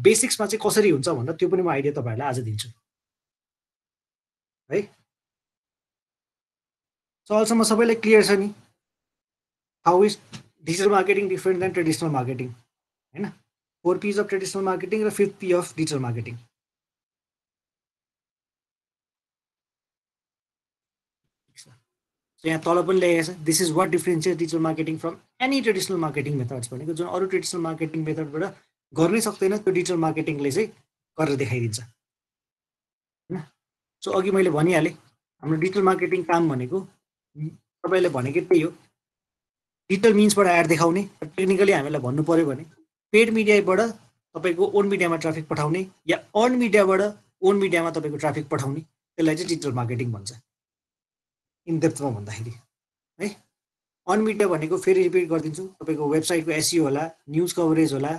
बेसिक्समा चाहिँ कसरी हुन्छ भनेर त्यो पनि म आइडिया तपाईँहरूलाई आज दिन्छु है। सो अहिलेसम्म सबैलाई क्लियर छ नि how is digital marketing different than traditional marketing होइन। 4 P's अफ ट्रेडिसनल मार्केटिङ र 5th P of digital marketing. यहाँ तल पनि लेखेको छ this is what differentiate digital marketing from any traditional marketing methods भनेको जुन अरू ट्रेडिसनल मार्केटिङ मेथडबाट गर्नै सक्दैन त्यो डिजिटल मार्केटिङले चाहिँ गरेर देखाइदिन्छ होइन। सो अघि मैले भनिहालेँ हाम्रो डिजिटल मार्केटिङ काम भनेको तपाईँले भनेको त्यही हो, डिजिटल मिन्सबाट एड देखाउने। टेक्निकली हामीलाई भन्नु पऱ्यो भने पेड मिडियाबाट तपाईँको ओन मिडियामा ट्राफिक पठाउने या अर्न मिडियाबाट ओन मिडियामा तपाईँको ट्राफिक पठाउने, त्यसलाई चाहिँ डिजिटल मार्केटिङ भन्छ इन डेप्थमा भन्दाखेरि है। अर्न मिडिया भनेको फेरि रिपिट गरिदिन्छु, तपाईँको वेबसाइटको एसइओ होला, न्युज कभरेज होला,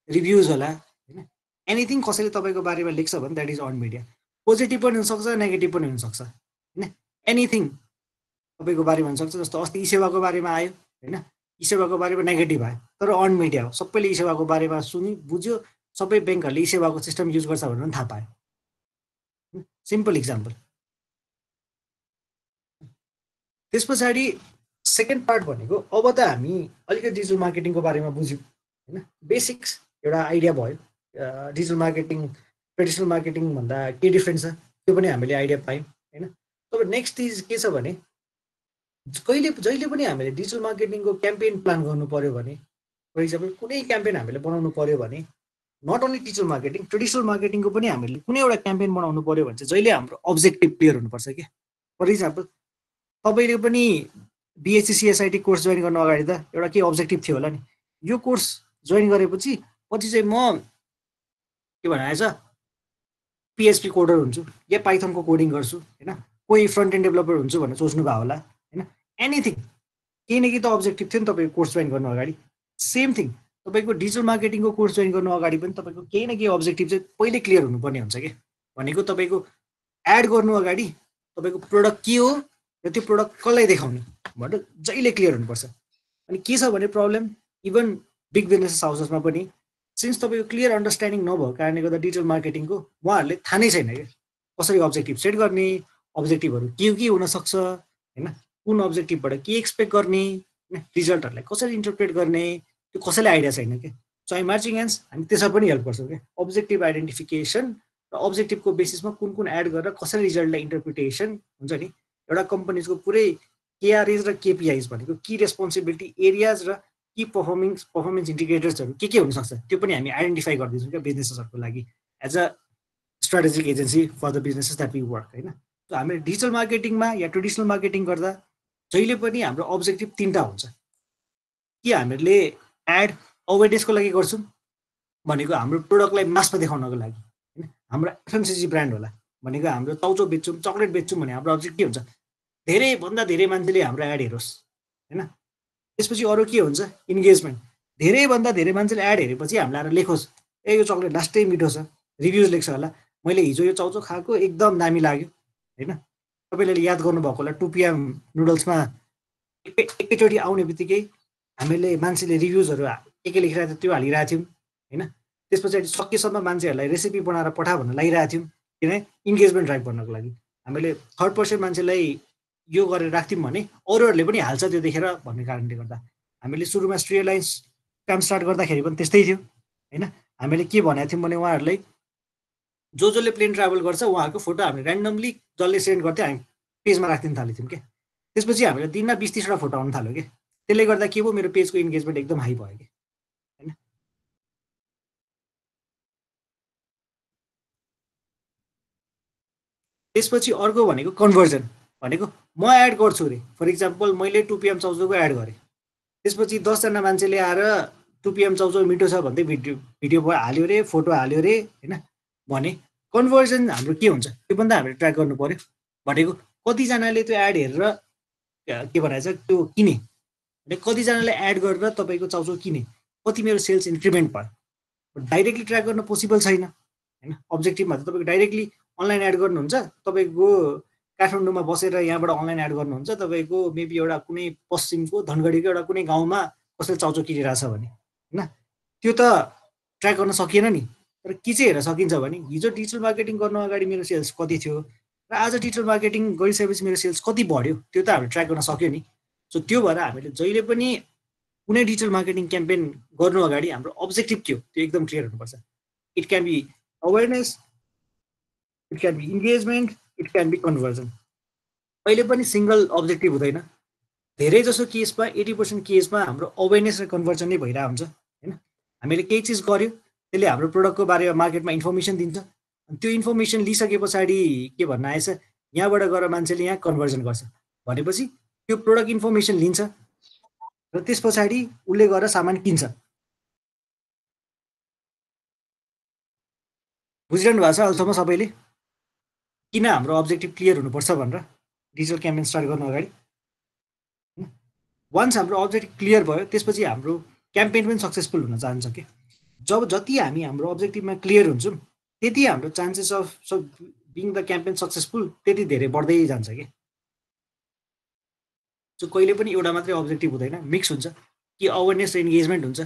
रिभ्युज होला होइन। एनिथिङ कसैले तपाईँको बारेमा लेख्छ भने that is earn media. Positive पनि हुनसक्छ, नेगेटिभ पनि हुनसक्छ होइन। एनिथिङ तपाईँको बारेमा हुनसक्छ, जस्तो अस्ति ई सेवाको बारेमा आयो होइन, ई सेवाको बारेमा नेगेटिभ आयो तर अर्न मिडिया हो, सबैले ई सेवाको बारेमा सुनि बुझ्यो, सबै ब्याङ्कहरूले ई सेवाको सिस्टम युज गर्छ भनेर पनि थाहा पायो। Simple example. त्यस पछाडि सेकेन्ड पार्ट भनेको अब त हामी अलिकति डिजिटल मार्केटिङको बारेमा बुझ्यौँ होइन, बेसिक्स एउटा आइडिया भयो डिजिटल मार्केटिङ ट्रेडिसनल मार्केटिङ भन्दा के डिफ्रेन्स छ त्यो पनि हामीले आइडिया पायौँ होइन। अब नेक्स्ट चिज के छ भने जहिले पनि हामीले डिजिटल मार्केटिङको क्याम्पेन प्लान गर्नु पऱ्यो भने, फर इक्जाम्पल कुनै क्याम्पेन हामीले बनाउनु पऱ्यो भने not only digital marketing traditional मार्केटिङको पनि हामीले कुनै एउटा क्याम्पेन बनाउनु पऱ्यो भने चाहिँ जहिले हाम्रो अब्जेक्टिभ क्लियर हुनुपर्छ क्या। फर इक्जाम्पल तपाईँले पनि बिएससी सिएसआइटी कोर्स जोइन गर्नु अगाडि त एउटा के अब्जेक्टिभ थियो होला नि, यो कोर्स जोइन गरेपछि पछि चाहिँ म के भनाएछ पिएचपी कोडर हुन्छु या पाइथनको कोडिङ गर्छु होइन, कोही फ्रन्ट एन्ड डेभलपर हुन्छु भनेर सोच्नु भयो होला होइन। एनिथिङ केही न केही त अब्जेक्टिभ थियो नि तपाईँको कोर्स जोइन गर्नु अगाडि। सेम थिङ तपाईँको डिजिटल मार्केटिङको कोर्स जोइन गर्नु अगाडि पनि तपाईँको केही न केही अब्जेक्टिभ चाहिँ पहिले क्लियर हुनुपर्ने हुन्छ क्या। भनेको तपाईँको एड गर्नु अगाडि तपाईँको प्रोडक्ट के हो र त्यो प्रोडक्ट कसलाई देखाउने भनेर जहिले क्लियर हुनुपर्छ। अनि के छ भने प्रब्लम इभन बिग बिजनेस हाउसेसमा पनि सिन्स तपाईँको क्लियर अन्डरस्ट्यान्डिङ नभएको कारणले गर्दा डिजिटल मार्केटिङको उहाँहरूले थाहा नै छैन क्या कसरी अब्जेक्टिभ सेट गर्ने, अब्जेक्टिभहरू के हुनसक्छ होइन, कुन अब्जेक्टिभबाट के एक्सपेक्ट गर्ने, रिजल्टहरूलाई कसरी इन्टरप्रेट गर्ने त्यो कसैलाई आइडिया छैन क्या। सो मार्चिङ ह्यान्ड्स हामी त्यसमा पनि हेल्प गर्छौँ क्या। अब्जेक्टिभ आइडेन्टिफिकेसन र अब्जेक्टिभको बेसिसमा कुन एड गरेर कसरी रिजल्टलाई इन्टरप्रिटेसन हुन्छ नि, एउटा कम्पनीजको पुरै केआरएज र केपिआइज भनेको की रेस्पोन्सिबिलिटी एरियाज र की पर्फर्मेन्स इन्डिकेटर्सहरू के हुनसक्छ त्यो पनि हामी आइडेन्टिफाई गरिदिन्छौँ क्या बिजनेसेसहरूको लागि as a strategic agency for the businesses that we work होइन। सो हामीले डिजिटल मार्केटिङमा या ट्रेडिसनल मार्केटिङ गर्दा जहिले पनि हाम्रो अब्जेक्टिभ 3टा हुन्छ कि हामीले एड अवेरनेसको लागि गर्छौँ भनेको हाम्रो प्रोडक्टलाई मासमा देखाउनको लागि होइन। हाम्रो एफएमसिजी ब्रान्ड होला भनेको हाम्रो चाउचाउ बेच्छौँ, चक्लेट बेच्छौँ भने हाम्रो अब्जेक्ट के हुन्छ, धेरैभन्दा धेरै मान्छेले हाम्रो एड हेरोस् होइन। त्यसपछि अरू के हुन्छ, इन्गेजमेन्ट, धेरैभन्दा धेरै मान्छेले एड हेरेपछि हामीलाई आएर लेखोस् ए यो चक्लेट लास्टै मिठो छ, रिभ्युज लेख्छ होला, मैले हिजो यो चाउचाउ खाएको एकदम दामी लाग्यो होइन। तपाईँले याद गर्नुभएको होला 2 PM नुडल्समा एकैचोटि आउने बित्तिकै हामीले मान्छेले रिभ्युजहरू के लेखिरहेको थियो त्यो हालिरहेको थियौँ होइन। त्यस पछाडि सकेसम्म मान्छेहरूलाई रेसिपी बनाएर पठा भनेर लगाइरहेको थियौँ किनभने इन्गेजमेन्ट ड्राइभ गर्नको लागि। हामीले 3rd मान्छेलाई यो गरेर राख्थ्यौँ भने अरूहरूले पनि हाल्छ त्यो देखेर भन्ने कारणले गर्दा। हामीले सुरुमा स्ट्री एयरलाइन्स काम स्टार्ट गर्दाखेरि पनि त्यस्तै थियो होइन। हामीले के भनेको थियौँ भने उहाँहरूलाई जसले प्लेन ट्राभल गर्छ उहाँहरूको फोटो हामीले ऱ्यान्डमली जसले सेन्ड गर्थ्यो हामी पेजमा राखिदिन थालेको थियौँ क्या। त्यसपछि हामीले दिनमा 20-30वटा फोटो आउनु थाल्यो क्या। त्यसले गर्दा के भयो, मेरो पेजको इन्गेजमेन्ट एकदम हाई भयो कि होइन। त्यसपछि अर्को भनेको कन्भर्जन भनेको म एड गर्छु अरे, फर इक्जाम्पल मैले 2 PM चाउचाउको एड गरेँ, त्यसपछि 10जना मान्छेले आएर 2 PM चाउचाउ मिठो छ भन्दै भिडियो हाल्यो अरे, फोटो हाल्यो अरे होइन भने कन्भर्जन हाम्रो के हुन्छ त्यो पनि त हामीले ट्र्याक गर्नु पऱ्यो। भनेको कतिजनाले त्यो एड हेरेर के भनाएछ त्यो किने, कतिजनाले एड गरेर तपाईँको चाउचाउ किने, कति मेरो सेल्स इन्क्रिमेन्ट भयो, डाइरेक्टली ट्र्याक गर्न पोसिबल छैन होइन। अब्जेक्टिभमा त तपाईँको डाइरेक्टली अनलाइन एड गर्नुहुन्छ, तपाईँको काठमाडौँमा बसेर यहाँबाट अनलाइन एड गर्नुहुन्छ, तपाईँको मेबी एउटा कुनै पश्चिमको धनगढीको एउटा कुनै गाउँमा कसैले चाउचाउ किनिरहेछ भने होइन त्यो त ट्र्याक गर्न सकिएन नि। तर के चाहिँ हेर्न सकिन्छ भने हिजो डिजिटल मार्केटिङ गर्नु अगाडि मेरो सेल्स कति थियो र आज डिजिटल मार्केटिङ गरिसकेपछि मेरो सेल्स कति बढ्यो त्यो त हामीले ट्र्याक गर्न सक्यो नि। सो त्यो भएर हामीले जहिले पनि कुनै डिजिटल मार्केटिङ क्याम्पेन गर्नु अगाडि हाम्रो अब्जेक्टिभ के हो त्यो एकदम क्लियर हुनुपर्छ। It can be awareness, it can be engagement, it can be conversion. कहिले पनि सिङ्गल अब्जेक्टिभ हुँदैन। धेरै जसो केसमा 80% केसमा हाम्रो अवेरनेस र कन्भर्जन नै भइरहेको हुन्छ होइन। हामीले केही चिज गर्यो त्यसले हाम्रो प्रडक्टको बारेमा मार्केटमा इन्फर्मेसन दिन्छ, अनि त्यो इन्फर्मेसन लिइसके पछाडि के भन्न आएछ, यहाँबाट गएर मान्छेले यहाँ कन्भर्जन गर्छ भनेपछि त्यो प्रडक्ट इन्फर्मेसन लिन्छ र त्यस पछाडि उसले गएर सामान किन्छ। बुझिरहनु भएको छ अहिलेसम्म सबैले किन हाम्रो अब्जेक्टिभ क्लियर हुनुपर्छ भनेर डिजिटल क्याम्पेन स्टार्ट गर्नु अगाडि। वान्स हाम्रो अब्जेक्टिभ क्लियर भयो त्यसपछि हाम्रो क्याम्पेन पनि सक्सेसफुल हुन जान्छ कि जब जति हामी हाम्रो अब्जेक्टिभमा क्लियर हुन्छौँ त्यति हाम्रो chances of being the campaign successful त्यति धेरै बढ्दै जान्छ कि। सो कहिले पनि एउटा मात्रै अब्जेक्टिभ हुँदैन, मिक्स हुन्छ कि अवेरनेस र इन्गेजमेन्ट हुन्छ,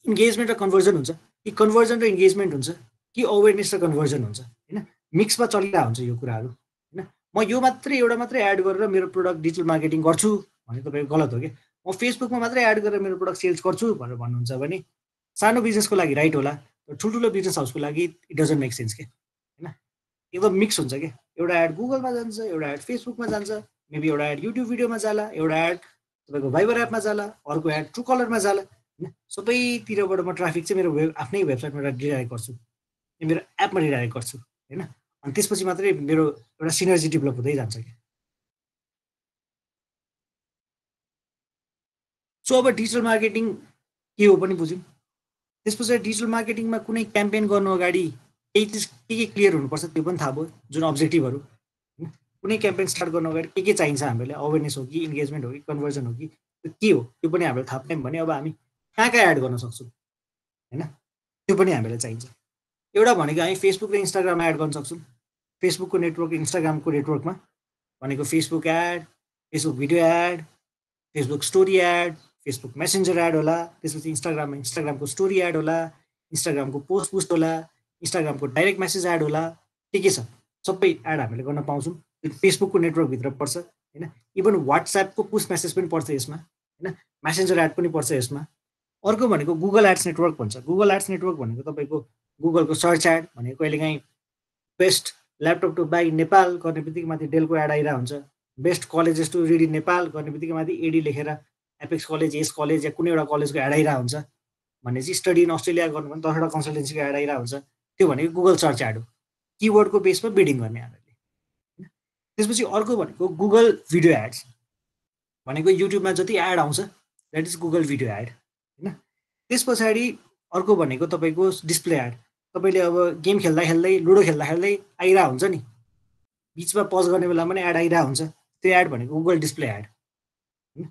इन्गेजमेन्ट र कन्भर्जन हुन्छ कि कन्भर्जन र इन्गेजमेन्ट हुन्छ कि अवेरनेस र कन्भर्जन हुन्छ होइन। मिक्समा चलिरहेको हुन्छ यो कुराहरू होइन। म यो मात्रै एउटा मात्रै एड गरेर मेरो प्रडक्ट डिजिटल मार्केटिङ गर्छु भने तपाईँको गलत हो कि। म फेसबुकमा मात्रै एड गरेर मेरो प्रडक्ट सेल्स गर्छु भनेर भन्नुहुन्छ भने सानो बिजनेसको लागि राइट होला, तर ठुल्ठुलो बिजनेस हाउसको लागि इट डजन्ट मेक सेन्स के होइन। एकदम मिक्स हुन्छ कि एउटा एड गुगलमा जान्छ, एउटा एड फेसबुकमा जान्छ, मेबी एउटा एड युट्युब भिडियोमा जाला, एउटा एड तपाईँको भाइबर एपमा जाला, अर्को एड ट्रु कलरमा जाला होइन। सबैतिरबाट म ट्राफिक चाहिँ मेरो आफ्नै वेबसाइटमा रिडाइरेक्ट गर्छु, मेरो एपमा रिडाइरेक्ट गर्छु होइन। अनि त्यसपछि मात्रै मेरो एउटा सिनर्जी डेभलप हुँदै जान्छ कि। सो अब डिजिटल मार्केटिङ के हो पनि बुझ्यौँ। त्यस पछाडि डिजिटल मार्केटिङमा कुनै क्याम्पेन गर्नु अगाडि केही चिज के क्लियर हुनुपर्छ त्यो पनि थाहा भयो, जुन अब्जेक्टिभहरू होइन। कुनै क्याम्पेन स्टार्ट गर्नु अगाडि के चाहिन्छ हामीलाई, अवेरनेस हो कि इन्गेजमेन्ट हो कि कन्भर्जन हो कि त्यो के हो त्यो पनि हामीले थाहा पायौँ भने अब हामी कहाँ कहाँ एड गर्न सक्छौँ होइन, त्यो पनि हामीलाई चाहिन्छ। एउटा भनेको हामी फेसबुक र इन्स्टाग्राममा एड गर्न सक्छौँ। फेसबुकको नेटवर्क, इन्स्टाग्रामको नेटवर्कमा भनेको Facebook ad, Facebook video ad, Facebook story ad, Facebook messenger ad होला, त्यसपछि इन्स्टाग्रामको स्टोरी एड होला, इन्स्टाग्रामको पोस्ट होला, इन्स्टाग्रामको डाइरेक्ट मेसेज एड होला, के छ सबै एड हामीले गर्न पाउँछौँ। त्यो फेसबुकको नेटवर्कभित्र पर्छ होइन। इभन वाट्सएपको पुस मेसेज पनि पर्छ यसमा होइन, मेसेन्जर एड पनि पर्छ यसमा। अर्को भनेको गुगल एड्स नेटवर्क भन्छ। गुगल एड्स नेटवर्क भनेको तपाईँको गुगलको सर्च एड भनेको कहिलेकाहीँ best laptop to buy Nepal गर्ने बित्तिकै माथि डेलको एड आइरहेको हुन्छ, best colleges to read in Nepal गर्ने बित्तिकै माथि एडी लेखेर एपेक्स कलेज, एस कलेज या कुनै एउटा कलेजको एड आइरहेको हुन्छ। भनेपछि स्टडी इन अस्ट्रेलिया गर्नु भने 10वटा कन्सल्टेन्सीको एड आइरहेको हुन्छ। त्यो भनेको गुगल सर्च एड हो, किवर्डको बेसमा बिडिङ गर्ने हामीले। त्यसपछि अर्को भनेको गुगल भिडियो एड्स भनेको युट्युबमा जति एड आउँछ that is Google video ad होइन। त्यस पछाडि अर्को भनेको तपाईँको डिस्प्ले एड। तपाईँले अब गेम खेल्दा खेल्दै, लुडो खेल्दा खेल्दै आइरहेको हुन्छ नि, बिचमा पज गर्ने बेलामा पनि एड आइरहेको हुन्छ, त्यो एड भनेको गुगल डिस्प्ले एड होइन।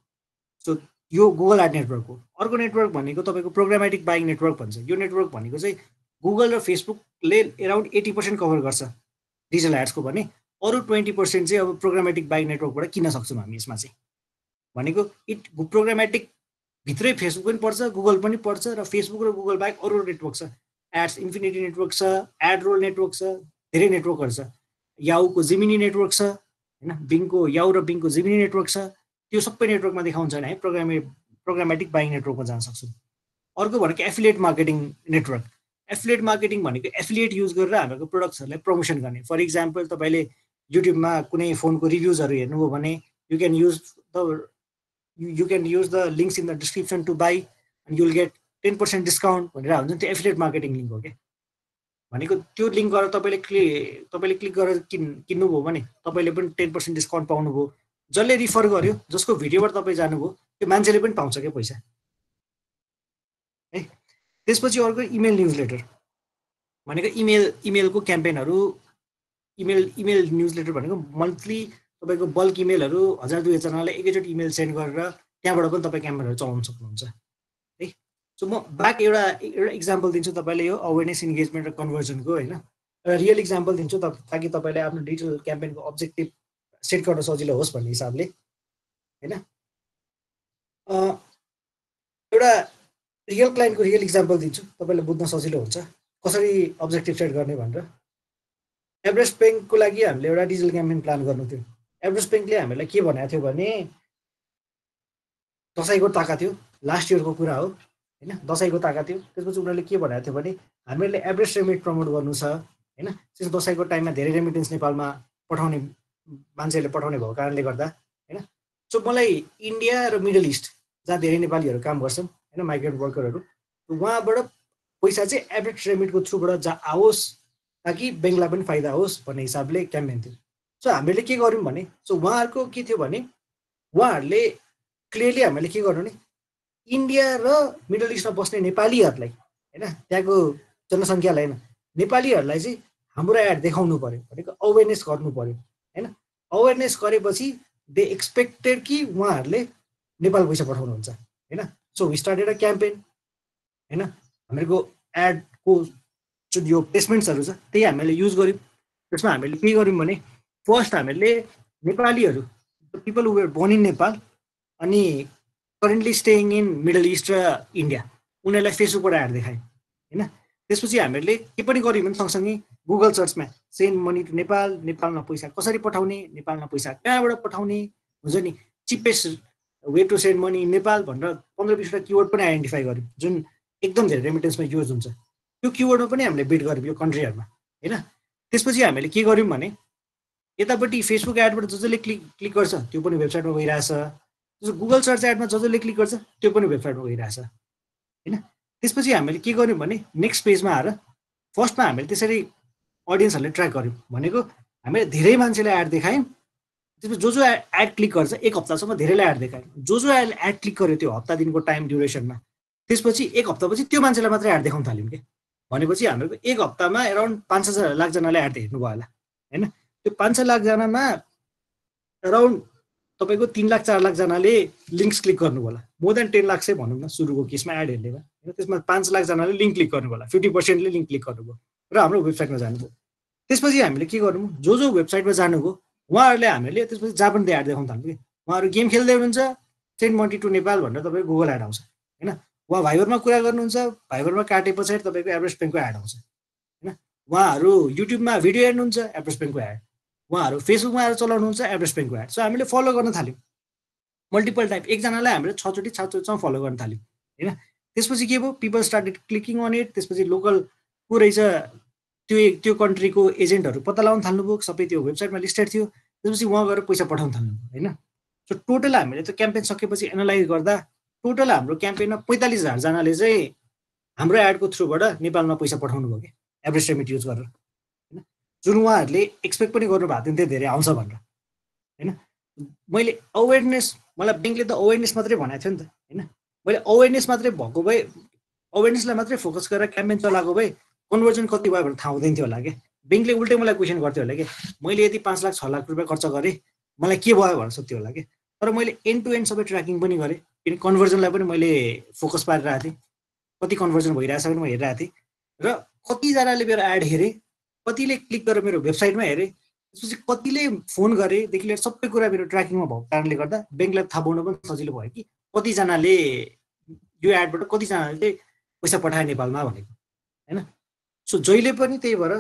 सो यो गुगल एड नेटवर्क हो। अर्को नेटवर्क भनेको तपाईँको प्रोग्रामेटिक बाइङ नेटवर्क भन्छ। यो नेटवर्क भनेको चाहिँ गुगल र फेसबुकले एराउन्ड 80% कभर गर्छ डिजिटल एड्सको भने, अरू 20% चाहिँ अब प्रोग्रामेटिक बाइङ नेटवर्कबाट किन्न सक्छौँ हामी यसमा चाहिँ। भनेको प्रोग्रामेटिक भित्रै फेसबुक पनि पर्छ, गुगल पनि पर्छ र फेसबुक र गुगल बाहेक अरू नेटवर्क छ, एड्स इन्फिनिटी नेटवर्क छ, एड रोल नेटवर्क छ, धेरै नेटवर्कहरू छ। याहुको जिमिनी नेटवर्क छ होइन, बिङको याहु र बिङको जिमिनी नेटवर्क छ। त्यो सबै नेटवर्कमा देखाउँछ भने हामी प्रोग्रामेटिक बाइङ नेटवर्कमा जान सक्छौँ। अर्को भनेको affiliate marketing network. Affiliate marketing भनेको एफिलिएट युज गरेर हाम्रो प्रोडक्ट्सहरूलाई प्रमोसन गर्ने। फर इक्जाम्पल तपाईँले युट्युबमा कुनै फोनको रिभ्युजहरू हेर्नुभयो भने you can use the links in the description to buy and you'll get 10% discount भनेर हुन्छ नि, त्यो एफिलिएट मार्केटिङ लिङ्क हो क्या। भनेको त्यो लिङ्क गरेर तपाईँले क्लिक गरेर किन्नुभयो भने तपाईँले पनि 10% डिस्काउन्ट पाउनुभयो। जसले रिफर गर्यो, जसको भिडियोबाट तपाईँ जानुभयो, त्यो मान्छेले पनि पाउँछ क्या पैसा है। त्यसपछि अर्को इमेल न्युजलेटर भनेको इमेलको क्याम्पेनहरू। इमेल न्युजलेटर भनेको मन्थली तपाईँको बल्क इमेलहरू 1000-2000जनालाई एकैचोटि इमेल सेन्ड गरेर त्यहाँबाट पनि तपाईँ क्याम्पेनहरू चलाउन सक्नुहुन्छ है। सो म ब्याक एउटा इक्जाम्पल दिन्छु तपाईँले यो अवेरनेस, इन्गेजमेन्ट र कन्भर्जनको होइन, एउटा रियल इक्जाम्पल दिन्छु ताकि तपाईँले आफ्नो डिजिटल क्याम्पेनको अब्जेक्टिभ सेट गर्न सजिलो होस् भन्ने हिसाबले होइन। एउटा रियल क्लाइन्टको रियल इक्जाम्पल दिन्छु, तपाईँलाई बुझ्न सजिलो हुन्छ। कसरी अब्जेक्टिभ सेट गर्ने भनेर एभरेस्ट ब्याङ्कको लागि हामीले एउटा डिजिटल क्याम्पेन प्लान गर्नु थियो। एभरेस्ट ब्याङ्कले हामीलाई के भनेको थियो भने दसैँको ताका थियो, लास्ट इयरको कुरा हो होइन, दसैँको ताका थियो। त्यसपछि उनीहरूले के भनेको थियो भने हामीहरूले एभरेस्ट रेमिट प्रमोट गर्नु छ होइन, सिन्स दसैँको टाइममा धेरै रेमिटेन्स नेपालमा पठाउने मान्छेहरूले पठाउने भएको कारणले गर्दा होइन। सो मलाई इन्डिया र मिडल इस्ट जहाँ धेरै नेपालीहरू काम गर्छन् होइन, माइग्रेन्ट वर्करहरू, उहाँबाट पैसा चाहिँ एभरेज रेमिटको थ्रुबाट जहाँ आओस् ताकि ब्याङ्कलाई पनि फाइदा होस् भन्ने हिसाबले क्याम्पेन थियो। सो हामीले के गर्यौँ भने सो उहाँहरूको के थियो भने उहाँहरूले क्लियरली हामीले के गर्नु भने इन्डिया र मिडल इस्टमा बस्ने नेपालीहरूलाई होइन, त्यहाँको जनसङ्ख्यालाई होइन, नेपालीहरूलाई चाहिँ हाम्रो एड देखाउनु पऱ्यो भनेको अवेरनेस गर्नु पऱ्यो होइन। अवेरनेस गरेपछि दे एक्सपेक्टेड कि उहाँहरूले नेपाल पैसा पठाउनुहुन्छ होइन। So we started a campaign होइन, हामीहरूको एडको जुन यो प्लेसमेन्ट्सहरू छ त्यही हामीले युज गऱ्यौँ। त्यसमा हामीले के गर्यौँ भने फर्स्ट हामीले नेपालीहरू people who were born in Nepal अनि currently staying in Middle East र इन्डिया उनीहरूलाई फेसबुकबाट एड देखायौँ होइन। त्यसपछि हामीले के पनि गऱ्यौँ भने सँगसँगै गुगल सर्चमा सेन्ड मनी टु नेपाल, नेपालमा पैसा कसरी पठाउने, नेपालमा पैसा कहाँबाट पठाउने हुन्छ नि, cheapest way to send money Nepal भनेर 15-20वटा किवर्ड पनि आइडेन्टिफाई गऱ्यौँ जुन एकदम धेरै रेमिटेन्समा युज हुन्छ। त्यो किवर्डमा पनि हामीले बिट गऱ्यौँ यो कन्ट्रीहरूमा होइन। त्यसपछि हामीले के गर्यौँ भने यतापट्टि फेसबुक एडबाट जसले क्लिक गर्छ त्यो पनि वेबसाइटमा गइरहेछ, गुगल सर्च एडमा जसले क्लिक गर्छ त्यो पनि वेबसाइटमा गइरहेछ होइन। त्यसपछि हामीले के गर्यौँ भने नेक्स्ट पेजमा आएर फर्स्टमा हामीले त्यसरी अडियन्सहरूले ट्र्याक गऱ्यौँ भनेको हामीले धेरै मान्छेलाई एड देखायौँ। त्यसपछि जो एड क्लिक गर्छ एक हप्तासम्म धेरैलाई एड देखायौँ, जो एड क्लिक गर्यो त्यो हप्ता दिनको टाइम ड्युरेसनमा, त्यसपछि एक हप्तापछि त्यो मान्छेलाई मात्रै एड देखाउन थाल्यौँ कि भनेपछि हाम्रो एक हप्तामा एराउन्ड 500 लाखजनाले एड हेर्नुभयो होला होइन। त्यो 500 लाखजनामा एराउन्ड तपाईँको 3 लाख 4 लाखजनाले लिङ्क्स क्लिक गर्नु होला, मोर देन 10 लाख चाहिँ भनौँ न सुरुको केसमा एड हेर्नेमा होइन। त्यसमा 5 लाखजनाले लिङ्क क्लिक गर्नु होला, 50%ले लिङ्क क्लिक गर्नुभयो र हाम्रो वेबसाइटमा जानुभयो। त्यसपछि हामीले के गर्नु, जो वेबसाइटमा जानुभयो उहाँहरूले हामीले त्यसपछि जहाँ पनि एड देखाउन थाल्नु कि उहाँहरू गेम खेल्दै हुनुहुन्छ सेन्ड मनी टु नेपाल भनेर तपाईँको गुगल एड आउँछ होइन। उहाँ भाइबरमा कुरा गर्नुहुन्छ, भाइबरमा काटे पछाडि तपाईँको एभरेस्ट ब्याङ्कको एड आउँछ होइन। उहाँहरू युट्युबमा भिडियो हेर्नुहुन्छ एभरेस्ट ब्याङ्कको एड, उहाँहरू फेसबुकमा आएर चलाउनुहुन्छ एभरेस्ट ब्याङ्कको एड। सो हामीले फलो गर्न थाल्यौँ मल्टिपल टाइप, एकजनालाई हामीले 6चोटिसम्म फलो गर्न थाल्यौँ होइन। त्यसपछि के भयो, people started clicking on it. त्यसपछि लोकल को रहेछ त्यो कन्ट्रीको एजेन्टहरू पत्ता लगाउन थाल्नुभयो, सबै त्यो वेबसाइटमा लिस्टेड थियो। त्यसपछि उहाँ गएर पैसा पठाउन थाल्नुभयो होइन। सो टोटल हामीले त्यो क्याम्पेन सकेपछि एनालाइज गर्दा टोटल हाम्रो क्याम्पेनमा 45,000जनाले चाहिँ हाम्रो एडको थ्रुबाट नेपालमा पैसा पठाउनु भयो कि एभरेज रेमिट युज गरेर होइन, जुन उहाँहरूले एक्सपेक्ट पनि गर्नु भएको थियो धेरै आउँछ भनेर होइन। मैले अवेरनेस, मलाई ब्याङ्कले त अवेरनेस मात्रै भनेको थियो नि त होइन। मैले अवेरनेस मात्रै भएको भए, अवेरनेसलाई मात्रै फोकस गरेर क्याम्पेन चलाएको भए कन्भर्जन कति भयो भनेर थाहा हुँदैन थियो होला कि। ब्याङ्कले उल्टै मलाई क्वेसन गर्थ्यो होला कि मैले यदि 5 लाख 6 लाख रुपियाँ खर्च गरेँ मलाई के भयो भनेर सोध्थ्यो होला कि। तर मैले एन्ड टु एन्ड सबै ट्र्याकिङ पनि गरेँ, किन कन्भर्जनलाई पनि मैले फोकस पारिरहेको थिएँ, कति कन्भर्जन भइरहेछ भने म हेरिरहेको थिएँ र कतिजनाले मेरो एड हेरेँ, कतिले क्लिक गरेर मेरो वेबसाइटमा हेरेँ, त्यसपछि कतिले फोन गरेदेखि लिएर सबै कुरा मेरो ट्र्याकिङमा भएको कारणले गर्दा ब्याङ्कलाई थाहा पाउन पनि सजिलो भयो कि कतिजनाले यो एडबाट कतिजनाले पैसा पठाए नेपालमा भनेको होइन। सो जहिले पनि त्यही भएर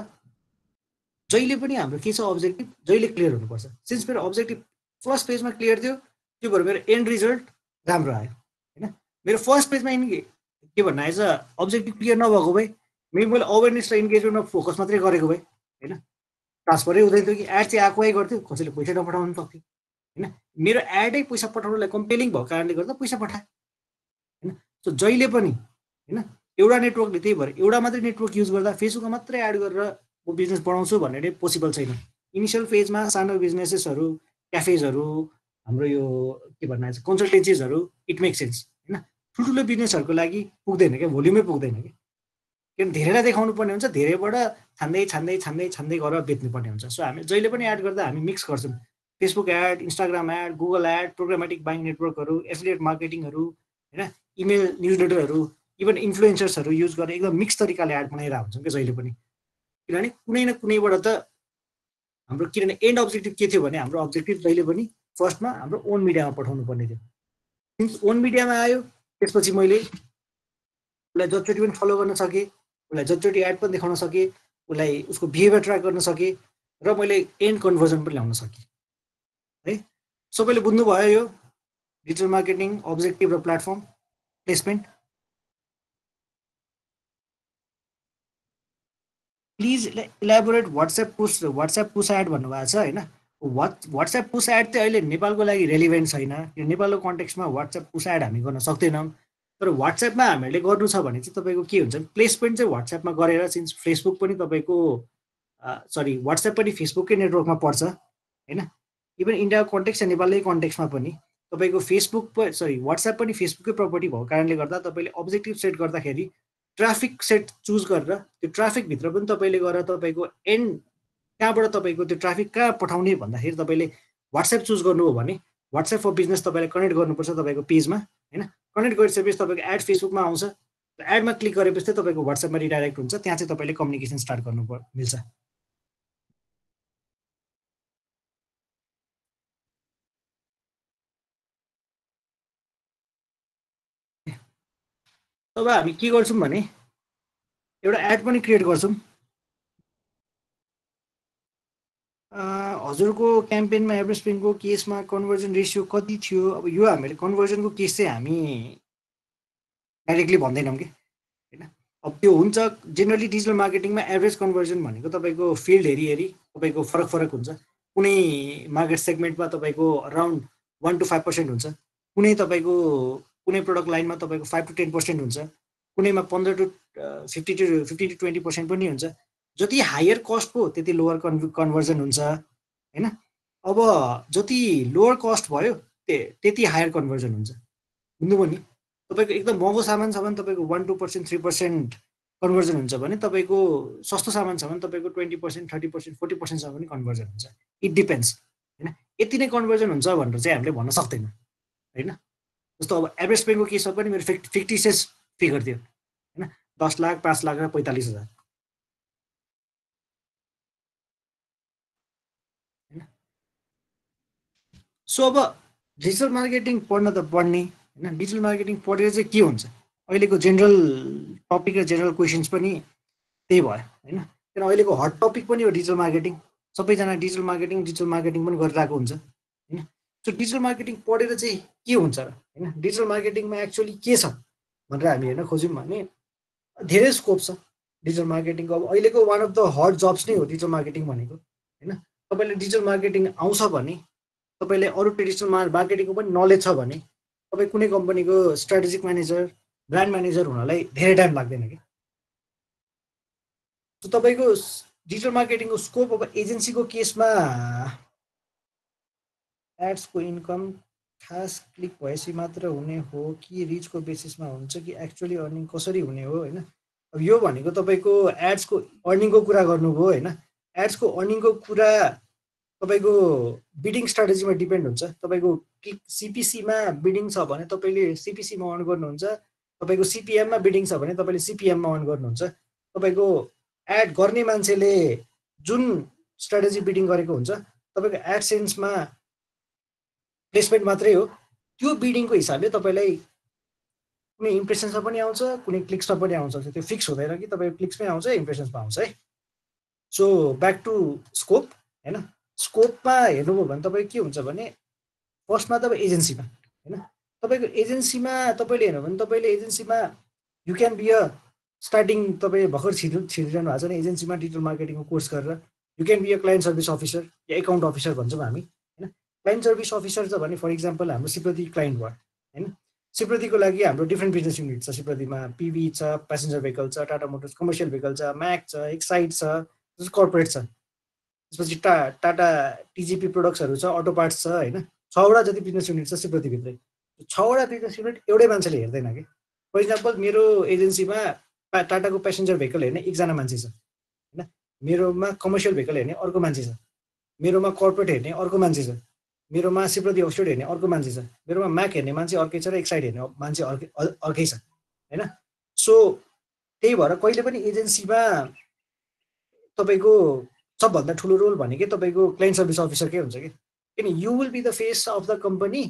जहिले पनि हाम्रो के छ अब्जेक्टिभ, जहिले क्लियर हुनुपर्छ। सिन्स मेरो अब्जेक्टिभ फर्स्ट पेजमा क्लियर थियो त्यो भएर मेरो एन्ड रिजल्ट राम्रो आयो होइन। मेरो फर्स्ट पेजमा के भन्नु आएछ, अब्जेक्टिभ क्लियर नभएको भए मैले अवेरनेस र इन्गेजमेन्टमा फोकस मात्रै गरेको भए होइन, ट्रान्सफरै हुँदैन थियो कि एड चाहिँ आएकै गर्थ्यो, कसैले पैसा नपठाउनु सक्थ्यो होइन। मेरो एडै पैसा पठाउनुलाई कम्पेलिङ भएको कारणले गर्दा पैसा पठाएँ होइन। सो जहिले पनि होइन एउटा नेटवर्कले, त्यही भएर एउटा मात्रै नेटवर्क युज गर्दा फेसबुकमा मात्रै एड गरेर म बिजनेस बढाउँछु भन्ने पोसिबल छैन। इनिसियल फेजमा सानो बिजनेसेसहरू, क्याफेजहरू, हाम्रो यो के भन्नु आएछ कन्सल्टेन्सिजहरू, इट मेक सेन्स होइन। ठुल्ठुलो बिजनेसहरूको लागि पुग्दैन क्या, भोल्युमै पुग्दैन कि, किन धेरैलाई देखाउनु पर्ने हुन्छ, धेरैबाट छान्दै छान्दै छान्दै छान्दै गरेर बेच्नुपर्ने हुन्छ। सो हामी जहिले पनि एड गर्दा हामी मिक्स गर्छौँ, Facebook ad, Instagram ad, Google ad, programmatic buying नेटवर्कहरू, एफिलिएट मार्केटिङहरू होइन, इमेल न्युजलेटरहरू, इभन इन्फ्लुएन्सर्सहरू युज गरेर एकदम मिक्स तरिकाले एड बनाइरहेको हुन्छौँ क्या जहिले पनि। किनभने कुनै न कुनैबाट त हाम्रो, किनभने एन्ड अब्जेक्टिभ के थियो भने हाम्रो अब्जेक्टिभ जहिले पनि फर्स्टमा हाम्रो ओन मिडियामा पठाउनु पर्ने थियो। सिन्स ओन मिडियामा आयो त्यसपछि मैले उसलाई जतिचोटि पनि फलो गर्न सकेँ, उसलाई जतिचोटि एड पनि देखाउन सकेँ, उसलाई उसको बिहेभियर ट्र्याक गर्न सकेँ र मैले एन्ड कन्भर्जन पनि ल्याउन सकेँ है। सबैले बुझ्नुभयो यो डिजिटल मार्केटिङ अब्जेक्टिभ र platform placement. Please elaborate WhatsApp push ad भन्नुभएको छ होइन। वाट्सएप पुस एड चाहिँ अहिले नेपालको लागि रेलिभेन्ट छैन, यो नेपालको कन्टेक्स्टमा वाट्सएप पुस एड हामी गर्न सक्दैनौँ। तर वाट्सएपमा हामीहरूले गर्नु छ भने चाहिँ तपाईँको के हुन्छ, प्लेसमेन्ट चाहिँ वाट्सएपमा गरेर, सिन्स फेसबुक पनि तपाईँको सरी वाट्सएप पनि फेसबुककै नेटवर्कमा पर्छ होइन। इभन इन्डियाको कन्टेक्स्ट र नेपालकै कन्टेक्स्टमा पनि तपाईँको फेसबुक सरी वाट्सएप पनि फेसबुककै प्रपर्टी भएको कारणले गर्दा तपाईँले अब्जेक्टिभ सेट गर्दाखेरि ट्राफिक सेट चुज गरेर त्यो ट्राफिकभित्र पनि तपाईँले गएर तपाईँको एन्ड कहाँबाट तपाईँको त्यो ट्राफिक कहाँ पठाउने भन्दाखेरि तपाईँले वाट्सएप चुज गर्नुभयो भने वाट्सएप फर बिजनेस तपाईँले कनेक्ट गर्नुपर्छ तपाईँको पेजमा होइन। कनेक्ट गरिसकेपछि तपाईँको एड फेसबुकमा आउँछ, एडमा क्लिक गरेपछि चाहिँ तपाईँको वाट्सएपमा रिडाइरेक्ट हुन्छ, त्यहाँ चाहिँ तपाईँले कम्युनिकेसन स्टार्ट गर्नु मिल्छ। अब हामी के गर्छौँ भने एउटा एड पनि क्रिएट गर्छौँ। हजुरको क्याम्पेनमा एभरेज पेनको केसमा कन्भर्जन रेसियो कति थियो? अब यो हामीले कन्भर्जनको केस चाहिँ हामी डाइरेक्टली भन्दैनौँ कि होइन। अब त्यो हुन्छ जेनरली डिजिटल मार्केटिङमा एभरेज कन्भर्जन भनेको तपाईँको फिल्ड हेरी तपाईँको फरक फरक हुन्छ। कुनै मार्केट सेगमेन्टमा तपाईँको अराउन्ड 1 to 5% हुन्छ, कुनै तपाईँको कुनै प्रडक्ट लाइनमा तपाईँको 5 to 10% हुन्छ, कुनैमा 15 to 50 to 20% पनि हुन्छ। जति हायर कस्टको त्यति लोवर कन्भर्जन हुन्छ होइन। अब जति लोवर कस्ट भयो त्यति हायर कन्भर्जन हुन्छ, बुझ्नुभयो नि। तपाईँको एकदम महँगो सामान छ भने तपाईँको 1-2% 3% कन्भर्जन हुन्छ भने तपाईँको सस्तो सामान छ भने तपाईँको 20% 30% 40%सम्म पनि कन्भर्जन हुन्छ। इट डिपेन्ड्स होइन। यति नै कन्भर्जन हुन्छ भनेर चाहिँ हामीले भन्न सक्दैनौँ होइन। जस्तो अब एभरेज पेनको केसमा पनि मेरो फिक्टिसियस फिगर थियो होइन, 10 लाख 5 लाख र 45,000 होइन। सो अब डिजिटल मार्केटिङ पढ्न त पढ्ने होइन, डिजिटल मार्केटिङ पढेर चाहिँ के हुन्छ, अहिलेको जेनरल टपिक र जेनरल क्वेसन्स पनि त्यही भयो होइन। किन अहिलेको हट टपिक पनि हो डिजिटल मार्केटिङ, सबैजना डिजिटल मार्केटिङ पनि गरिरहेको हुन्छ होइन। सो डिजिटल मार्केटिङ पढेर चाहिँ के हुन्छ र होइन, डिजिटल मार्केटिङमा एक्चुअली के छ भनेर हामी हेर्न खोज्यौँ भने धेरै स्कोप छ डिजिटल मार्केटिङको। अब अहिलेको one of the hot jobs नै हो डिजिटल मार्केटिङ भनेको होइन। तपाईँले डिजिटल मार्केटिङ आउँछ भने, तपाईँले अरू ट्रेडिसनल मार्केटिङको पनि नलेज छ भने तपाईँ कुनै कम्पनीको स्ट्राटेजिक म्यानेजर ब्रान्ड म्यानेजर हुनलाई धेरै टाइम लाग्दैन कि। तपाईँको डिजिटल मार्केटिङको स्कोप अब एजेन्सीको केसमा एड्सको इन्कम खास क्लिक भएपछि मात्र हुने हो कि रिचको बेसिसमा हुन्छ कि एक्चुअली अर्निङ कसरी हुने हो होइन। अब यो भनेको तपाईँको एड्सको अर्निङको कुरा गर्नुभयो होइन। एड्सको अर्निङको कुरा तपाईँको बिडिङ स्ट्राटेजीमा डिपेन्ड हुन्छ। तपाईँको सिपिसीमा बिडिङ छ भने तपाईँले सिपिसीमा अर्न गर्नुहुन्छ, तपाईँको सिपिएममा बिडिङ छ भने तपाईँले सिपिएममा अर्न गर्नुहुन्छ। तपाईँको एड गर्ने मान्छेले जुन स्ट्राटेजी बिडिङ गरेको हुन्छ तपाईँको एडसेन्समा प्लेसमेन्ट मात्रै हो, त्यो बिडिङको हिसाबले तपाईँलाई कुनै इम्प्रेसन्समा पनि आउँछ कुनै क्लिक्समा पनि आउँछ। त्यो फिक्स हुँदैन कि तपाईँको क्लिक्समै आउँछ इम्प्रेसन्समा आउँछ है। सो ब्याक टु स्कोप होइन। स्कोपमा हेर्नुभयो भने तपाईँको के हुन्छ भने फर्स्टमा तपाईँ एजेन्सीमा होइन, तपाईँको एजेन्सीमा तपाईँले हेर्नु भने तपाईँले एजेन्सीमा you can be a starting तपाईँ भर्खर छिरिरहनु भएको छ भने एजेन्सीमा डिजिटल मार्केटिङको कोर्स गरेर you can be a client service officer या एकाउन्ट अफिसर भन्छौँ हामी होइन। क्लाइन्ट सर्भिस अफिसर छ भने फर इक्जाम्पल हाम्रो सिप्रति क्लाइन्ट भयो होइन। सिप्रतिको लागि हाम्रो डिफ्रेन्ट बिजनेस युनिट छ सिप्रतिमा, पिभी छ, प्यासेन्जर भेहिकल छ, टाटा मोटर्स कमर्सियल भेहिकल छ, म्याक छ, एक्साइड छ, कर्पोरेट छ, त्यसपछि टाटा टिजिपी प्रोडक्ट्सहरू छ, अटो पार्ट्स छ होइन। 6वटा जति बिजनेस युनिट छ सिप्रतिभित्रै। 6वटा बिजनेस युनिट एउटै मान्छेले हेर्दैन कि। फर इक्जाम्पल मेरो एजेन्सीमा टाटाको प्यासेन्जर भेहिकल हेर्ने एकजना मान्छे छ होइन, मेरोमा कमर्सियल भेहिकल हेर्ने अर्को मान्छे छ, मेरोमा कर्पोरेट हेर्ने अर्को मान्छे छ, मेरोमा सिप्रति अफस्टेट हेर्ने अर्को मान्छे छ, मेरोमा म्याक हेर्ने मान्छे अर्कै छ र एक्साइड हेर्ने मान्छे अर्कै छ होइन। सो त्यही भएर कहिले पनि एजेन्सीमा तपाईँको सबभन्दा ठुलो रोल भनेकै तपाईँको क्लाइन्ट सर्भिस अफिसरकै हुन्छ कि। किन you will be the face of the company,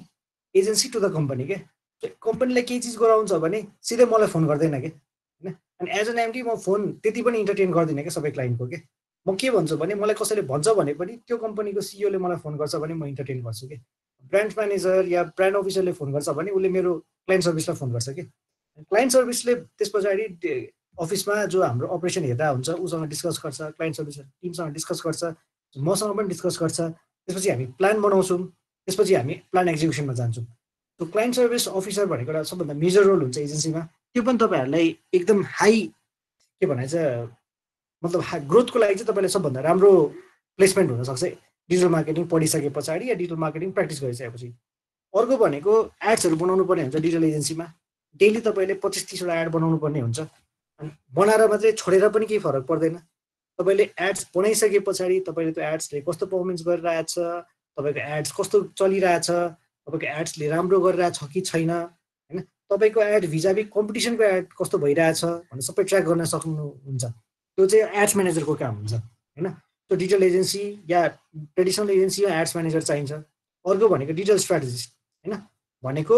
agency to the company के। कम्पनीलाई केही चिज गराउँछ भने सिधै मलाई फोन गर्दैन कि होइन। अनि एज एन एमडी म फोन त्यति पनि इन्टरटेन गर्दिनँ क्या सबै क्लाइन्टको के। म के भन्छु भने मलाई कसैले भन्छ भने पनि त्यो कम्पनीको सिइओले मलाई फोन गर्छ भने म इन्टरटेन गर्छु कि। ब्रान्च म्यानेजर या ब्रान्ड अफिसरले फोन गर्छ भने उसले मेरो क्लाइन्ट सर्भिसलाई फोन गर्छ कि। क्लाइन्ट सर्भिसले त्यस पछाडि अफिसमा जो हाम्रो अपरेसन हेर्दा हुन्छ उसँग डिस्कस गर्छ, क्लाइन्ट सर्भिस टिमसँग डिस्कस गर्छ, मसँग पनि डिस्कस गर्छ। त्यसपछि हामी प्लान बनाउँछौँ, त्यसपछि हामी प्लान एक्जिक्युसनमा जान्छौँ। त्यो क्लाइन्ट सर्भिस अफिसर भनेको एउटा सबभन्दा मेजर रोल हुन्छ एजेन्सीमा। त्यो पनि तपाईँहरूलाई एकदम हाई के भनाइ चाहिँ मतलब ग्रोथको लागि चाहिँ तपाईँले सबभन्दा राम्रो प्लेसमेन्ट हुनसक्छ डिजिटल मार्केटिङ पढिसके पछाडि या डिजिटल मार्केटिङ प्र्याक्टिस गरिसकेपछि। अर्को भनेको एड्सहरू बनाउनु पर्ने हुन्छ डिजिटल एजेन्सीमा। डेली तपाईँले 25-30वटा एड बनाउनु पर्ने हुन्छ। अनि बनाएर मात्रै छोडेर पनि केही फरक पर्दैन। तपाईँले एड्स बनाइसके पछाडि तपाईँले त्यो एड्सले कस्तो पर्फर्मेन्स गरिरहेछ, तपाईँको एड्स कस्तो चलिरहेछ, तपाईँको एड्सले राम्रो गरिरहेछ कि छैन, होइन, तपाईँको एड भिजाभी कम्पिटिसनको एड कस्तो भइरहेछ भनेर सबै ट्र्याक गर्न सक्नुहुन्छ। त्यो चाहिँ एड्स म्यानेजरको काम हुन्छ, होइन। त्यो डिजिटल एजेन्सी या ट्रेडिसनल एजेन्सी या एड्स म्यानेजर चाहिन्छ। अर्को भनेको डिजिटल स्ट्राटेजिस्ट, होइन, भनेको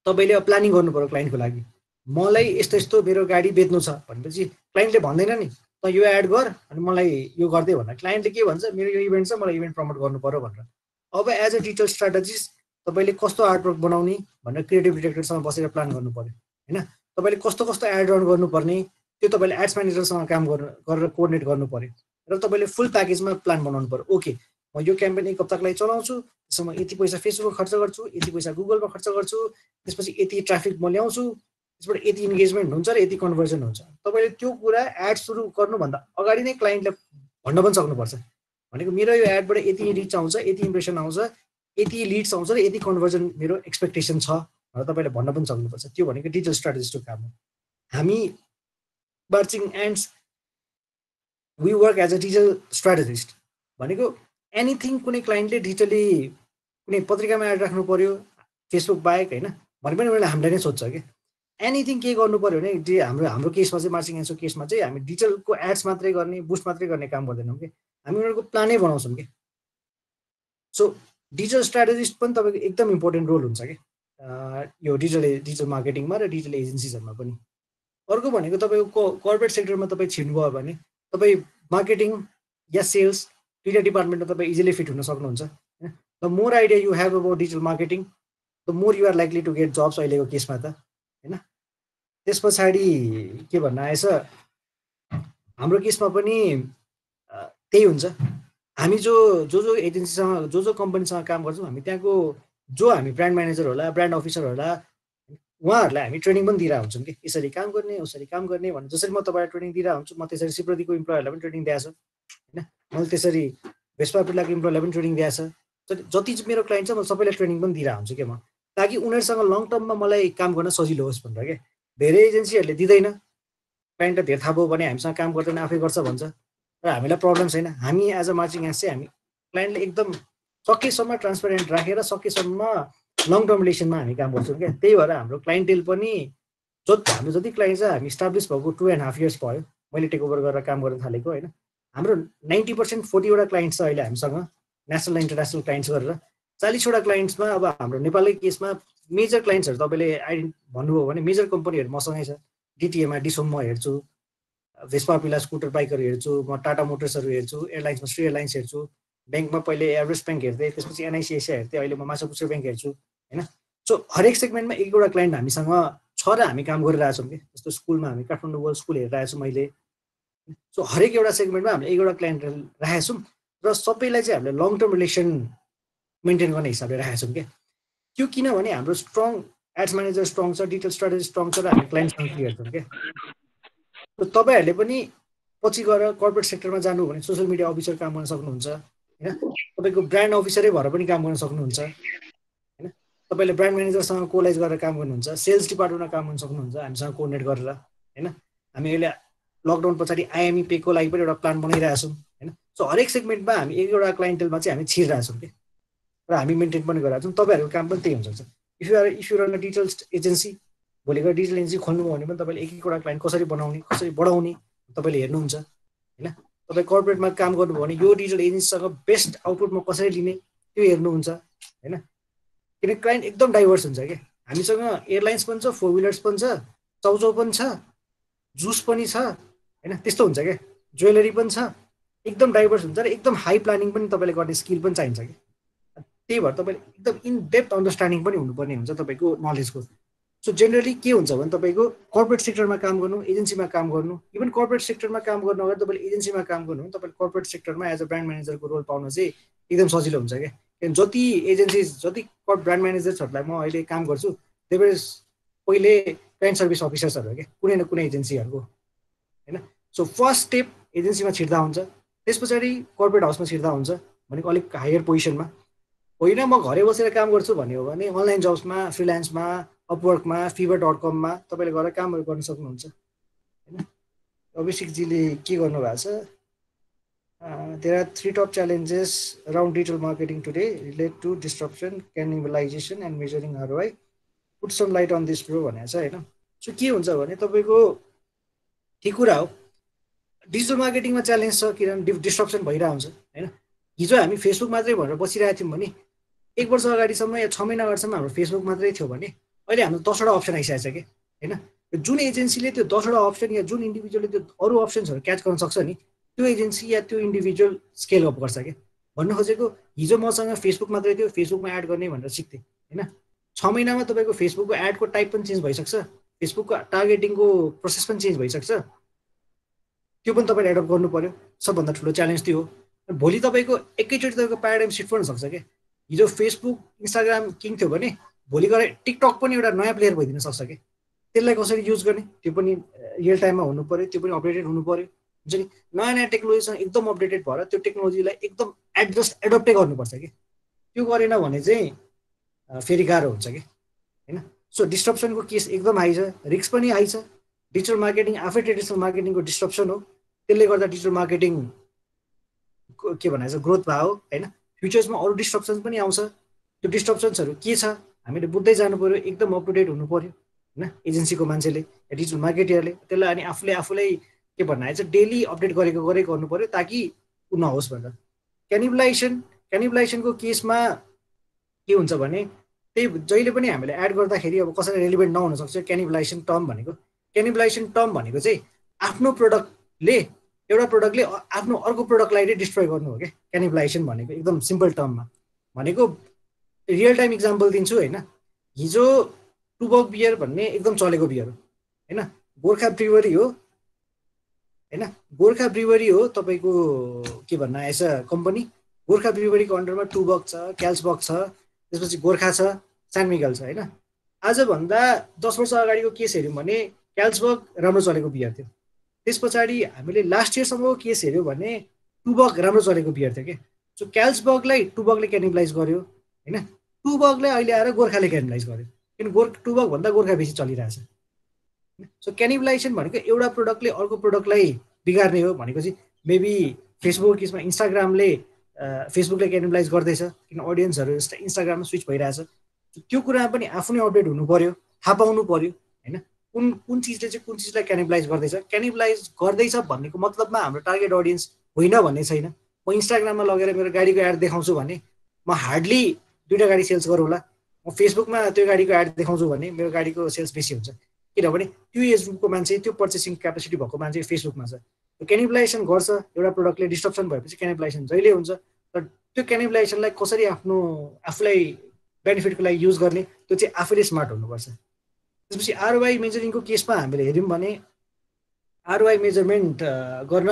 तपाईँले अब प्लानिङ गर्नु पर्यो क्लाइन्टको लागि। मलाई यस्तो यस्तो मेरो गाडी बेच्नु छ भनेपछि क्लाइन्टले भन्दैन नि त यो एड गर अनि मलाई यो गर्दै भनेर। क्लाइन्टले के भन्छ, मेरो यो इभेन्ट छ, मलाई इभेन्ट प्रमोट गर्नु पर्यो भनेर। अब एज अ डिजिटल स्ट्राटेजिस्ट तपाईँले कस्तो आर्टवर्क बनाउने भनेर क्रिएटिभ डिरेक्टरसँग बसेर प्लान गर्नु पर्यो, होइन। तपाईँले कस्तो कस्तो एड रन गर्नुपर्ने त्यो तपाईँले एड्स म्यानेजरसँग काम गरेर कोअर्डिनेट गर्नु पर्यो र तपाईँले फुल प्याकेजमा प्लान बनाउनु पर्यो। ओके, म यो क्याम्पेन 1 हप्ताको लागि चलाउँछु, त्यसमा यति पैसा फेसबुकमा खर्च गर्छु, यति पैसा गुगलमा खर्च गर्छु, त्यसपछि यति ट्राफिक म ल्याउँछु, त्यसबाट यति इन्गेजमेन्ट हुन्छ र यति कन्भर्जन हुन्छ। तपाईँले त्यो कुरा एड सुरु गर्नुभन्दा अगाडि नै क्लाइन्टलाई भन्न पनि सक्नुपर्छ, भनेको मेरो यो एडबाट यति रिच आउँछ, यति इम्प्रेसन आउँछ, यति लिड्स आउँछ र यति कन्भर्जन मेरो एक्सपेक्टेसन छ भनेर तपाईँले भन्न पनि सक्नुपर्छ। त्यो भनेको डिजिटल स्ट्राटेजिस्टको काम हो। हामी मार्चिङ एन्ड्स we work as a digital strategist भनेको एनिथिङ कुनै क्लाइन्टले डिजिटली कुनै पत्रिकामा एड राख्नु पर्यो फेसबुक बाहेक, होइन, भने पनि उनीहरूले हामीलाई नै सोध्छ कि एनिथिङ के गर्नु पर्यो भने हाम्रो केसमा चाहिँ मार्चिङ एन्ड्सको केसमा चाहिँ हामी डिजिटलको एड्स मात्रै गर्ने, बुस्ट मात्रै गर्ने काम गर्दैनौँ कि हामी उनीहरूको प्लानै बनाउँछौँ कि। सो डिजिटल स्ट्राटेजिस्ट पनि तपाईँको एकदम इम्पोर्टेन्ट रोल हुन्छ कि यो डिजिटल मार्केटिङमा र डिजिटल एजेन्सिजहरूमा पनि। अर्को भनेको तपाईँको कर्पोरेट सेक्टरमा तपाईँ छिर्नुभयो भने तपाईँ मार्केटिङ या सेल्स दुईवटा डिपार्टमेन्टमा तपाईँ इजिली फिट हुन सक्नुहुन्छ, होइन। The more idea you have about digital marketing the more you are likely to get jobs अहिलेको केसमा त, होइन। त्यस पछाडि के भन्न आएछ, हाम्रो केसमा पनि त्यही हुन्छ। हामी जो एजेन्सीसँग जो कम्पनीसँग काम गर्छौँ हामी त्यहाँको जो हामी ब्रान्ड म्यानेजर होला, ब्रान्ड अफिसर होला, उहाँहरूलाई हामी ट्रेनिङ पनि दिइरहेको हुन्छौँ कि यसरी काम गर्ने उसरी काम गर्ने भनेर। जसरी म तपाईँलाई ट्रेनिङ दिइरहेको हुन्छु, म त्यसरी सिप्रतिको इम्प्लोयरलाई पनि ट्रेनिङ दिएको छु, होइन। मैले त्यसरी भेस्पा पिल्लाको इम्प्लोयरलाई पनि ट्रेनिङ दिएको छ। जति मेरो क्लाइन्ट छ म सबैलाई ट्रेनिङ पनि दिइरहेको हुन्छु कि म, ताकि उनीहरूसँग लङ टर्ममा मलाई काम गर्न सजिलो होस् भनेर क्या। धेरै एजेन्सीहरूले दिँदैन, क्लाइन्टलाई धेर थाहा भयो भने हामीसँग काम गर्दैन आफै गर्छ भन्छ, र हामीलाई प्रब्लम छैन। हामी एज अ मार्चिङ एन्ड्स चाहिँ हामी क्लाइन्टले एकदम सकेसम्म ट्रान्सपेरेन्ट राखेर सकेसम्म लङ टर्म रिलेसनमा हामी काम गर्छौँ क्या। त्यही भएर हाम्रो क्लाइन्टेल पनि हाम्रो जति क्लाइन्ट छ हामी इस्टाब्लिस भएको 2.5 इयर्स भयो मैले टेक ओभर गरेर काम गर्न थालेको, होइन। हाम्रो 90% 40वटा क्लाइन्ट छ अहिले हामीसँग, नेसनल र इन्टरनेसनल क्लाइन्ट्स गरेर। 40वटा क्लाइन्ट्समा अब हाम्रो नेपाली केसमा मेजर क्लाइन्ट्सहरू तपाईँले भन्नुभयो भने मेजर कम्पनीहरू मसँगै छ। डिटिएमा डिसोम म हेर्छु, भेस्पा पिला स्कुटर बाइकहरू हेर्छु, म टाटा मोटर्सहरू हेर्छु, एयरलाइन्समा श्री एयरलाइन्स हेर्छु, ब्याङ्कमा पहिले एभरेस्ट ब्याङ्क हेर्थेँ, त्यसपछि एनआइसिआइसिआई हेर्थेँ, अहिले म माछापुच्छ्रे ब्याङ्क हेर्छु, होइन। सो हरेक सेगमेन्टमा एक एउटा क्लाइन्ट हामीसँग छ र हामी काम गरिरहेछौँ कि। जस्तो स्कुलमा हामी काठमाडौँ वर्ल्ड स्कुल हेरिरहेको छु मैले। सो हरेक एउटा सेगमेन्टमा हामीले एक एउटा क्लाइन्ट राखेको छौँ र सबैलाई चाहिँ हामीले लङ टर्म रिलेसन मेन्टेन गर्ने हिसाबले राखेको छौँ क्या। त्यो किनभने हाम्रो स्ट्रङ एड्स म्यानेजर स्ट्रङ छ, डिजिटल स्ट्राटेजी स्ट्रङ छ र हामी क्लाइन्टसँग क्लियर छौँ क्या। तपाईँहरूले पनि पछि गएर कर्पोरेट सेक्टरमा जानु भने सोसियल मिडिया अफिसर काम गर्न सक्नुहुन्छ, होइन। तपाईँको ब्रान्ड अफिसरै भएर पनि काम गर्न सक्नुहुन्छ, होइन। तपाईँले ब्रान्ड म्यानेजरसँग कोलाइज गरेर काम गर्नुहुन्छ, सेल्स डिपार्टमेन्टमा काम गर्न सक्नुहुन्छ हामीसँग कोअर्डिनेट गरेर, होइन। हामी अहिले लकडाउन पछाडि आइएमई पेको लागि पनि एउटा प्लान बनाइरहेको छौँ, होइन। सो हरेक सेगमेन्टमा हामी एक एउटा क्लाइन्टेलमा चाहिँ हामी छिरिरहेको छौँ कि र हामी मेन्टेन पनि गरिरहेको छौँ। तपाईँहरूको काम पनि त्यही हुन्छ। If you run a digital agency, भोलि गएर डिजिटल एजेन्सी खोल्नुभयो भने पनि तपाईँले एक एकवटा क्लाइन्ट कसरी बनाउने कसरी बढाउने तपाईँले हेर्नुहुन्छ, होइन। तपाईँ कर्पोरेटमा काम गर्नुभयो भने यो डिजिटल एजेन्सीसँग बेस्ट आउटपुट म कसरी लिने त्यो हेर्नुहुन्छ, होइन। किनकि क्लाइन्ट एकदम डाइभर्स हुन्छ क्या। हामीसँग एयरलाइन्स पनि छ, 4 व्हिलर्स पनि छ, चाउचाउ पनि छ, जुस पनि छ हैन, त्यस्तो हुन्छ क्या, ज्वेलरी पनि छ, एकदम डाइभर्स हुन्छ र एकदम हाई प्लानिङ पनि तपाईँले गर्ने स्किल पनि चाहिन्छ कि। त्यही भएर तपाईँले एकदम इन डेप्थ अन्डरस्ट्यान्डिङ पनि हुनुपर्ने हुन्छ तपाईँको नलेजको। सो जेनरली के हुन्छ भने तपाईँको कर्पोरेट सेक्टरमा काम गर्नु, एजेन्सीमा काम गर्नु, इभन कर्पोरेट सेक्टरमा काम गर्नु अगाडि तपाईँले एजेन्सीमा काम गर्नु भने तपाईँले कर्पोरेट सेक्टरमा एज अ ब्रान्ड म्यानेजरको रोल पाउन चाहिँ एकदम सजिलो हुन्छ क्या। किनभने जति एजेन्सिज, जति ब्रान्ड म्यानेजर्सहरूलाई म अहिले काम गर्छु, त्यही पहिले क्लाइन्ट सर्भिस अफिसर्सहरू हो क्या कुनै न कुनै एजेन्सीहरूको होइन। सो फर्स्ट स्टेप एजेन्सीमा छिर्दा हुन्छ, त्यस पछाडि कर्पोरेट हाउसमा छिर्दा हुन्छ भनेको अलिक हायर पोजिसनमा। होइन म घरै बसेर काम गर्छु भन्यो भने अनलाइन जब्समा, फ्रिलान्समा, अपवर्कमा, fiverr.com मा तपाईँले गएर कामहरू गर्न सक्नुहुन्छ होइन। अभिषेकजीले के गर्नुभएको छ, there are 3 top challenges around digital marketing today relate to disruption, cannibalisation and measuring ROI, put some light on this bro भनेको छ होइन। सो के हुन्छ भने तपाईँको ठिक कुरा हो, डिजिटल मार्केटिङमा च्यालेन्ज छ किनभने डिस्ट्रप्सन भइरहेको हुन्छ होइन। हिजो हामी फेसबुक मात्रै भनेर बसिरहेको थियौँ भने 1 वर्ष अगाडिसम्म या 6 महिना अगाडिसम्म हाम्रो फेसबुक मात्रै थियो भने अहिले हाम्रो 10वटा अप्सन आइसकेको छ कि होइन। जुन एजेन्सीले त्यो 10वटा अप्सन या जुन इन्डिभिजुअलले त्यो अरू अप्सन्सहरू क्याच गर्न सक्छ नि, त्यो एजेन्सी या त्यो इन्डिभिजुअल स्केल अप गर्छ क्या। भन्नु खोजेको हिजो मसँग फेसबुक मात्रै थियो, फेसबुकमा एड गर्ने भनेर सिक्थेँ होइन। 6 महिनामा तपाईँको फेसबुकको एडको टाइप पनि चेन्ज भइसक्छ, फेसबुकको टार्गेटिङको प्रोसेस पनि चेन्ज भइसक्छ, त्यो पनि तपाईँले एडप्ट गर्नु पर्यो। सबभन्दा ठुलो च्यालेन्ज त्यो हो। भोलि तपाईँको एकैचोटि तपाईँको प्याराडाइम सिफ्ट पनि सक्छ क्या। हिजो फेसबुक, इन्स्टाग्राम किङ थियो भने भोलि गएर टिकटक पनि एउटा नयाँ प्लेयर भइदिन सक्छ क्या। त्यसलाई कसरी युज गर्ने त्यो पनि रियल टाइममा हुनु पर्यो, त्यो पनि अपडेटेड हुनु पर्यो हुन्छ नि। नयाँ नयाँ टेक्नोलोजीसँग एकदम अपडेटेड भएर त्यो टेक्नोलोजीलाई एकदम एडप्टै गर्नुपर्छ कि। त्यो गरेन भने चाहिँ फेरि गाह्रो हुन्छ कि होइन। सो डिस्ट्रप्सनको केस एकदम हाई छ, रिस्क पनि हाई छ। डिजिटल मार्केटिङ आफै ट्रेडिसनल मार्केटिङको डिस्ट्रप्सन हो, त्यसले गर्दा डिजिटल मार्केटिङ के भनेको छ ग्रोथ भयो होइन। फ्युचर्समा अरू डिस्ट्रप्सन पनि आउँछ, त्यो डिस्ट्रप्सन्सहरू के छ हामीले बुझ्दै जानु पर्यो, एकदम अप टु डेट हुनु पर्यो होइन। एजेन्सीको मान्छेले, डिजिटल मार्केटरले त्यसलाई अनि आफूलाई के भन्नु छ डेली अपडेट गरेको गर्नु पर्यो ताकि ऊ नहोस् भनेर। क्यानिबलाइजेसनको केसमा के हुन्छ भने त्यही जहिले पनि हामीले एड गर्दाखेरि अब कसैलाई रेलिभेन्ट नहुन सक्छ। क्यानिबलाइजेसन टर्म भनेको चाहिँ आफ्नो प्रडक्टले एउटा प्रडक्टले आफ्नो अर्को प्रडक्टलाई नै डिस्ट्रोय गर्नु हो क्या। क्यानिबलाइजेसन भनेको एकदम सिम्पल टर्ममा भनेको रियल टाइम इक्जाम्पल दिन्छु होइन। हिजो टुबक बियर भन्ने एकदम चलेको बियर हो होइन, गोर्खा ब्रिवरी हो होइन, गोर्खा ब्रिवरी हो तपाईँको के भन्नु आएछ कम्पनी। गोर्खा ब्रिवरीको अन्डरमा टुबक छ, क्याल्सबक छ, त्यसपछि गोर्खा छ, सान मिगल छ होइन। आजभन्दा 10 वर्ष अगाडिको केस हेऱ्यौँ भने क्याल्सबक राम्रो चलेको बियर थियो। त्यस पछाडि हामीले लास्ट इयरसम्मको केस हेऱ्यौँ भने टुबक राम्रो चलेको बियर थियो कि। सो क्याल्सबकलाई टुबकले क्यानिबलाइज गर्यो होइन, टुबकले अहिले आएर गोर्खाले क्यानिबलाइज गर्यो किन टुबकभन्दा गोर्खा बेसी चलिरहेछ। सो क्यानिबलाइजेसन भनेको एउटा प्रडक्टले अर्को प्रडक्टलाई बिगार्ने हो भनेको चाहिँ मेबी फेसबुकको केसमा इन्स्टाग्रामले फेसबुकले क्यानिबलाइज गर्दैछ किन अडियन्सहरू इन्स्टाग्राममा स्विच भइरहेछ। त्यो कुरामा पनि आफू नै अपडेट हुनु पर्यो, थाहा पाउनु पर्यो होइन कुन चिजले चाहिँ कुन चिजलाई क्यानिबलाइज गर्दैछ। क्यानिबलाइज गर्दैछ भन्नेको मतलबमा हाम्रो टार्गेट अडियन्स होइन भन्ने छैन। म इन्स्टाग्राममा लगेर मेरो गाडीको एड देखाउँछु भने म हार्डली 2टा गाडी सेल्स गरौँला। म फेसबुकमा त्यो गाडीको एड देखाउँछु भने मेरो गाडीको सेल्स बेसी हुन्छ किनभने त्यो एज ग्रुपको मान्छे, त्यो पर्चेसिङ क्यापेसिटी भएको मान्छे फेसबुकमा छ। क्यानिबलाइजेसन गर्छ एउटा प्रडक्टले, डिस्ट्रप्सन भएपछि क्यानिबलाइजेसन जहिले हुन्छ। तर त्यो क्यानिबलाइजेसनलाई कसरी आफूलाई बेनिफिटको लागि युज गर्ने त्यो चाहिँ आफैले स्मार्ट हुनुपर्छ। त्यसपछि आरओआई मेजरिङको केसमा हामीले हेऱ्यौँ भने आरओआई मेजरमेन्ट गर्न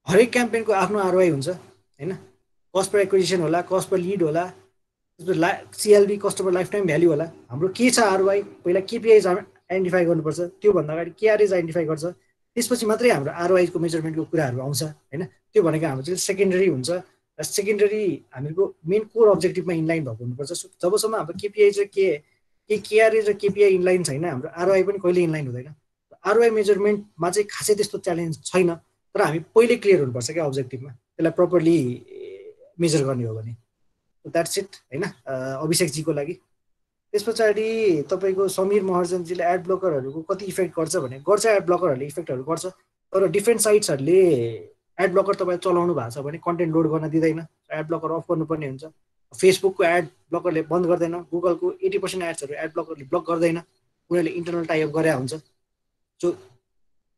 हरेक क्याम्पेनको आफ्नो आरओआई हुन्छ होइन। कस्ट पर एक्विजिसन होला, कस्ट पर लिड होला, त्यसपछि सिएलभी कस्टमर लाइफ टाइम भ्याल्यु होला। हाम्रो के छ आरओआई, पहिला केपिआइज आइडेन्टिफाई गर्नुपर्छ, त्योभन्दा अगाडि केआरएज आइडेन्टिफाई गर्छ, त्यसपछि मात्रै हाम्रो आरओआईको मेजरमेन्टको कुराहरू आउँछ होइन। त्यो भनेको हाम्रो चाहिँ सेकेन्डरी हुन्छ र सेकेन्डरी हामीको मेन कोर अब्जेक्टिभमा इनलाइन भएको हुनुपर्छ। जबसम्म हाम्रो केपिआइज र केआरएज र केपिआई इनलाइन छैन हाम्रो आरओआई पनि कहिले इनलाइन हुँदैन। आरओआई मेजरमेन्टमा चाहिँ खासै त्यस्तो च्यालेन्ज छैन, तर हामी पहिले क्लियर हुनुपर्छ क्या अब्जेक्टिभमा, त्यसलाई प्रपरली मेजर गर्ने हो भने। द्याट्स इट होइन अभिषेकजीको लागि। त्यस पछाडि तपाईँको समीर महर्जनजीले एड ब्लकरहरूको कति इफेक्ट गर्छ भने गर्छ, एड ब्लकरहरूले इफेक्टहरू गर्छ, तर डिफ्रेन्ट साइट्सहरूले एड ब्लकर तपाईँ चलाउनु भएको छ भने कन्टेन्ट लोड गर्न दिँदैन, एड ब्लकर अफ गर्नुपर्ने हुन्छ। फेसबुकको एड ब्लकरले बन्द गर्दैन, गुगलको 80% एड्सहरू एड ब्लकरले ब्लक गर्दैन, उनीहरूले इन्टरनल टाइअप गरे हुन्छ। जो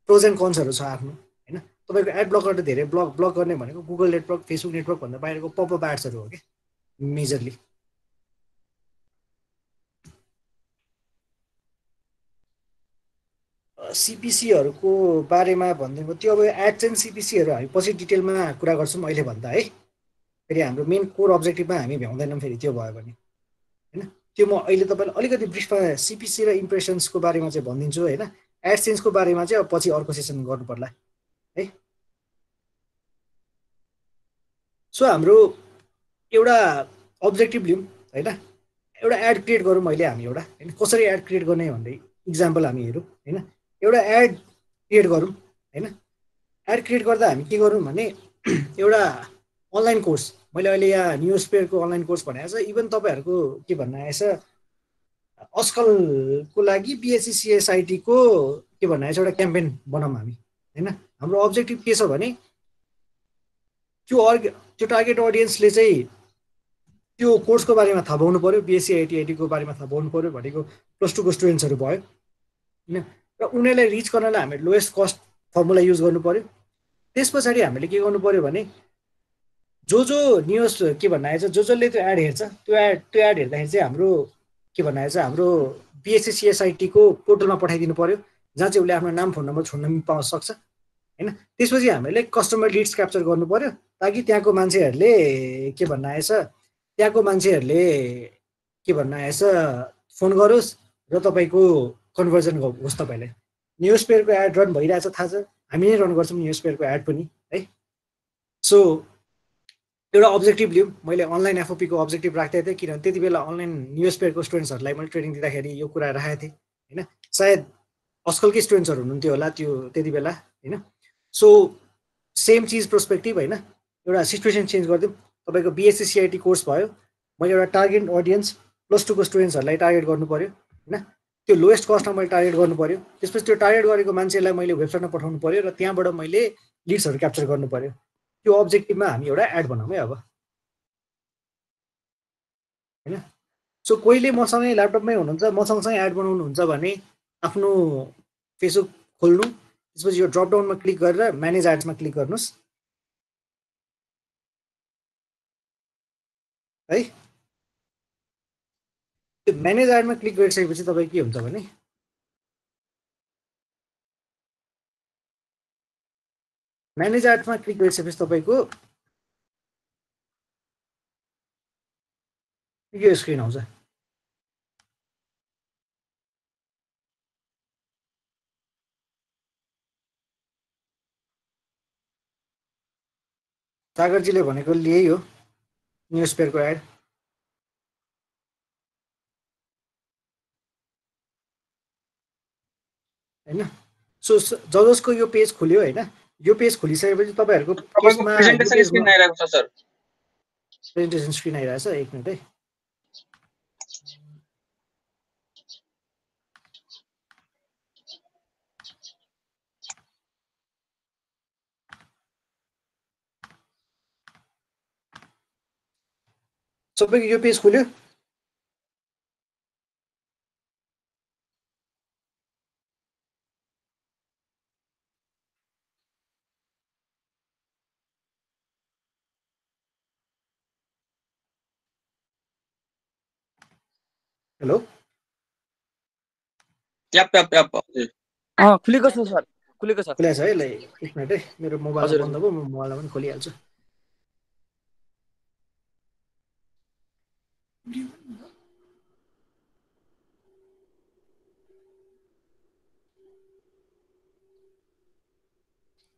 प्रोज एन्ड कन्सहरू छ आफ्नो होइन। तपाईँको एड ब्लकबाट धेरै ब्लक गर्ने भनेको गुगल नेटवर्क, फेसबुक नेटवर्क भन्दा बाहिरको पपअप एड्सहरू हो क्या मेजरली। सिपिसीहरूको बारेमा भनिदिएको त्यो अब एड्स एन्ड सिपिसीहरू हामी पछि डिटेलमा कुरा गर्छौँ अहिले भन्दा है। फेरि हाम्रो मेन कोर अब्जेक्टिभमा हामी भ्याउँदैनौँ फेरि त्यो भयो भने होइन। त्यो म अहिले तपाईँलाई अलिकति ब्रिफमा सिपिसी र इम्प्रेसन्सको बारेमा चाहिँ भनिदिन्छु होइन। एडसेन्सको बारेमा चाहिँ अब पछि अर्को सेसन गर्नु पर्ला है। सो हाम्रो एउटा अब्जेक्टिभ लिउँ होइन, एउटा एड क्रिएट गरौँ अहिले हामी एउटा होइन। कसरी एड क्रिएट गर्ने भन्दै इक्जाम्पल हामी हेरौँ होइन। एउटा एड क्रिएट गरौँ होइन। एड क्रिएट गर्दा हामी के गरौँ भने एउटा अनलाइन कोर्स, मैले अहिले यहाँ न्युजपेपरको अनलाइन कोर्स भनेको छ, इभन तपाईँहरूको के भन्नु आएछ आजकलको लागि बिएससी सिएसआइटीको के भन्नु आएछ एउटा क्याम्पेन बनाऊँ हामी होइन। हाम्रो अब्जेक्टिभ के छ भने त्यो टार्गेट अडियन्सले चाहिँ त्यो कोर्सको बारेमा थाहा पाउनु पऱ्यो, बिएससी आइटिआइटीको बारेमा थाहा पाउनु पऱ्यो भनेको +2 को स्टुडेन्ट्सहरू भयो होइन। र उनीहरूलाई रिच गर्नलाई हामीले लोएस्ट कस्ट फर्मुला युज गर्नु पऱ्यो। त्यस पछाडि हामीले के गर्नु पऱ्यो भने जो न्युज के भन्नु आएछ जसले त्यो एड हेर्छ त्यो एड हेर्दाखेरि चाहिँ हाम्रो के भन्नु आएछ हाम्रो बिएससी सिएसआइटीको पोर्टलमा पठाइदिनु पऱ्यो, जहाँ चाहिँ उसले आफ्नो नाम फोन नम्बर छोड्न पाउन सक्छ होइन। त्यसपछि हामीले कस्टमर लिड्स क्याप्चर गर्नु पऱ्यो ताकि त्यहाँको मान्छेहरूले के भन्नु आएछ त्यहाँको मान्छेहरूले के भन्नु आएछ फोन गरोस् र तपाईँको कन्भर्जन होस्। तपाईँलाई न्युजपेपरको एड रन भइरहेछ थाहा छ, हामी नै रन गर्छौँ न्युजपेपरको एड पनि है। सो एउटा अब्जेक्टिभ लिउँ, मैले अनलाइन एफओपीको अब्जेक्टिभ राख्दै थिएँ किनभने त्यति बेला अनलाइन न्युजपेपरको स्टुडेन्ट्सहरूलाई मैले ट्रेनिङ दिँदाखेरि यो कुरा राखेको थिएँ होइन। सायद आजकलकै स्टुडेन्ट्सहरू हुनुहुन्थ्यो होला त्यो त्यति बेला होइन। सो सेम चिज पर्सपेक्टिभ होइन, एउटा सिचुएसन चेन्ज गरिदिउँ। तपाईँको बिएससी सिआइटी कोर्स भयो, मैले एउटा टार्गेट अडियन्स +2 को स्टुडेन्ट्सहरूलाई टार्गेट गर्नु पऱ्यो होइन। त्यो लोएस्ट कस्टमा मैले टार्गेट गर्नु पऱ्यो। त्यसपछि त्यो टार्गेट गरेको मान्छेलाई मैले वेबसाइटमा पठाउनु पऱ्यो र त्यहाँबाट मैले लिड्सहरू क्याप्चर गर्नु पऱ्यो। त्यो अब्जेक्टिभमा हामी एउटा एड बनाऊँ है अब होइन। सो कोहीले मसँगै ल्यापटपमै हुनुहुन्छ, मसँगसँगै एड बनाउनुहुन्छ भने आफ्नो फेसबुक खोल्नु, त्यसपछि यो ड्रपडाउनमा क्लिक गरेर म्यानेज एड्समा क्लिक गर्नुहोस् है। त्यो म्यानेज एडमा क्लिक गरिसकेपछि तपाईँ के हुन्छ भने म्यानेज एड्समा क्लिक गरिसकेपछि तपाईँको यो स्क्रिन आउँछ। सागरजीले भनेको यही हो न्युजपेपरको एड होइन। सो जसको यो पेज खुल्यो होइन, यो पेज खोलिसकेपछि तपाईँहरूको केसमा प्रेजेन्टेसन स्क्रिन आइरहेको छ सर। प्रेजेन्टेसन स्क्रिन आइरहेछ, एक मिनट है। सबैको यो पेज खुल्यो। हेलो याप याप याप खुलेको छ सर, खुलेको छ। खुलेको छ है, ल एक मिनट है, मेरो मोबाइल बन्द भयो, म मोबाइलमा पनि खोलिहाल्छु।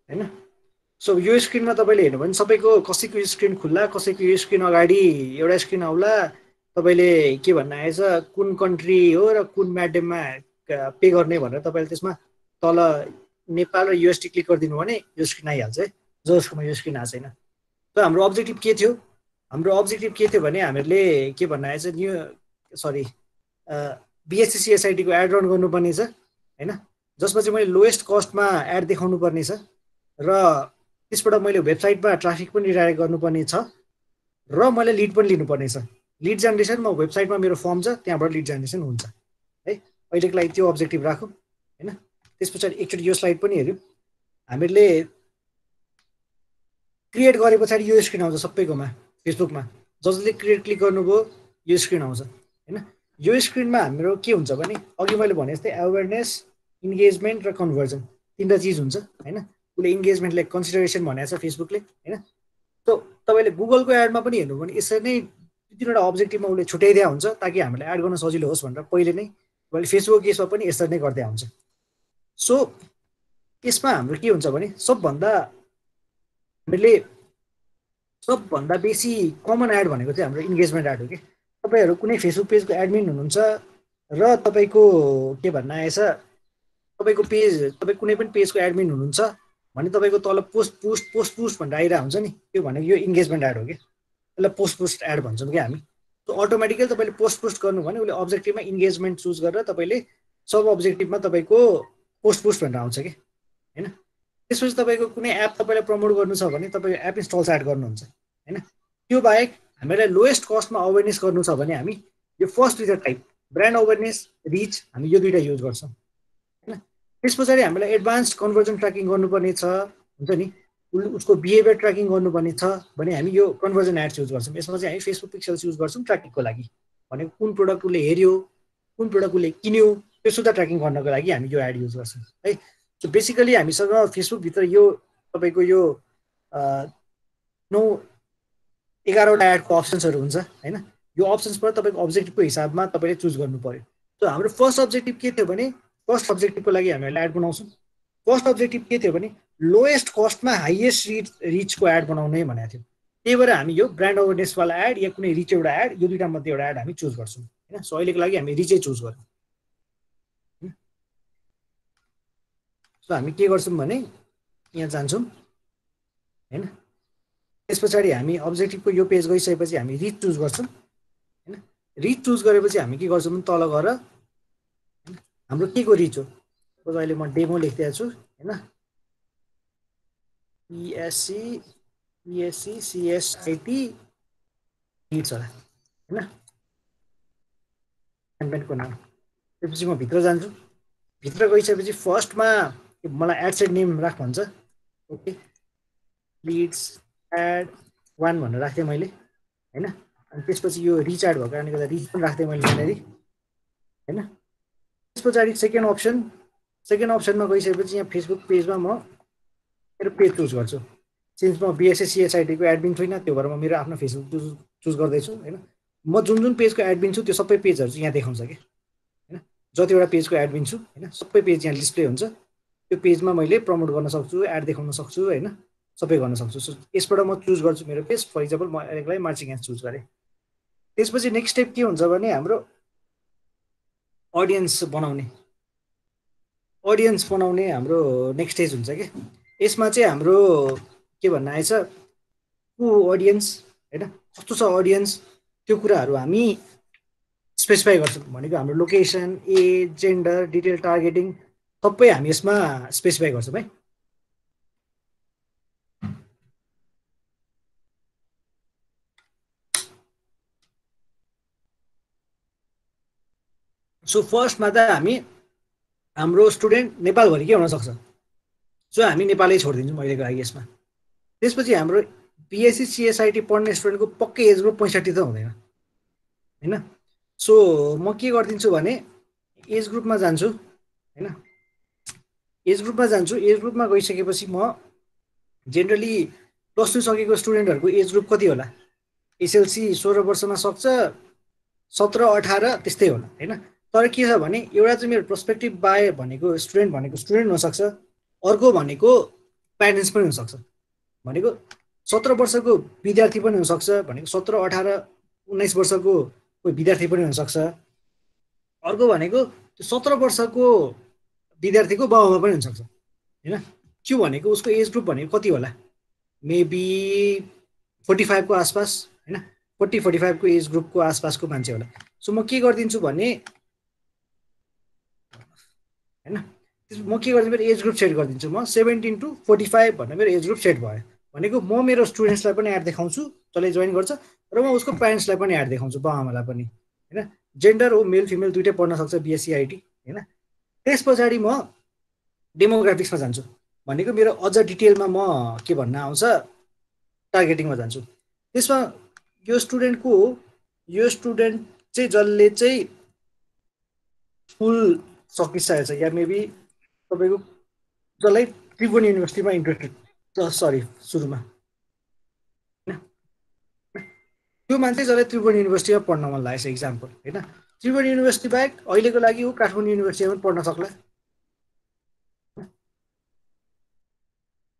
होइन। सो यो स्क्रिनमा तपाईँले हेर्नु भने सबैको कसैको स्क्रिन खुल्ला, कसैको यो स्क्रिन अगाडि एउटा स्क्रिन आउला। तपाईँले के भन्नु आएछ कुन कन्ट्री हो र कुन म्याडेममा पे गर्ने भनेर तपाईँले त्यसमा तल नेपाल र युएसडी क्लिक गरिदिनु भने यो स्क्रिन आइहाल्छ है, जसकोमा यो स्क्रिन आएको छैन। त हाम्रो अब्जेक्टिभ के थियो, हाम्रो अब्जेक्टिभ के थियो भने हामीहरूले के भन्नु आएछ बिएससी सिएसआइटीको एड रन गर्नुपर्ने छ होइन, जसमा चाहिँ मैले लोएस्ट कस्टमा एड देखाउनु पर्ने छ र त्यसबाट मैले वेबसाइटमा ट्राफिक पनि रिडाइरेक्ट गर्नुपर्ने छ र मैले लिड पनि लिनुपर्ने छ। लिड जेनेरेसन म वेबसाइटमा मेरो फर्म छ त्यहाँबाट लिड जेनेरेसन हुन्छ है। अहिलेको लागि त्यो अब्जेक्टिभ राखौँ होइन। त्यस पछाडि एकचोटि यो स्लाइड पनि हेऱ्यौँ हामीले क्रिएट गरे पछाडि यो स्क्रिन आउँछ सबैकोमा फेसबुकमा जसले क्लिक गर्नुभयो यो स्क्रिन आउँछ हैन यो स्क्रिनमा हाम्रो के हुन्छ भने अघि मैले भने जस्तै अवेरनेस इन्गेजमेन्ट र कन्भर्जन तीनटा चिज हुन्छ हैन उसले इन्गेजमेन्टलाई कन्सिडरेसन भनेको छ फेसबुकले हैन त तपाईँले गुगलको एडमा पनि हेर्नु भने यसरी नै तीनवटा अब्जेक्टिभमा उसले छुट्याइदिया हुन्छ ताकि हामीलाई एड गर्न सजिलो होस् भनेर पहिले नै तपाईँले फेसबुक केसमा पनि यसरी नै गर्दै हुन्छ सो यसमा हाम्रो के हुन्छ भने सबभन्दा बेसी कमन एड भनेको चाहिँ हाम्रो इन्गेजमेन्ट एड हो कि तपाईँहरू कुनै फेसबुक पेजको एडमिन हुनुहुन्छ र तपाईँको के भन्न आएछ तपाईँको पेज तपाईँ कुनै पनि पेजको एडमिन हुनुहुन्छ भने तपाईँको तल पोस्ट भनेर आइरहेको हुन्छ नि त्यो भनेको यो इन्गेजमेन्ट एड हो कि त्यसलाई पोस्ट एड भन्छौँ कि हामी सो अटोमेटिकली तपाईँले पोस्ट गर्नु भने उसले अब्जेक्टिभमा इन्गेजमेन्ट चुज गरेर तपाईँले सब अब्जेक्टिभमा तपाईँको पोस्ट भनेर आउँछ कि हैन त्यसपछि तपाईँको कुनै एप तपाईँलाई प्रमोट गर्नु छ भने तपाईँको एप इन्स्टल्स एड गर्नुहुन्छ हैन त्यो बाहेक हामीलाई लोएस्ट कस्टमा अवेरनेस गर्नु छ भने हामी यो फर्स्ट दुईटा टाइप ब्रान्ड अवेरनेस रिच हामी यो दुईटा युज गर्छौँ हैन त्यस पछाडि हामीलाई एडभान्स्ड कन्भर्जन ट्र्याकिङ गर्नुपर्ने छ हुन्छ नि उसको बिहेभियर ट्र्याकिङ गर्नुपर्ने छ भने हामी यो कन्भर्जन एड्स युज गर्छौँ यसमा चाहिँ हामी फेसबुक पिक्सल्स युज गर्छौँ ट्र्याकिङको लागि भनेको कुन प्रोडक्ट उसले हेऱ्यो कुन प्रोडक्ट उसले किन्यो त्यो सुधा ट्र्याकिङ गर्नको लागि हामी यो एड युज गर्छौँ है सो बेसिकली हामीसँग फेसबुकभित्र यो तपाईँको यो 9-11वटा एडको अप्सन्सहरू हुन्छ हैन यो अप्सन्सबाट तपाईँको अब्जेक्टिभको हिसाबमा तपाईँले चुज गर्नु पर्यो सो हाम्रो फर्स्ट अब्जेक्टिभ के थियो भने फर्स्ट अब्जेक्टिभको लागि हामीले एड बनाउँछौँ फर्स्ट अब्जेक्टिभ के थियो भने लोएस्ट कस्टमा हाइएस्ट रिचको एड बनाउने भनेको थियो त्यही भएर हामी यो ब्रान्ड अवेरनेसवाला एड या कुनै रिच एउटा एड यो दुईटा मध्ये एउटा एड हामी चुज गर्छौँ हैन सो अहिलेको लागि हामी रिचै चुज गर्छौँ सो हामी के गर्छौँ भने यहाँ जान्छौँ हैन त्यस पछाडि हामी अब्जेक्टिभको यो पेज गइसकेपछि हामी रिच चुज गर्छौँ हैन रिच चुज गरेपछि हामी के गर्छौँ भने तल गएर हाम्रो के को रिच हो अहिले म डेमो लेखिदिएको छु हैन ESC CSIT रिच होला हैन क्याम्पेनको नाम त्यसपछि म भित्र जान्छु भित्र गइसकेपछि फर्स्टमा मलाई एड सेट नेम राख भन्छ ओके लिड्स एड 1 भनेर राख्थेँ मैले हैन अनि त्यसपछि यो रिच एड भएको कारणले गर्दा रिच पनि राख्थेँ मैले यहाँनिर हैन त्यस पछाडि सेकेन्ड अप्सनमा गइसकेपछि यहाँ फेसबुक पेजमा म मेरो पेज चुज गर्छु सिन्स म BSc CSIT को एडमिन छुइनँ त्यो भएर म मेरो आफ्नो फेसबुक चुज गर्दैछु हैन म जुन पेजको एडमिन छु त्यो सबै पेजहरू चाहिँ यहाँ देखाउँछ कि हैन जतिवटा पेजको एडमिन छु हैन सबै पेज यहाँ डिस्प्ले हुन्छ त्यो पेजमा मैले प्रमोट गर्न सक्छु एड देखाउन सक्छु हैन सबै गर्न सक्छु सो यसबाट म चुज गर्छु मेरो पेज फर इक्जाम्पल म यसलाई मार्चिङ एड्स चुज गरेँ त्यसपछि नेक्स्ट स्टेप के हुन्छ भने हाम्रो अडियन्स बनाउने हाम्रो नेक्स्ट स्टेज हुन्छ कि यसमा चाहिँ हाम्रो के भन्न आएछ को अडियन्स हैन कस्तो छ अडियन्स त्यो कुराहरू हामी स्पेसिफाई गर्छौँ भनेको हाम्रो location age gender detail targeting सबै हामी यसमा स्पेसिफाई गर्छौँ है सो फर्स्टमा त हामी हाम्रो स्टुडेन्ट नेपालभरिकै हुनसक्छ सो हामी नेपालै छोडिदिन्छौँ अहिलेको लागि यसमा त्यसपछि हाम्रो BSc CSIT पढ्ने स्टुडेन्टको पक्कै एज ग्रुप 65 त हुँदैन हैन सो म के गरिदिन्छु भने एज ग्रुपमा जान्छु हैन एज ग्रुपमा गइसकेपछि म जेनरली +2 सकेको स्टुडेन्टहरूको एज ग्रुप कति होला SLC 16 वर्षमा सक्छ 17-18 त्यस्तै होला हैन तर के छ भने एउटा चाहिँ मेरो पर्सपेक्टिभ बाय भनेको स्टुडेन्ट हुनसक्छ अर्को भनेको प्यारेन्ट्स पनि हुनसक्छ भनेको 17 वर्षको विद्यार्थी पनि हुनसक्छ भनेको 17-18-19 वर्षको कोही विद्यार्थी पनि हुनसक्छ अर्को भनेको त्यो 17 वर्षको विद्यार्थीको बाबुआमा पनि हुनसक्छ हैन त्यो भनेको उसको एज ग्रुप भनेको कति होला मेबी 45 को आसपास हैन 40-45 को एज ग्रुपको आसपासको मान्छे होला सो म के गरिदिन्छु भने हैन म के गरिदिन्छु मेरो एज ग्रुप सेट गरिदिन्छु म 17 to 45 भनेर मेरो एज ग्रुप सेट भयो भनेको म मेरो स्टुडेन्ट्सलाई पनि एड देखाउँछु जसले जोइन गर्छ र म उसको प्यारेन्ट्सलाई पनि एड देखाउँछु बाबाआमालाई पनि हैन जेन्डर हो मेल फिमेल दुईटै पढ्न सक्छ BSc IT हैन त्यस पछाडि म डेमोग्राफिक्समा जान्छु भनेको मेरो अझ डिटेलमा म के भन्न आउँछ टार्गेटिङमा जान्छु। त्यसमा यो स्टुडेन्ट चाहिँ जसले चाहिँ फुल सकिसकेको छ या मेबी तपाईँको जसलाई त्रिभुवन युनिभर्सिटीमा इन्ट्रेस्टेड सरी सुरुमा होइन त्यो मान्छे जसलाई त्रिभुवन युनिभर्सिटीमा पढ्न मन लागेको छ इक्जाम्पल होइन त्रिभुवन युनिभर्सिटी बाहेक अहिलेको लागि ऊ काठमाडौँ युनिभर्सिटीमा पनि पढ्न सक्ला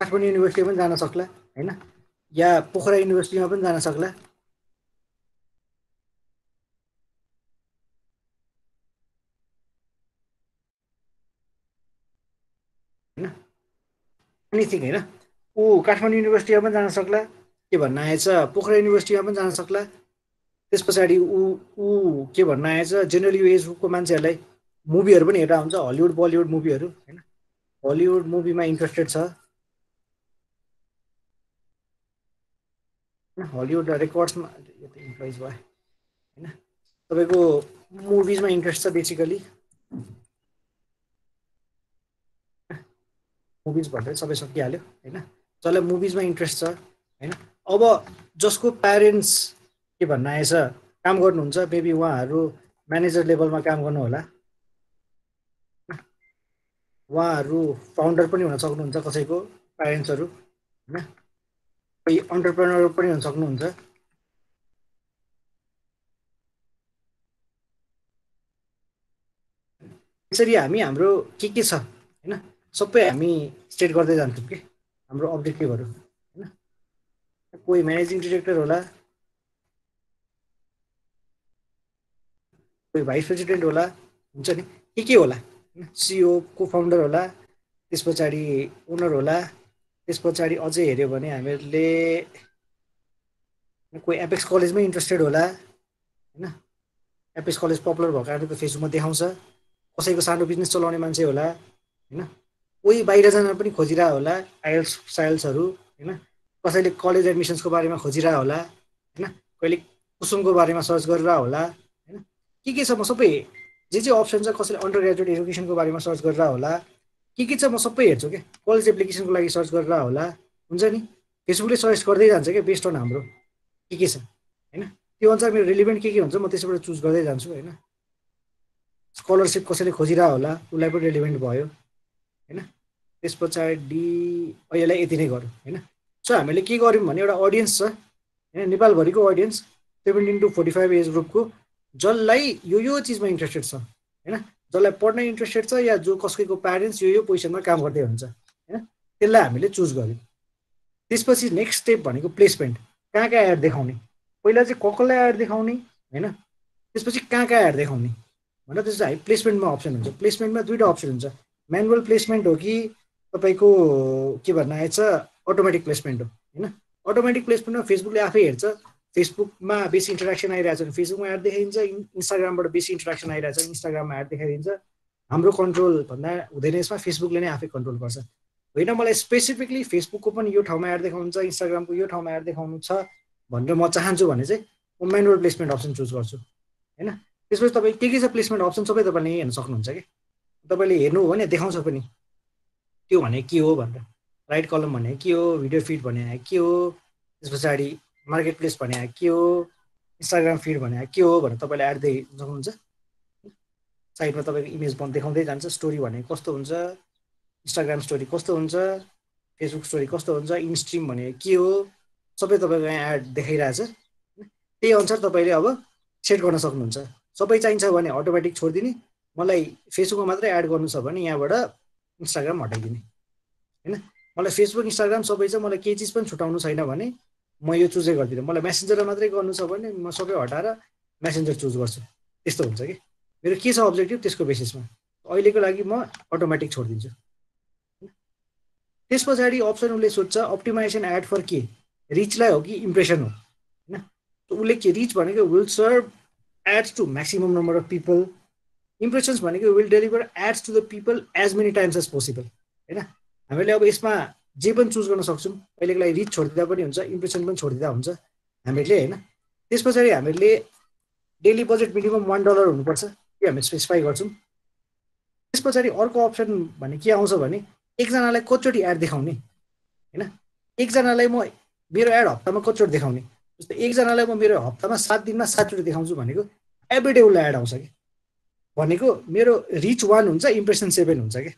काठमाडौँ युनिभर्सिटीमा पनि जान सक्ला होइन या पोखरा युनिभर्सिटीमा पनि जान सक्ला होइन एनिथिङ होइन ऊ काठमाडौँ युनिभर्सिटीमा पनि जान सक्ला के भन्न आएछ पोखरा युनिभर्सिटीमा पनि जान सक्ला त्यस पछाडि ऊ के भन्न आएछ जेनरली यो एजको मान्छेहरूलाई मुभीहरू पनि हेरेर हुन्छ हलिउड बलिउड मुभीहरू होइन हलिउड मुभीमा इन्ट्रेस्टेड छ हलिउड रेकर्ड्समा इम्प्लोइज भयो होइन तपाईँको मुभिजमा इन्ट्रेस्ट छ बेसिकली मुभिज भनेर सबै सकिहाल्यो होइन जसलाई मुभिजमा इन्ट्रेस्ट छ होइन अब जसको प्यारेन्ट्स के भन्न आएछ काम गर्नुहुन्छ मेबी उहाँहरू म्यानेजर लेभलमा काम गर्नु होला उहाँहरू फाउन्डर पनि हुन सक्नुहुन्छ कसैको प्यारेन्ट्सहरू होइन कोही अन्टरप्रेनर पनि हुन सक्नुहुन्छ यसरी हामी हाम्रो के छ होइन सबै हामी स्टेट गर्दै जान्छौँ कि हाम्रो अब्जेक्टिभहरू होइन कोही म्यानेजिङ डिरेक्टर होला कोही भाइस प्रेसिडेन्ट होला हुन्छ नि के होला सिओ को फाउन्डर होला त्यस पछाडि ओनर होला त्यस पछाडि अझै हेऱ्यो भने हामीहरूले कोही एपेक्स कलेजमै इन्ट्रेस्टेड होला होइन एपेक्स कलेज पपुलर भएको कारण त फेसबुकमा देखाउँछ कसैको सानो बिजनेस चलाउने मान्छे होला होइन कोही बाहिर जान पनि खोजिरहेको होला आइएल्स साइल्सहरू होइन कसैले कलेज एडमिसन्सको बारेमा खोजिरहेको होला होइन कहिले कुसुमको बारेमा सर्च गरिरहेको होला होइन के छ म सबै जे अप्सन छ कसैले अन्डर ग्रेजुएट एजुकेसनको बारेमा सर्च गरिरहेको होला के छ म सबै हेर्छु क्या कलेज एप्लिकेसनको लागि सर्च गरिरहेको होला हुन्छ नि फेसबुकले सजेस्ट गर्दै जान्छ क्या बेस्ड अन हाम्रो के छ होइन त्यो अनुसार मेरो रिलेभेन्ट के हुन्छ म त्यसबाट चुज गर्दै जान्छु होइन स्कलरसिप कसैले खोजिरहेको होला उसलाई पनि रिलेभेन्ट भयो होइन त्यस पछाडि अहिलेलाई यति नै गरौँ होइन सो हामीले के गर्यौँ भने एउटा अडियन्स छ होइन नेपालभरिको अडियन्स 17 to 45 एज ग्रुपको जसलाई यो चिजमा इन्ट्रेस्टेड छ होइन जसलाई पढ्न इन्ट्रेस्टेड छ या जो कसैको प्यारेन्ट्स यो पोजिसनमा काम गर्दै हुन्छ होइन त्यसलाई हामीले चुज गर्यौँ त्यसपछि नेक्स्ट स्टेप भनेको प्लेसमेन्ट कहाँ एड देखाउने पहिला चाहिँ कसलाई एड देखाउने होइन त्यसपछि कहाँ एड देखाउने भनेर त्यसपछि हामी प्लेसमेन्टमा अप्सन हुन्छ प्लेसमेन्टमा दुईवटा अप्सन हुन्छ म्यानुअल प्लेसमेन्ट हो कि तपाईँको के भन्न आएछ अटोमेटिक प्लेसमेन्ट हो होइन अटोमेटिक प्लेसमेन्टमा फेसबुकले आफै हेर्छ फेसबुकमा बेसी इन्टरेक्सन आइरहेछ भने फेसबुकमा एड देखाइदिन्छ इन्स्टाग्रामबाट बेसी इन्टरेक्सन आइरहेछ इन्स्टाग्राममा एड देखाइदिन्छ हाम्रो कन्ट्रोल भन्दा हुँदैन यसमा फेसबुकले नै आफै कन्ट्रोल गर्छ होइन मलाई स्पेसिफिकली फेसबुकको पनि यो ठाउँमा एड देखाउनु छ इन्स्टाग्रामको यो ठाउँमा एड देखाउनु छ भनेर म चाहन्छु भने चाहिँ म म्यानुअल प्लेसमेन्ट अप्सन चुज गर्छु होइन त्यसपछि तपाईँ के छ प्लेसमेन्ट अप्सन सबै तपाईँले यहीँ हेर्न सक्नुहुन्छ कि तपाईँले हेर्नु हो भने देखाउँछ पनि त्यो भने के हो भनेर राइट कलम भने के हो भिडियो फिड भने के हो त्यस पछाडि मार्केट प्लेस भने के हो इन्स्टाग्राम फिड भने के हो भनेर तपाईँले एड देख्न सक्नुहुन्छ साइडमा तपाईँको इमेज बन्द देखाउँदै जान्छ स्टोरी भने कस्तो हुन्छ इन्स्टाग्राम स्टोरी कस्तो हुन्छ फेसबुक स्टोरी कस्तो हुन्छ इन्स्ट्रिम भने के हो सबै तपाईँको यहाँ एड देखाइरहेछ त्यही अनुसार तपाईँले अब सेट गर्न सक्नुहुन्छ सबै चाहिन्छ भने अटोमेटिक छोडिदिने मलाई फेसबुकमा मात्रै एड गर्नु छ भने यहाँबाट इन्स्टाग्राम हटाइदिने होइन मलाई फेसबुक इन्स्टाग्राम सबै छ मलाई केही चिज पनि छुटाउनु छैन भने म यो चुजै गर्दिनँ मलाई मेसेन्जरमा मात्रै गर्नु छ भने म सबै हटाएर मेसेन्जर चुज गर्छु त्यस्तो हुन्छ कि मेरो के छ अब्जेक्टिभ त्यसको बेसिसमा अहिलेको लागि म अटोमेटिक छोडिदिन्छु त्यस पछाडि अप्सन उसले सोध्छ अप्टिमाइजेसन एड फर के रिचलाई हो कि इम्प्रेसन हो होइन उसले के रिच भनेको will serve ads to maximum number of people impressions भनेको will deliver ads to the people as many times as possible होइन हामीले अब यसमा जे पनि चुज गर्न सक्छौँ अहिलेको लागि रिच छोडिदिँदा पनि हुन्छ इम्प्रेसन पनि छोडिदिँदा हुन्छ हामीले होइन त्यस पछाडि हामीले डेली बजेट मिनिमम $1 हुनुपर्छ त्यो हामी स्पेसिफाई गर्छौँ त्यस पछाडि अर्को अप्सन भने के आउँछ भने एकजनालाई कतिचोटि एड देखाउने हैन एकजनालाई म मेरो एड हप्तामा कतिचोटि देखाउने जस्तो एकजनालाई म मेरो हप्तामा 7 दिनमा 7 चोटि देखाउँछु भनेको एभ्रीडे उसलाई एड आउँछ कि भनेको मेरो रिच 1 हुन्छ इम्प्रेसन 7 हुन्छ के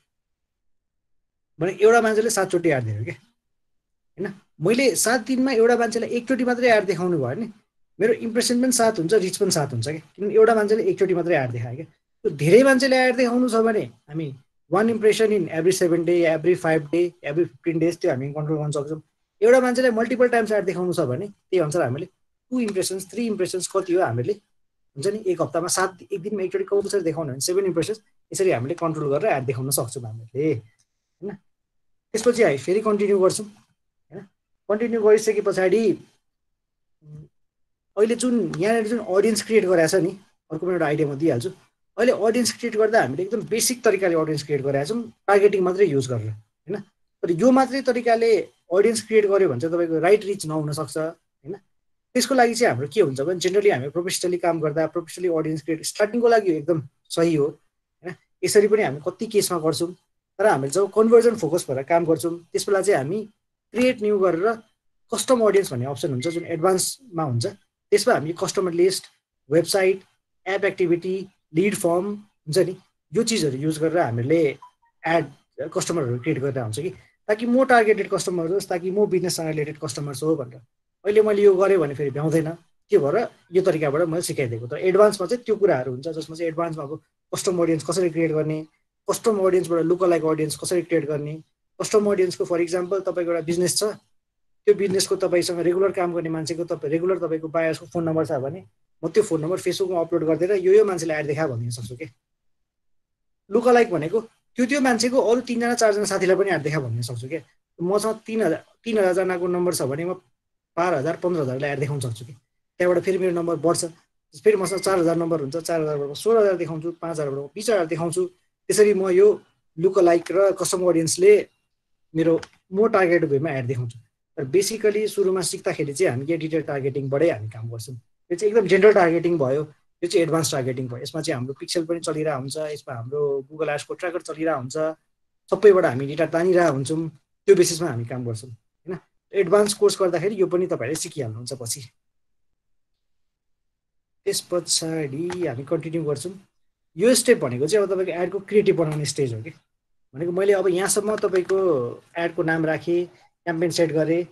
भने एउटा मान्छेले 7 चोटि एड दियो के हैन मैले 7 दिनमा एउटा मान्छेलाई एकचोटि मात्रै एड देखाउनु भयो भने मेरो इम्प्रेसन पनि 7 हुन्छ रिच पनि 7 हुन्छ के किन एउटा मान्छेले एकचोटि मात्रै एड देखायो के त्यो धेरै मान्छेले एड देखाउनु छ भने हामी 1 impression in every 7 day every 5 day every 15 days त्यो हामी कन्ट्रोल गर्न सक्छौँ एउटा मान्छेलाई मल्टिपल टाइम्स एड देखाउनु छ भने त्यही अनुसार हामीले 2 इम्प्रेसन्स 3 इम्प्रेसन्स कति हो हामीले हुन्छ नि एक हप्तामा 7 एक दिनमा एकचोटि कसरी देखाउनु भने 7 इम्प्रेसन्स यसरी हामीले कन्ट्रोल गरेर एड देखाउन सक्छौँ हामीले हैन त्यसपछि हामी फेरि कन्टिन्यू गर्छौँ हैन कन्टिन्यू गरिसके पछाडि अहिले जुन यहाँनिर जुन अडियन्स क्रिएट गरेछ नि अर्को पनि एउटा आइडिया म दिइहाल्छु अहिले अडियन्स क्रिएट गर्दा हामीले एकदम बेसिक तरिकाले अडियन्स क्रिएट गरेका छौँ टार्गेटिङ मात्रै युज गरेर हैन तर यो मात्रै तरिकाले अडियन्स क्रिएट गर्यो भने चाहिँ तपाईँको राइट रिच नहुन सक्छ हैन त्यसको लागि चाहिँ हाम्रो के हुन्छ भने जेनरली हामी प्रोफेसनली काम गर्दा प्रोफेसनली अडियन्स क्रिएट स्टार्टिङको लागि एकदम सही हो हैन यसरी पनि हामी कति केसमा गर्छौँ तर हामीले जब कन्भर्जन फोकस भएर काम गर्छौँ त्यसबेला चाहिँ हामी क्रिएट न्यू गरेर कस्टम अडियन्स भन्ने अप्सन हुन्छ जुन एडभान्समा हुन्छ त्यसमा हामी customer list website app activity lead form हुन्छ नि यो चिजहरू युज गरेर हामीले एड कस्टमरहरू क्रिएट गरेर हुन्छ कि ताकि म टार्गेटेड कस्टमर होस् ताकि म बिजनेससँग रिलेटेड कस्टमर्स हो भनेर अहिले मैले यो गरेँ भने फेरि भ्याउँदैन त्यो भएर यो तरिकाबाट मैले सिकाइदिएको तर एडभान्समा चाहिँ त्यो कुराहरू हुन्छ जसमा चाहिँ एडभान्समा अब कस्टम अडियन्स कसरी क्रिएट गर्ने कस्टम अडियन्सबाट लुकलाइक अडियन्स कसरी क्रिएट गर्ने कस्टम अडियन्सको फर इक्जाम्पल तपाईँको एउटा बिजनेस छ त्यो बिजनेसको तपाईँसँग रेगुलर काम गर्ने मान्छेको रेगुलर तपाईँको बायर्सको फोन नम्बर छ भने म त्यो फोन नम्बर फेसबुकमा अपलोड गरिदिएर यो मान्छेलाई एड देखा भनिदिन सक्छु कि लुकलाइक भनेको त्यो मान्छेको अरू 3 जना 4 जना साथीलाई पनि एड देखा भनिदिन सक्छु कि मसँग 3000 जनाको नम्बर छ भने म 12000 15000लाई एड देखाउन सक्छु कि त्यहाँबाट फेरि मेरो नम्बर बढ्छ फेरि मसँग 4000 नम्बर हुन्छ 4000बाट 16000 देखाउँछु 5000बाट 20000 देखाउँछु त्यसरी म यो लुकलाइक र कस्टम अडियन्सले मेरो म टार्गेट वेमा एड देखाउँछु तर बेसिकली सुरुमा सिक्दाखेरि चाहिँ हामी एडिटेड टार्गेटिङबाटै हामी काम गर्छौँ यो चाहिँ एकदम जेनरल टार्गेटिङ भयो यो चाहिँ एडभान्स टार्गेटिङ भयो यसमा चाहिँ हाम्रो पिक्सल पनि चलिरहेको हुन्छ यसमा हाम्रो गुगल एड्सको ट्र्याकर चलिरहेको हुन्छ सबैबाट हामी डेटा तानिरहेको हुन्छौँ त्यो बेसिसमा हामी काम गर्छौँ हैन एडभान्स कोर्स गर्दाखेरि यो पनि तपाईँहरूले सिकिहाल्नुहुन्छ पछि त्यस पछाडि हामी कन्टिन्यू गर्छौँ यो स्टेप भनेको चाहिँ अब तपाईँको एडको क्रिएटिभ बनाउने स्टेज हो कि भनेको मैले अब यहाँसम्म तपाईँको एडको नाम राखेँ क्याम्पेन सेट गरेँ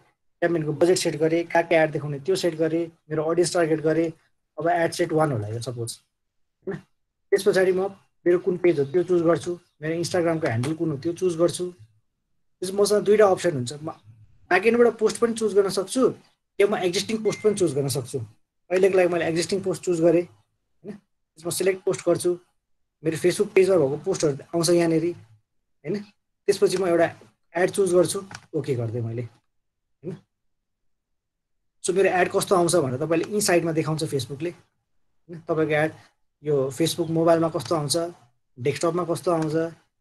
क्याम्पेनको बजेट सेट गरेँ कहाँ एड देखाउने त्यो सेट गरेँ मेरो अडियन्स टार्गेट गरेँ अब एड सेट 1 होला यो सपोज हैन त्यस पछाडि म मेरो कुन पेज हो त्यो चुज गर्छु मेरो इन्स्टाग्रामको ह्यान्डल कुन हो त्यो चुज गर्छु त्यस मसँग दुईटा अप्सन हुन्छ म ब्याकएन्डबाट पोस्ट पनि चुज गर्न सक्छु या म एक्जिस्टिङ पोस्ट पनि चुज गर्न सक्छु अहिलेको लागि मैले एक्जिस्टिङ पोस्ट चुज गरेँ हैन त्यसमा सिलेक्ट पोस्ट गर्छु मेरो फेसबुक पेजमा भएको पोस्टहरू आउँछ यहाँनिर हैन त्यसपछि म एउटा एड चुज गर्छु ओके गर्दै मैले हैन सो मेरो एड कस्तो आउँछ भनेर तपाईँले यी साइडमा देखाउँछ फेसबुकले हैन तपाईँको एड यो फेसबुक मोबाइलमा कस्तो आउँछ डेस्कटपमा कस्तो आउँछ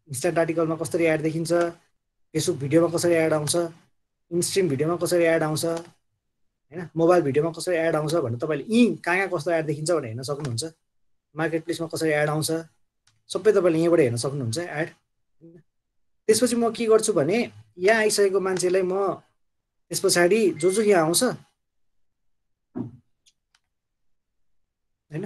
इन्स्टान्ट आर्टिकलमा कसरी एड देखिन्छ फेसबुक भिडियोमा कसरी एड आउँछ इन्स्ट्रिम भिडियोमा कसरी एड आउँछ हैन मोबाइल भिडियोमा कसरी एड आउँछ भनेर तपाईँले यी कहाँ कस्तो एड देखिन्छ भनेर हेर्न सक्नुहुन्छ मार्केट प्लेसमा कसरी एड आउँछ सबै तपाईँले यहीँबाट हेर्न सक्नुहुन्छ एड त्यसपछि म के गर्छु भने यहाँ आइसकेको मान्छेलाई म त्यस पछाडि जो यहाँ आउँछ हैन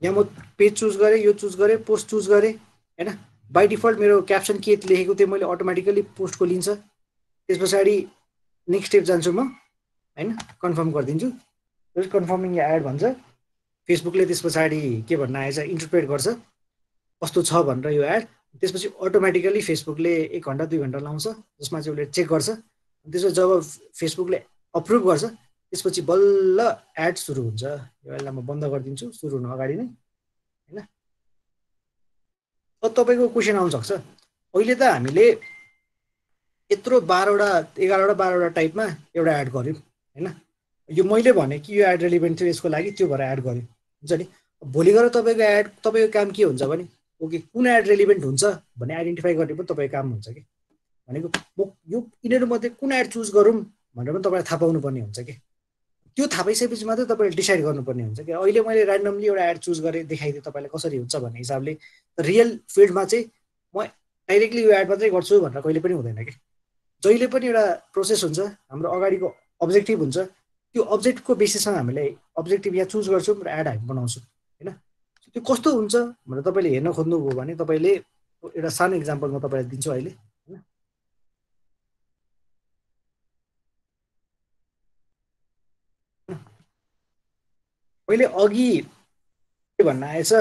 यहाँ म पेज चुज गरेँ यो चुज गरेँ पोस्ट चुज गरेँ हैन बाई डिफल्ट मेरो क्याप्सन के लेखेको थिएँ मैले अटोमेटिकली पोस्टको लिन्छ त्यस पछाडि नेक्स्ट स्टेप जान्छु म हैन कन्फर्म गरिदिन्छु कन्फर्मिङ या एड भन्छ फेसबुकले त्यस पछाडि के भन्न आएछ इन्टरप्रेट गर्छ कस्तो छ भनेर यो एड त्यसपछि अटोमेटिकली फेसबुकले 1 घण्टा 2 घण्टा लाउँछ जसमा चाहिँ उसले चेक गर्छ त्यसपछि जब फेसबुकले अप्रुभ गर्छ त्यसपछि बल्ल एड सुरु हुन्छ यो यसलाई म बन्द गरिदिन्छु सुरु हुनु अगाडि नै हैन अब तपाईँको क्वेसन आउन सक्छ अहिले त हामीले यत्रो 12वटा 11वटा 12वटा टाइपमा एउटा एड गर्यौं हैन यो मैले भने कि यो एड रेलिभेन्ट थियो यसको लागि त्यो भएर एड गर्यो हुन्छ नि भोलि गएर तपाईँको एड तपाईँको काम के हुन्छ भने ओके कुन एड रेलिभेन्ट हुन्छ भन्ने आइडेन्टिफाई गर्ने पनि तपाईँको काम हुन्छ कि भनेको म यो यिनीहरू मध्ये कुन एड चुज गरौँ भनेर पनि तपाईँलाई थाहा पाउनु पर्ने हुन्छ कि त्यो थाहा पाइसकेपछि मात्रै तपाईँले डिसाइड गर्नुपर्ने हुन्छ कि अहिले मैले ऱ्यान्डमली एउटा एड चुज गरेँ देखाइदिएँ तपाईँलाई कसरी हुन्छ भन्ने हिसाबले रियल फिल्डमा चाहिँ म डाइरेक्टली यो एड मात्रै गर्छु भनेर कहिले पनि हुँदैन कि जहिले पनि एउटा प्रोसेस हुन्छ हाम्रो अगाडिको अब्जेक्टिभ हुन्छ त्यो अब्जेक्टिभको बेसिसमा हामीले अब्जेक्टिभ यहाँ चुज गर्छौँ र एड हामी बनाउँछौँ होइन त्यो कस्तो हुन्छ भनेर तपाईँले हेर्न खोज्नुभयो भने तपाईँले एउटा सानो इक्जाम्पल म तपाईँलाई दिन्छु अहिले होइन मैले अघि के भन्न आएछ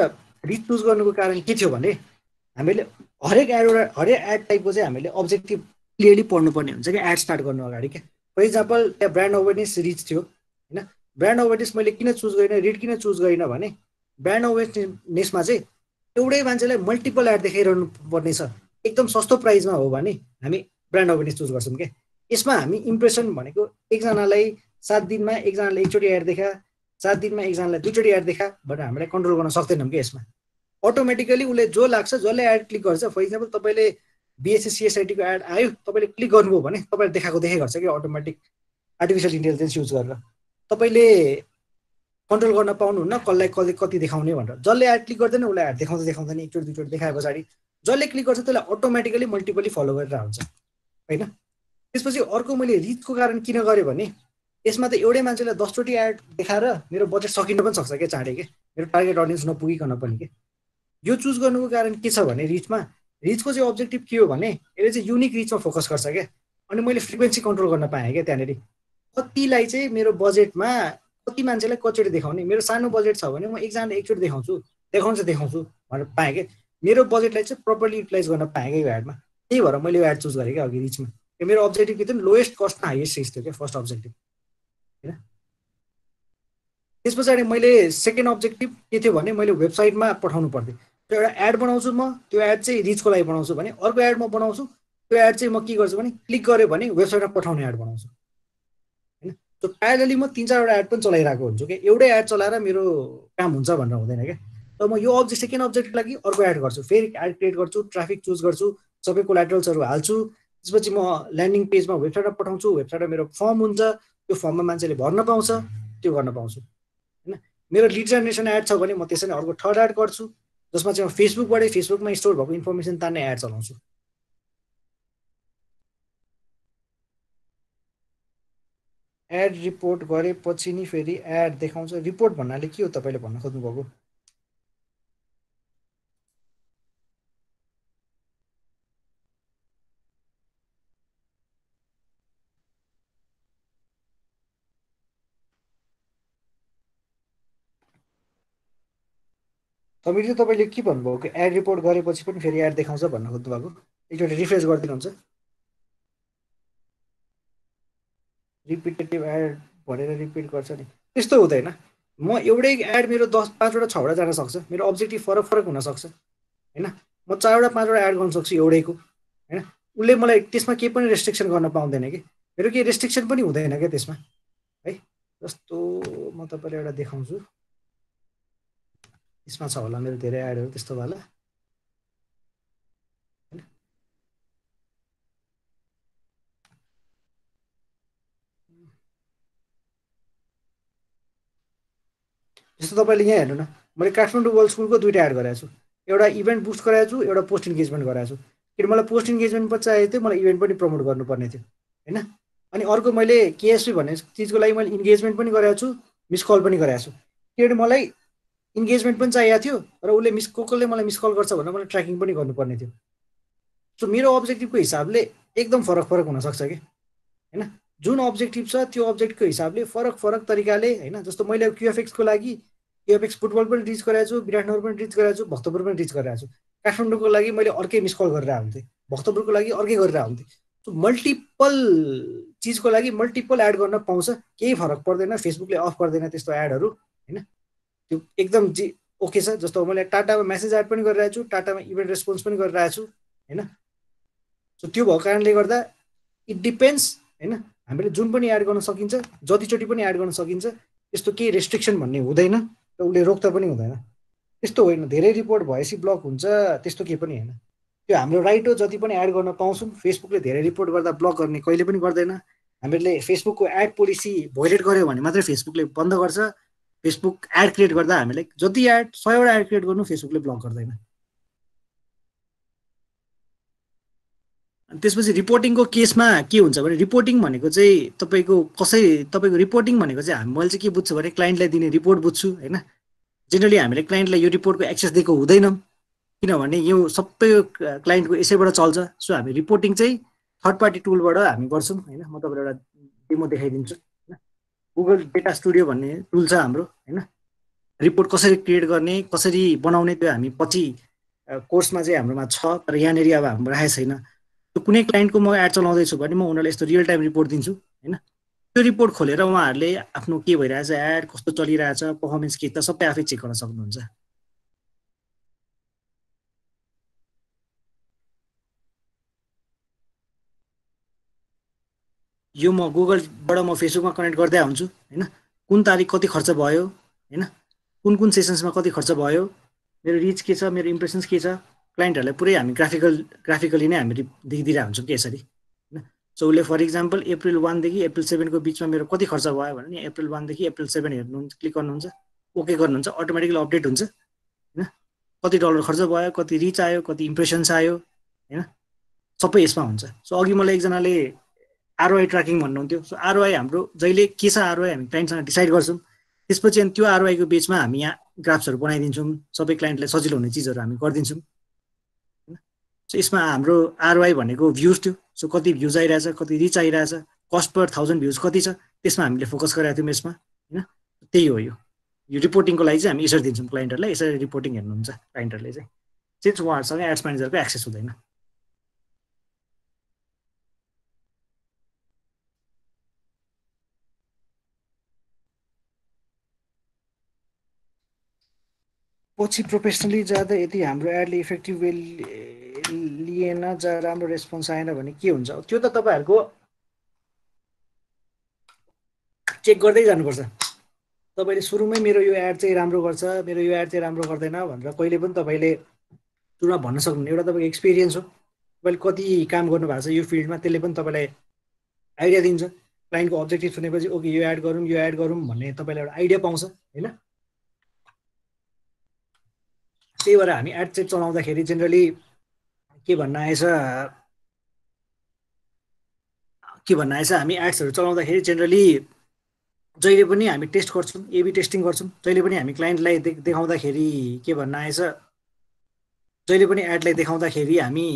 रिच चुज गर्नुको कारण के थियो भने हामीले हरेक एड टाइपको चाहिँ हामीले अब्जेक्टिभ क्लियरली पढ्नुपर्ने हुन्छ क्या एड स्टार्ट गर्नु अगाडि क्या फर इक्जाम्पल त्यहाँ ब्रान्ड अवेरनेस रिच थियो होइन ब्रान्ड अवेरनेस मैले किन चुज गरिनँ रिड किन चुज गरिनँ भने ब्रान्ड अवेरनेसमा चाहिँ एउटै मान्छेलाई मल्टिपल एड देखाइरहनु पर्ने छ एकदम सस्तो प्राइसमा हो भने हामी ब्रान्ड अवेरनेस चुज गर्छौँ क्या यसमा हामी इम्प्रेसन भनेको एकजनालाई 7 दिनमा एकजनालाई एकचोटि एड देखा 7 दिनमा एकजनालाई दुईचोटि एड देखा भनेर हामीले कन्ट्रोल गर्न सक्दैनौँ कि यसमा अटोमेटिकली उसले जो लाग्छ जसले एड क्लिक गर्छ फर इक्जाम्पल तपाईँले बिएससी सिएसआइटीको एड आयो तपाईँले क्लिक गर्नुभयो भने तपाईँले देखाएको देखाइ गर्छ कि अटोमेटिक आर्टिफिसियल इन्टेलिजेन्स युज गरेर तपाईँले कन्ट्रोल गर्न पाउनुहुन्न कसलाई कति देखाउने भनेर जसले एड क्लिक गर्दैन उसलाई एड देखाउँदैन एकचोटि दुईचोटि देखाए पछाडि जसले क्लिक गर्छ त्यसलाई अटोमेटिकली मल्टिपली फलो गरेर हुन्छ होइन त्यसपछि अर्को मैले रिचको कारण किन गरेँ भने यसमा त एउटै मान्छेलाई 10 चोटि एड देखाएर मेरो बजेट सकिन पनि सक्छ क्या चाँडै के मेरो टार्गेट अडियन्स नपुगिकन पनि के यो चुज गर्नुको कारण के छ भने रिचको चाहिँ अब्जेक्टिभ के हो भने यसले चाहिँ युनिक रिचमा फोकस गर्छ क्या अनि मैले फ्रिक्वेन्सी कन्ट्रोल गर्न पाएँ क्या त्यहाँनिर कतिलाई चाहिँ मेरो बजेटमा कति मान्छेलाई कतिचोटि देखाउने मेरो सानो बजेट छ भने म एकजनाले एकचोटि देखाउँछु भनेर पाएँ क्या मेरो बजेटलाई चाहिँ प्रपरली युटिलाइज गर्न पाएँ क्या यो एडमा त्यही भएर मैले यो एड चुज गरेँ क्या अघि रिचमा मेरो अब्जेक्टिभ के थियो लोएस्ट कस्टमा हाइएस्ट रिच थियो क्या फर्स्ट अब्जेक्टिभ होइन त्यस पछाडि मैले सेकेन्ड अब्जेक्टिभ के थियो भने मैले वेबसाइटमा पठाउनु पर्थ्यो त्यो एउटा एड बनाउँछु म त्यो एड चाहिँ रिचको लागि बनाउँछु भने अर्को एड म बनाउँछु त्यो एड चाहिँ म के गर्छु भने क्लिक गऱ्यो भने वेबसाइटमा पठाउने एड बनाउँछु होइन त्यो प्यारेलली म 3-4वटा एड पनि चलाइरहेको हुन्छु कि एउटै एड चलाएर मेरो काम हुन्छ भनेर हुँदैन क्या त म यो सेकेन्ड अब्जेक्टको लागि अर्को एड गर्छु फेरि एड क्रिएट गर्छु ट्राफिक चुज गर्छु सबै कोलाटरल्सहरू हाल्छु त्यसपछि म ल्यान्डिङ पेजमा वेबसाइटमा पठाउँछु वेबसाइटमा मेरो फर्म हुन्छ त्यो फर्ममा मान्छेले भर्न पाउँछ त्यो गर्न पाउँछु होइन मेरो लिड जेनेरेसन एड छ भने म त्यसरी अर्को थर्ड एड गर्छु जसमा चाहिँ म फेसबुकमा स्टोर भएको इन्फर्मेसन तान्ने एड चलाउँछु एड रिपोर्ट गरेपछि नि फेरि एड देखाउँछ रिपोर्ट भन्नाले के हो तपाईँले भन्न खोज्नुभएको तपाईँले के भन्नुभयो कि एड रिपोर्ट गरेपछि पनि फेरि एड देखाउँछ भन्न खोज्नुभएको एकचोटि रिफ्रेस गरिदिनुहुन्छ रिपिटेटिभ एड भनेर रिपिट गर्छ नि त्यस्तो हुँदैन म एउटै एड मेरो 5वटा 6वटा जान सक्छ मेरो अब्जेक्टिभ फरक हुनसक्छ होइन म 4वटा 5वटा एड गर्न सक्छु एउटैको होइन उसले मलाई त्यसमा केही पनि रेस्ट्रिक्सन गर्न पाउँदैन कि मेरो केही रेस्ट्रिक्सन पनि हुँदैन क्या त्यसमा है जस्तो म तपाईँलाई एउटा देखाउँछु यसमा छ होला मेरो धेरै एडहरू त्यस्तो वाला जस्तो तपाईँले यहाँ हेर्नु न मैले काठमाडौँ वर्ल्ड स्कुलको 2टा एड गराएको छु एउटा इभेन्ट बुस्ट गराएको छु एउटा पोस्ट इन्गेजमेन्ट गराएको छु किन मलाई पोस्ट इन्गेजमेन्ट पनि चाहिएको थियो मलाई इभेन्ट पनि प्रमोट गर्नुपर्ने थियो होइन अनि अर्को मैले केएसपी भन्ने चिजको लागि मैले इन्गेजमेन्ट पनि गराएको छु मिस कल पनि गराएको छु किनभने मलाई इन्गेजमेन्ट पनि चाहिएको थियो र उसले कसले मलाई मिस कल गर्छ भनेर मलाई ट्र्याकिङ पनि गर्नुपर्ने थियो सो मेरो अब्जेक्टिभको हिसाबले एकदम फरक हुनसक्छ कि होइन जुन अब्जेक्टिभ छ त्यो अब्जेक्टको हिसाबले फरक तरिकाले होइन जस्तो मैले क्युएफएक्सको लागि क्युएफएक्स फुटबल पनि रिच गराएको छु विराटनगर पनि रिच गराएको छु भक्तपुर पनि रिच गराएको छु काठमाडौँको लागि मैले अर्कै मिस कल गरेर हुन्थेँ भक्तपुरको लागि अर्कै गरेर हुन्थेँ सो मल्टिपल चिजको लागि मल्टिपल एड गर्न पाउँछ केही फरक पर्दैन फेसबुकले अफ गर्दैन त्यस्तो एडहरू होइन त्यो एकदम ओके छ जस्तो मैले टाटामा मेसेज एड पनि गरिरहेको छु टाटामा इभेन्ट रेस्पोन्स पनि गरिरहेको छु होइन सो त्यो भएको कारणले गर्दा इट डिपेन्ड्स होइन हामीले जुन पनि एड गर्न सकिन्छ जतिचोटि पनि एड गर्न सकिन्छ त्यस्तो केही रेस्ट्रिक्सन भन्ने हुँदैन र उसले रोक्दा पनि हुँदैन त्यस्तो होइन धेरै रिपोर्ट भएपछि ब्लक हुन्छ त्यस्तो केही पनि होइन त्यो हाम्रो राइट हो जति पनि एड गर्न पाउँछौँ फेसबुकले धेरै रिपोर्ट गर्दा ब्लक गर्ने कहिले पनि गर्दैन हामीले फेसबुकको एड पोलिसी भोइलेट गर्यो भने मात्रै फेसबुकले बन्द गर्छ। फेसबुक एड क्रिएट गर्दा हामीलाई जति एड 100 वटा एड क्रिएट गर्नु फेसबुकले ब्लक गर्दैन। त्यसपछि रिपोर्टिङको केसमा के हुन्छ भने रिपोर्टिङ भनेको चाहिँ तपाईँको रिपोर्टिङ भनेको चाहिँ मैले चाहिँ के बुझ्छु भने क्लाइन्टलाई दिने रिपोर्ट बुझ्छु होइन। जेनरली हामीले क्लाइन्टलाई यो रिपोर्टको एक्सेस दिएको हुँदैनौँ किनभने यो सबै क्लाइन्टको यसैबाट चल्छ। सो हामी रिपोर्टिङ चाहिँ थर्ड पार्टी टुलबाट हामी गर्छौँ होइन। म तपाईँलाई एउटा डेमो देखाइदिन्छु होइन। गुगल डेटा स्टुडियो भन्ने टुल छ हाम्रो होइन। रिपोर्ट कसरी क्रिएट गर्ने कसरी बनाउने त्यो हामी पछि कोर्समा चाहिँ हाम्रोमा छ, तर यहाँनिर अब हाम्रो राखेको छैन। कुनै क्लाइन्टको म एड चलाउँदैछु भने म उनीहरूलाई यस्तो रियल टाइम रिपोर्ट दिन्छु होइन। त्यो रिपोर्ट खोलेर उहाँहरूले आफ्नो के भइरहेछ, एड कस्तो चलिरहेछ, पर्फर्मेन्स के त सबै आफै चेक गर्न सक्नुहुन्छ। यो म गुगलबाट म फेसबुकमा कनेक्ट गर्दै हुन्छु होइन। कुन तारिक कति खर्च भयो होइन, कुन सेसन्समा कति खर्च भयो, मेरो रिच के छ, मेरो इम्प्रेसन्स के छ, क्लाइन्टहरूलाई पुरै हामी ग्राफिकली नै हामी देखिदिरहेको हुन्छौँ कि यसरी होइन। सो उसले फर इक्जाम्पल अप्रिल 1 देखि अप्रिल 7 को बिचमा मेरो कति खर्च भयो भने नि अप्रिल 1 देखि अप्रिल 7 हेर्नुहुन्छ, क्लिक गर्नुहुन्छ, ओके गर्नुहुन्छ, अटोमेटिकली अपडेट हुन्छ होइन। कति डलर खर्च भयो, कति रिच आयो, कति इम्प्रेसन्स आयो होइन, सबै यसमा हुन्छ। सो अघि मलाई एकजनाले आरओआई ट्र्याकिङ भन्नुहुन्थ्यो। सो आरओआई हाम्रो जहिले के छ आरओआई हामी क्लाइन्टसँग डिसाइड गर्छौँ। त्यसपछि अनि त्यो आरओआईको बेचमा हामी यहाँ ग्राफ्सहरू बनाइदिन्छौँ, सबै क्लाइन्टलाई सजिलो हुने चिजहरू हामी गरिदिन्छौँ। सो यसमा हाम्रो आरओआई भनेको भ्युज थियो। सो कति भ्युज आइरहेछ, कति रिच आइरहेछ, कस्ट पर 1000 भ्युज कति छ, त्यसमा हामीले फोकस गरेका थियौँ यसमा होइन। त्यही हो यो रिपोर्टिङको लागि चाहिँ हामी यसरी दिन्छौँ क्लाइन्टहरूलाई। यसरी रिपोर्टिङ हेर्नुहुन्छ क्लाइन्टहरूले चाहिँ सिन्स उहाँहरूसँग एड्स म्यानेजरको एक्सेस हुँदैन। पछि प्रोफेसनली जाँदा यदि हाम्रो एडले इफेक्टिभ वे लिएन, राम्रो रेस्पोन्स आएन भने के हुन्छ? त्यो त तपाईँहरूको चेक गर्दै जानुपर्छ। तपाईँले सुरुमै मेरो यो एड चाहिँ राम्रो गर्छ, मेरो यो एड चाहिँ राम्रो गर्दैन भनेर कहिले पनि तपाईँले सुरुमा भन्न सक्नुहुन्न। एउटा तपाईँको एक्सपिरियन्स हो, तपाईँले कति काम गर्नुभएको छ यो फिल्डमा, त्यसले पनि तपाईँलाई आइडिया दिन्छ। क्लाइन्टको अब्जेक्टिभ सुनेपछि ओके यो एड गरौँ भन्ने तपाईँलाई एउटा आइडिया पाउँछ होइन। त्यही भएर हामी एड चाहिँ चलाउँदाखेरि जेनरली के भन्न आएछ हामी एड्सहरू चलाउँदाखेरि जेनरली जहिले पनि हामी टेस्ट गर्छौँ, एबी टेस्टिङ गर्छौँ। जहिले पनि हामी क्लाइन्टलाई देखाउँदाखेरि के भन्न आएछ, जहिले पनि एडलाई देखाउँदाखेरि हामी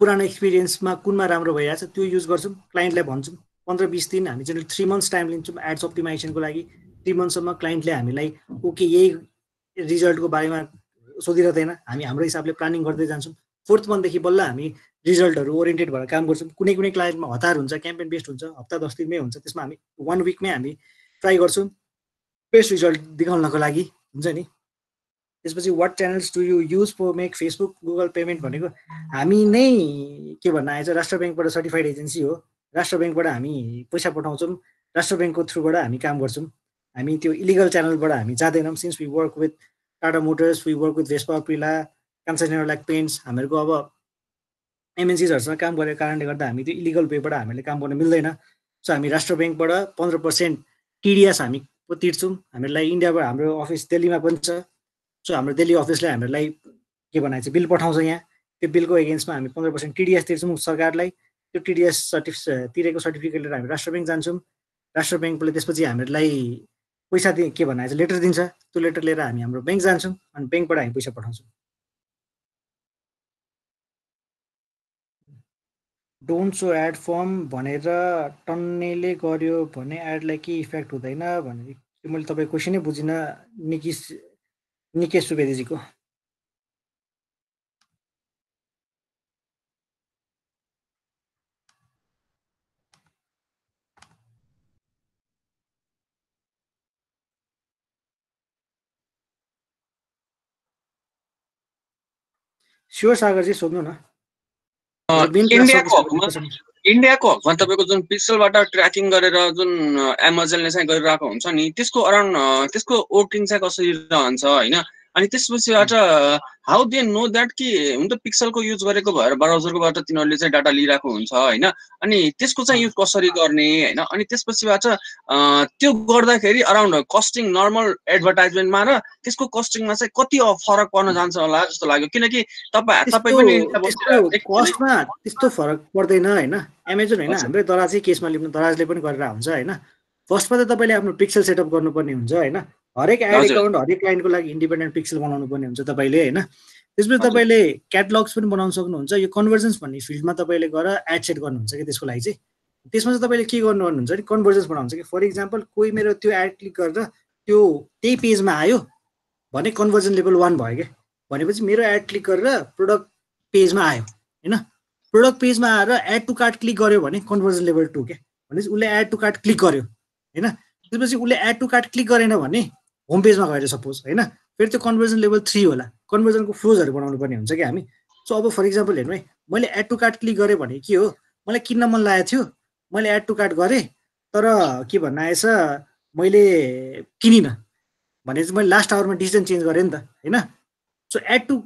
पुरानो एक्सपिरियन्समा कुनमा राम्रो भइरहेछ त्यो युज गर्छौँ। क्लाइन्टलाई भन्छौँ 15-20 दिन, हामी जेनरली 3 मन्थ्स टाइम लिन्छौँ एड्स अप्टिमाइजेसनको लागि। 3 मन्थसम्म क्लाइन्टले हामीलाई ओके यही रिजल्टको बारेमा सोधिरहँदैन, हामी हाम्रो हिसाबले प्लानिङ गर्दै जान्छौँ। 4th मन्थदेखि बल्ल हामी रिजल्टहरू ओरिएन्टेड भएर काम गर्छौँ। कुनै क्लाइन्टमा हतार हुन्छ, क्याम्पेन बेस्ड हुन्छ, हप्ता 10 दिनमै हुन्छ, त्यसमा हामी 1 विकमै हामी ट्राई गर्छौँ बेस्ट रिजल्ट देखाउनको लागि हुन्छ नि। त्यसपछि what channels do you use for make Facebook Google payment भनेको हामी नै के भन्न आएछ राष्ट्र ब्याङ्कबाट सर्टिफाइड एजेन्सी हो। राष्ट्र ब्याङ्कबाट हामी पैसा पठाउँछौँ, राष्ट्र ब्याङ्कको थ्रुबाट हामी काम गर्छौँ। हामी त्यो इलिगल च्यानलबाट हामी जाँदैनौँ। Since we work with Tata Motors, we work with Vespa Aprilia, Kansai Nerolac paints, हामीहरूको अब एमएनसिजहरूसँग काम गरेको कारणले गर्दा हामी त्यो इलिगल वेबाट हामीले काम गर्न मिल्दैन। सो हामी राष्ट्र ब्याङ्कबाट 15% टिडिएस हामी तिर्छौँ। हामीलाई इन्डियाबाट हाम्रो अफिस दिल्लीमा पनि छ। सो हाम्रो दिल्ली अफिसले हामीलाई के भन्छ बिल पठाउँछ यहाँ, त्यो बिलको एगेन्स्टमा हामी 15% टिडिएस तिर्छौँ सरकारलाई। त्यो टिडिएस तिरेको सर्टिफिकेट लिएर हामी राष्ट्र ब्याङ्क जान्छौँ। राष्ट्र ब्याङ्कले त्यसपछि हामीलाई पैसा के भन्छ लेटर दिन्छ, त्यो लेटर लिएर हामी हाम्रो ब्याङ्क जान्छौँ अनि ब्याङ्कबाट हामी पैसा पठाउँछौँ। डोन्ट सो एड फर्म भनेर टन्नेले गर्यो भने एडलाई के इफेक्ट हुँदैन भने मैले तपाईँ क्वेसनै बुझिनँ निकेश सुवेदीजीको। स्योर सागरजी सोध्नु न। इन्डियाको हकमा तपाईँको जुन पिक्सलबाट ट्र्याकिङ गरेर जुन एमाजोनले चाहिँ गरिरहेको हुन्छ नि, त्यसको अराउन्ड त्यसको वर्किङ चाहिँ कसरी रहन्छ होइन? अनि त्यसपछिबाट हाउ दे नो द्याट कि हुन त पिक्सलको युज गरेको भएर ब्राउजरकोबाट तिनीहरूले चाहिँ डाटा लिइरहेको हुन्छ होइन अनि त्यसको चाहिँ युज कसरी गर्ने होइन अनि त्यसपछिबाट त्यो गर्दाखेरि अराउन्ड कस्टिङ नर्मल एडभर्टाइजमेन्टमा र त्यसको कस्टिङमा चाहिँ कति फरक पर्न जान्छ होला जस्तो लाग्यो किनकि तपाईँ पनि कस्टमा त्यस्तो फरक पर्दैन होइन एमाजोन होइन हाम्रै दराजै केसमा लिनु दराजले पनि गरेर हुन्छ होइन फर्स्टमा त तपाईँले आफ्नो पिक्सल सेटअप गर्नुपर्ने हुन्छ होइन हरेक एड एकाउन्ट हरेक क्लाइन्टको लागि इन्डिपेन्डेन्ट पिक्सल बनाउनु पर्ने हुन्छ तपाईँले होइन त्यसपछि तपाईँले क्याटलग्स पनि बनाउन सक्नुहुन्छ यो कन्भर्जन्स भन्ने फिल्डमा तपाईँले गएर एड सेट गर्नुहुन्छ कि त्यसको लागि चाहिँ त्यसमा चाहिँ तपाईँले के गर्नुहुन्छ भने कन्भर्जन्स बनाउनुहुन्छ कि फर इक्जाम्पल कोही मेरो त्यो एड क्लिक गरेर त्यो त्यही पेजमा आयो भने कन्भर्जन लेभल 1 भयो क्या भनेपछि मेरो एड क्लिक गरेर प्रोडक्ट पेजमा आयो होइन प्रोडक्ट पेजमा आएर एड टु कार्ट क्लिक गर्यो भने कन्भर्जन लेभल 2 क्या भनेपछि उसले एड टु कार्ट क्लिक गर्यो होइन त्यसपछि उसले एड टु कार्ट क्लिक गरेन भने होम पेजमा गएर सपोज होइन फेरि त्यो कन्भर्जन लेभल 3 होला कन्भर्जनको फ्लोजहरू बनाउनु पर्ने हुन्छ क्या हामी सो अब फर इक्जाम्पल हेर्नु है मैले एड टु कार्ट क्लिक गरेँ भने के हो मलाई किन्न मन लागेको थियो मैले एड टु कार्ट गरेँ तर के भन्न आएछ मैले किनिनँ भने चाहिँ मैले लास्ट आवरमा डिसिजन चेन्ज गरेँ नि त होइन so ad to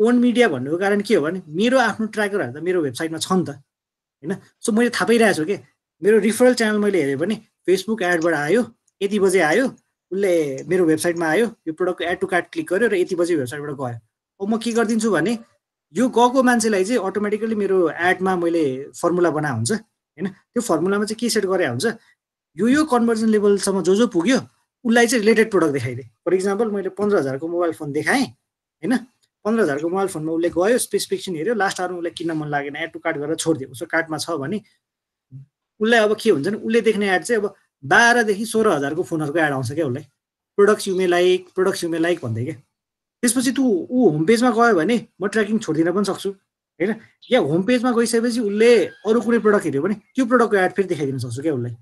own media भन्नुको कारण के हो भने मेरो आफ्नो ट्र्याकरहरू त मेरो वेबसाइटमा छ नि त होइन सो मैले थाहा पाइरहेको छु कि मेरो रिफरल च्यानल मैले हेरेँ भने फेसबुक एडबाट आयो यति बजे आयो उसले मेरो वेबसाइटमा आयो यो प्रोडक्टको एड टु कार्ट क्लिक गर्यो र यति बजे वेबसाइटबाट गयो अब म के गरिदिन्छु भने यो गएको मान्छेलाई चाहिँ अटोमेटिकली मेरो एडमा मैले फर्मुला बनाएको हुन्छ होइन त्यो फर्मुलामा चाहिँ के सेट गरे हुन्छ यो कन्भर्जन लेभलसम्म जो पुग्यो उसलाई चाहिँ रिलेटेड प्रोडक्ट देखाइदिएँ फर इक्जाम्पल मैले 15,000को मोबाइल फोन देखाएँ होइन 15,000को मोबाइल फोनमा उसले गयो स्पेसिफिकेसन हेऱ्यो लास्ट आवरमा उसलाई किन्न मन लागेन एड टु कार्ट गरेर छोडिदियो उसको कार्टमा छ भने उसलाई अब के हुन्छ नि उसले देख्ने एड चाहिँ अब 12,000 देखि 16,000को फोनहरूको एड आउँछ क्या उसलाई प्रोडक्ट्स युमे लाइक भन्दै क्या त्यसपछि ऊ होम पेजमा गयो भने म ट्र्याकिङ छोडिदिन पनि सक्छु होइन या होम पेजमा गइसकेपछि उसले अरू कुनै प्रोडक्ट हेऱ्यो भने त्यो प्रोडक्टको एड फेरि देखाइदिन सक्छु क्या उसलाई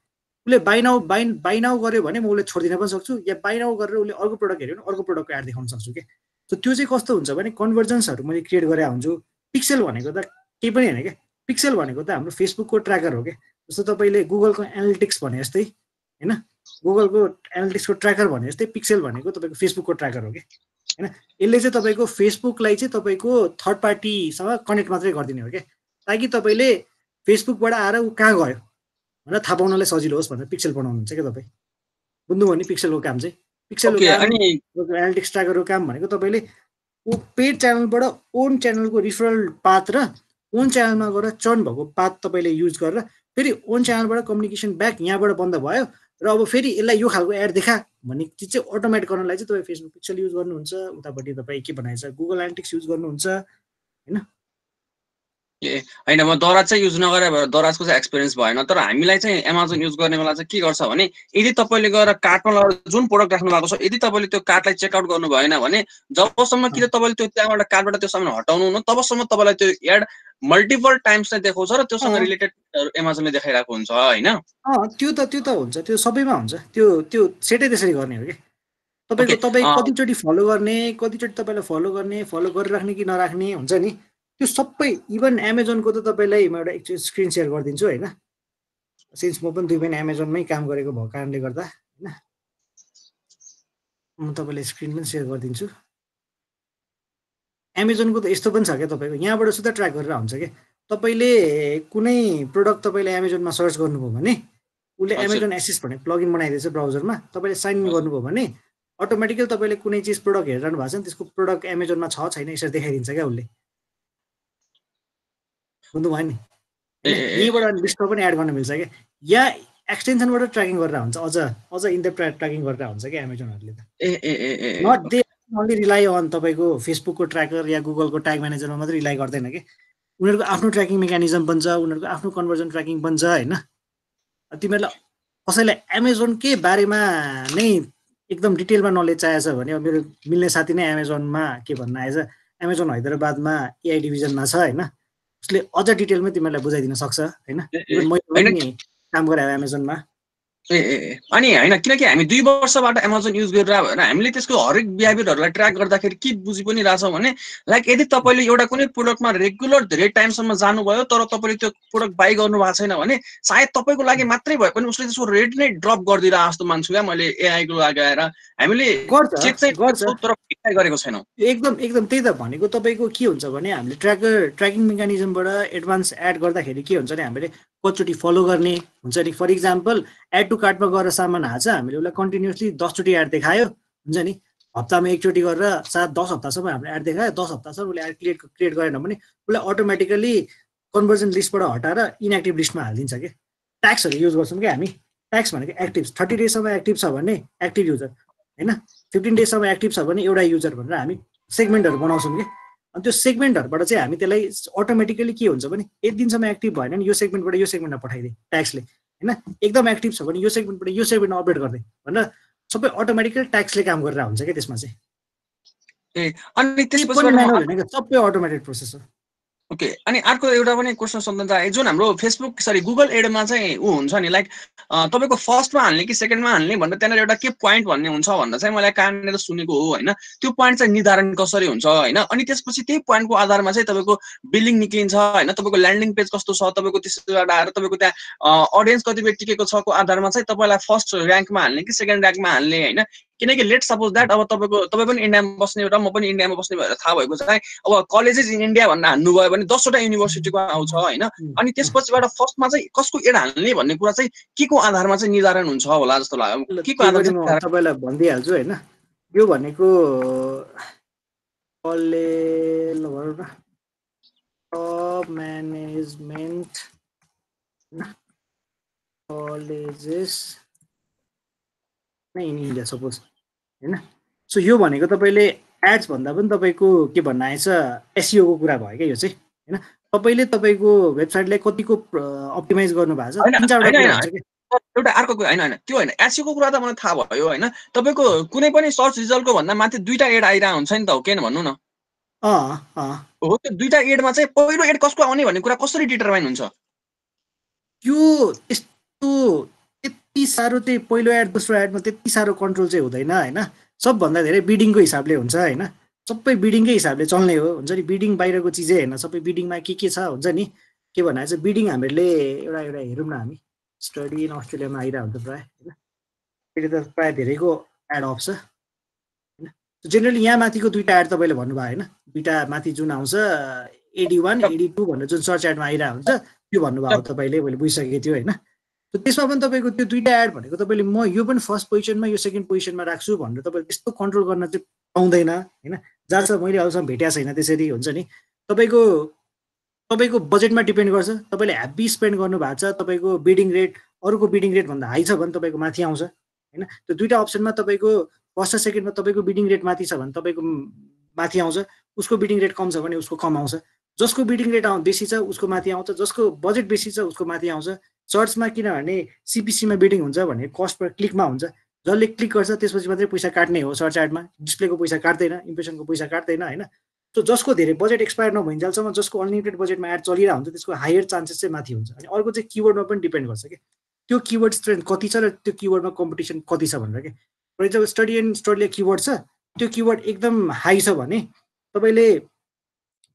उसले बाई नाउ गर्यो भने म उसले छोडिदिन पनि सक्छु या बाई नाउ गरेर उसले अर्को प्रोडक्ट हेऱ्यो भने अर्को प्रोडक्टको एड देखाउन सक्छु क्या सो त्यो चाहिँ कस्तो हुन्छ भने कन्भर्जन्सहरू मैले क्रिएट गरेर हुन्छु पिक्सेल भनेको त केही पनि होइन क्या पिक्सेल भनेको त हाम्रो फेसबुकको ट्र्याकर हो क्या जस्तो तपाईँले गुगलको एनालिटिक्स भने जस्तै होइन गुगलको एनालिटिक्सको ट्र्याकर भने जस्तै पिक्सेल भनेको तपाईँको फेसबुकको ट्र्याकर हो कि होइन यसले चाहिँ तपाईँको फेसबुकलाई चाहिँ तपाईँको थर्ड पार्टीसँग कनेक्ट मात्रै गरिदिने हो क्या ताकि तपाईँले फेसबुकबाट आएर ऊ कहाँ गयो भनेर थाहा पाउनलाई सजिलो होस् भनेर पिक्सेल बनाउनुहुन्छ क्या तपाईँ बुझ्नुभयो नि पिक्सेलको काम चाहिँ पिक्सेलको एनालिटिक्स ट्र्याकरको काम भनेको तपाईँले पेड च्यानलबाट ओन च्यानलको रिफरल पाथ र ओन च्यानलमा गएर चर्न भएको पाथ तपाईँले युज गरेर फेरि ओन च्यानलबाट कम्युनिकेसन ब्याक यहाँबाट बन्द भयो र अब फेरि यसलाई यो खालको एड देखा भन्ने चिज चाहिँ अटोमेट गर्नलाई चाहिँ तपाईँ फेसबुक पिक्सल युज गर्नुहुन्छ उतापट्टि तपाईँ के बनाएछ गुगल एनालिटिक्स युज गर्नुहुन्छ होइन ए होइन म दराज चाहिँ युज नगरे भएर दराजको चाहिँ एक्सपिरियन्स भएन तर हामीलाई चाहिँ एमाजोन युज गर्ने बेला चाहिँ के गर्छ भने यदि तपाईँले गएर कार्टमा लगेर जुन प्रोडक्ट राख्नु भएको छ यदि तपाईँले त्यो कार्टलाई चेकआउट गर्नु भएन भने जबसम्म कि तपाईँले त्यो त्यहाँबाट कार्टबाट त्यो सामान हटाउनु हुन तबसम्म तपाईँलाई त्यो एड मल्टिपल टाइम्स नै देखाउँछ र त्योसँग रिलेटेड एमाजोनले देखाइरहेको हुन्छ होइन त्यो त हुन्छ त्यो सबैमा हुन्छ त्यो सेटै त्यसरी गर्ने हो कि तपाईँ कतिचोटि फलो गर्ने कतिचोटि तपाईँलाई फलो गरिराख्ने कि नराख्ने हुन्छ नि त्यो सबै इभन एमाजोनको त तपाईँलाई म एउटा एकचोटि स्क्रिन सेयर गरिदिन्छु होइन सिन्स म पनि 2 महिना एमाजोनमै काम गरेको भएको कारणले गर्दा होइन म तपाईँलाई स्क्रिन पनि सेयर गरिदिन्छु एमाजोनको त यस्तो पनि छ क्या तपाईँको यहाँबाट सुधा ट्र्याक गरेर हुन्छ क्या तपाईँले कुनै प्रोडक्ट तपाईँले एमाजोनमा सर्च गर्नुभयो भने उसले एमाजोन एसेस भन्ने प्लगइन बनाइदिएछ ब्राउजरमा तपाईँले साइन इन गर्नुभयो भने अटोमेटिकली तपाईँले कुनै चिज प्रोडक्ट हेरिरहनु भएको छ नि त्यसको प्रोडक्ट एमाजोनमा छ छैन यसरी देखाइदिन्छ क्या उसले बुझ्नुभयो नि यहीँबाट लिस्टमा पनि एड गर्न मिल्छ क्या या एक्सटेन्सनबाट ट्र्याकिङ गरेर हुन्छ अझ इनडेप्थ ट्र्याकिङ गरेर हुन्छ क्या एमाजोनहरूले त not they only rely on तपाईँको फेसबुकको ट्र्याकर या गुगलको ट्याग म्यानेजरमा मात्रै रिलाइ गर्दैन कि उनीहरूको आफ्नो ट्र्याकिङ मेकानिजम पनि छ उनीहरूको आफ्नो कन्भर्जन ट्र्याकिङ पनि छ होइन तिमीहरूलाई कसैलाई एमाजोनकै बारेमा नै एकदम डिटेलमा नलेज चाहिएको छ भने अब मेरो मिल्ने साथी नै एमाजोनमा के भन्न आएछ एमाजोन हैदराबादमा एआई डिभिजनमा छ होइन उसले अझ डिटेलमै तिमीहरूलाई बुझाइदिन सक्छ होइन मैले पनि काम गरे एमाजोनमा अनि हैन किनकि हामी 2 वर्षबाट Amazon युज गरिरहेको भएर हामीले त्यसको हरेक बिहेभियरहरुलाई ट्र्याक गर्दाखेरि के बुझि पनि रहेछौं भने लाइक यदि तपाईले एउटा कुनै प्रोडक्टमा रेगुलर धेरै टाइमसम्म जानुभयो तर तपाईले त्यो प्रोडक्ट बाइ गर्नु भएको छैन भने सायद तपाईको लागि मात्रै भए पनि उसले त्यसको रेट नै ड्रप गरिदिरा जस्तो मान्छु क्या मैले एआई को लागि आएर हामीले चेक चाहिँ गर्छौं तर फिक्स गरेको छैनौं एकदम एकदम त्यही त भनेको तपाईको के हुन्छ भने हामीले ट्र्याकिङ मेकानिजमबाट एडभान्स एड गर्दाखेरि के हुन्छ भने हामीले कतिचोटि फलो गर्ने हुन्छ नि फर इक्जाम्पल एड टु कार्टमा गएर सामान हाल्छ हामीले उसलाई कन्टिन्युसली 10 चोटि एड देखायो हुन्छ नि हप्तामा एकचोटि गरेर 10 हप्तासम्म हामीले एड देखायो 10 हप्तासम्म उसले एड क्रिएट गरेन भने उसलाई अटोमेटिकली कन्भर्जन लिस्टबाट हटाएर इनएक्टिभ लिस्टमा हालिदिन्छ कि ट्याक्सहरू युज गर्छौँ कि हामी ट्याक्स भनेको एक्टिभ 30 डेजसम्म एक्टिभ छ भने एक्टिभ युजर हैन 15 डेजसम्म एक्टिभ छ भने एउटा युजर भनेर हामी सेगमेन्टहरू बनाउँछौँ कि अनि त्यो सेगमेन्टहरूबाट चाहिँ हामी त्यसलाई अटोमेटिकली के हुन्छ भने एक दिनसम्म एक्टिभ भएन नि यो सेगमेन्टबाट यो सेगमेन्टमा पठाइदिए ट्याक्सले हैन एकदम एक्टिभ छ भने यो सेगमेन्टबाट यो सेगमेन्टमा अपडेट गर्दै भनेर सबै अटोमेटिकली ट्याक्सले काम गरेर हुन्छ क्या त्यसमा चाहिँ अनि त्यसपछि सबै अटोमेटेड प्रोसेस हो ओके अनि अर्को एउटा पनि क्वेसन सोध्न चाहे जुन हाम्रो फेसबुक सरी गुगल एडमा चाहिँ उ हुन्छ नि लाइक तपाईको फर्स्टमा हाल्ने कि सेकेन्डमा हाल्ने भनेर त्यहाँ एउटा के पोइन्ट भन्ने हुन्छ भनेर चाहिँ मैले कहाँनिर सुनेको हो हैन त्यो पोइन्ट चाहिँ निर्धारण कसरी हुन्छ हैन अनि त्यसपछि त्यही पोइन्टको आधारमा चाहिँ तपाईको बिलिङ निक्लिन्छ हैन तपाईको ल्यान्डिङ पेज कस्तो छ तपाईको त्यसबाट आएर तपाईको त्यहाँ ऑडियन्स कति बेला टिकेको छ को आधारमा चाहिँ तपाईलाई फर्स्ट र्याङ्कमा हाल्ने कि सेकेन्ड र्याङ्कमा हाल्ने हैन किनकि लेट सपोज दैट अब तपाई पनि इन्डियामा बस्ने र म पनि इन्डियामा बस्ने भएर थाहा भएको चाहिँ अब कलेजेस इन इन्डिया भनेर हान्नु भयो भने 10 वटा युनिभर्सिटीको आउँछ हैन अनि त्यसपछिबाट फर्स्टमा चाहिँ कसको एड हाल्ने भन्ने कुरा चाहिँ के को आधारमा चाहिँ निर्धारण हुन्छ होला जस्तो लाग्यो के को आधारमा तपाईलाई भन्दिहाल्छु हैन यो भनेको top management colleges in India suppose हैन सो यो भनेको तपाईले एड्स भन्दा पनि तपाईको के भन्न आएछ एसईओ को कुरा भयो क्या यो चाहिँ हैन तपाईले तपाईको वेबसाइटलाई कतिको अप्टिमाइज गर्नु भएको छ तीन चारवटा कुरा हुन्छ के एउटा अर्को कुरा हैन त्यो हैन एसईओ को कुरा त मलाई थाहा भयो हैन तपाईको कुनै पनि सर्च रिजल्टको भन्दा माथि दुईटा एड आइरा हुन्छ नि त हो किन भन्नु न हो त्यो दुईटा एडमा चाहिँ पहिलो एड कसको आउने भन्ने कुरा कसरी डिटरमाइन हुन्छ यो यस्तो त्यति साह्रो चाहिँ पहिलो एड दोस्रो एडमा त्यति साह्रो कन्ट्रोल चाहिँ हुँदैन हैन सबभन्दा धेरै बिडिङको हिसाबले हुन्छ हैन सबै बिडिङकै हिसाबले चल्ने हो हुन्छ नि बिडिङ बाहिरको चिजै हैन सबै बिडिङमा के छ हुन्छ नि के भन्नु चाहिँ बिडिङ हामीले एउटा हेरौँ न हामी स्टडी इन अस्ट्रेलियामा आइरा हुन्छ प्राय हैन अहिले त प्राय धेरैको एड अफ छ हैन जेनरली यहाँ माथिको दुईटा एड तपाईले भन्नुभयो हैन दुईटा माथि जुन आउँछ AD1 AD2 भनेर जुन सर्च एडमा आइरा हुन्छ त्यो भन्नुभयो तपाईले मैले बुझिसकेको थियो हैन त्यसमा पनि तपाईको त्यो दुईटा एड भनेको तपाईले म यो पनि फर्स्ट पोजिसनमा यो सेकेन्ड पोजिसनमा राख्छु भनेर तपाईले त्यस्तो कन्ट्रोल गर्न चाहिँ पाउँदैन हैन जहाँसम्म मैले अहिलेसम्म भेटेको छैन त्यसरी हुन्छ नि तपाईको बजेटमा डिपेन्ड गर्छ तपाईले ह्याप्पी स्पेन्ड गर्नु भएको छ तपाईको बिडिङ रेट अरूको बिडिङ रेट भन्दा हाई छ भने तपाईको माथि आउँछ हैन त्यो दुईटा अप्सनमा तपाईको फर्स्ट र सेकेन्डमा तपाईको बिडिङ रेट माथि छ भने तपाईको माथि आउँछ उसको बिडिङ रेट कम छ भने उसको कम आउँछ जसको बिडिङ रेट बेसी छ उसको माथि आउँछ जसको बजेट बेसी छ उसको माथि आउँछ सर्चमा किनभने सीपीसीमा बिडिङ हुन्छ भने कस्ट पर क्लिकमा हुन्छ जसले क्लिक गर्छ त्यसपछि मात्रै पैसा काट्ने हो सर्च एडमा डिस्प्लेको पैसा काट्दैन इम्प्रेसनको पैसा काट्दैन हैन सो जसको धेरै बजेट एक्सपायर नभइन्जेलसम्म जसको अनलिमिटेड बजेटमा एड चलिरहेको हुन्छ त्यसको हायर चान्सेस चाहिँ माथि हुन्छ अनि अर्को चाहिँ किवर्डमा पनि डिपेन्ड गर्छ कि त्यो किवर्ड स्ट्रेन्थ कति छ र त्यो किवर्डमा कम्पिटिसन कति छ भनेर के फर इक्जाम्पल स्टडी इन स्टडीले किवर्ड छ त्यो किवर्ड एकदम हाई छ भने तपाईले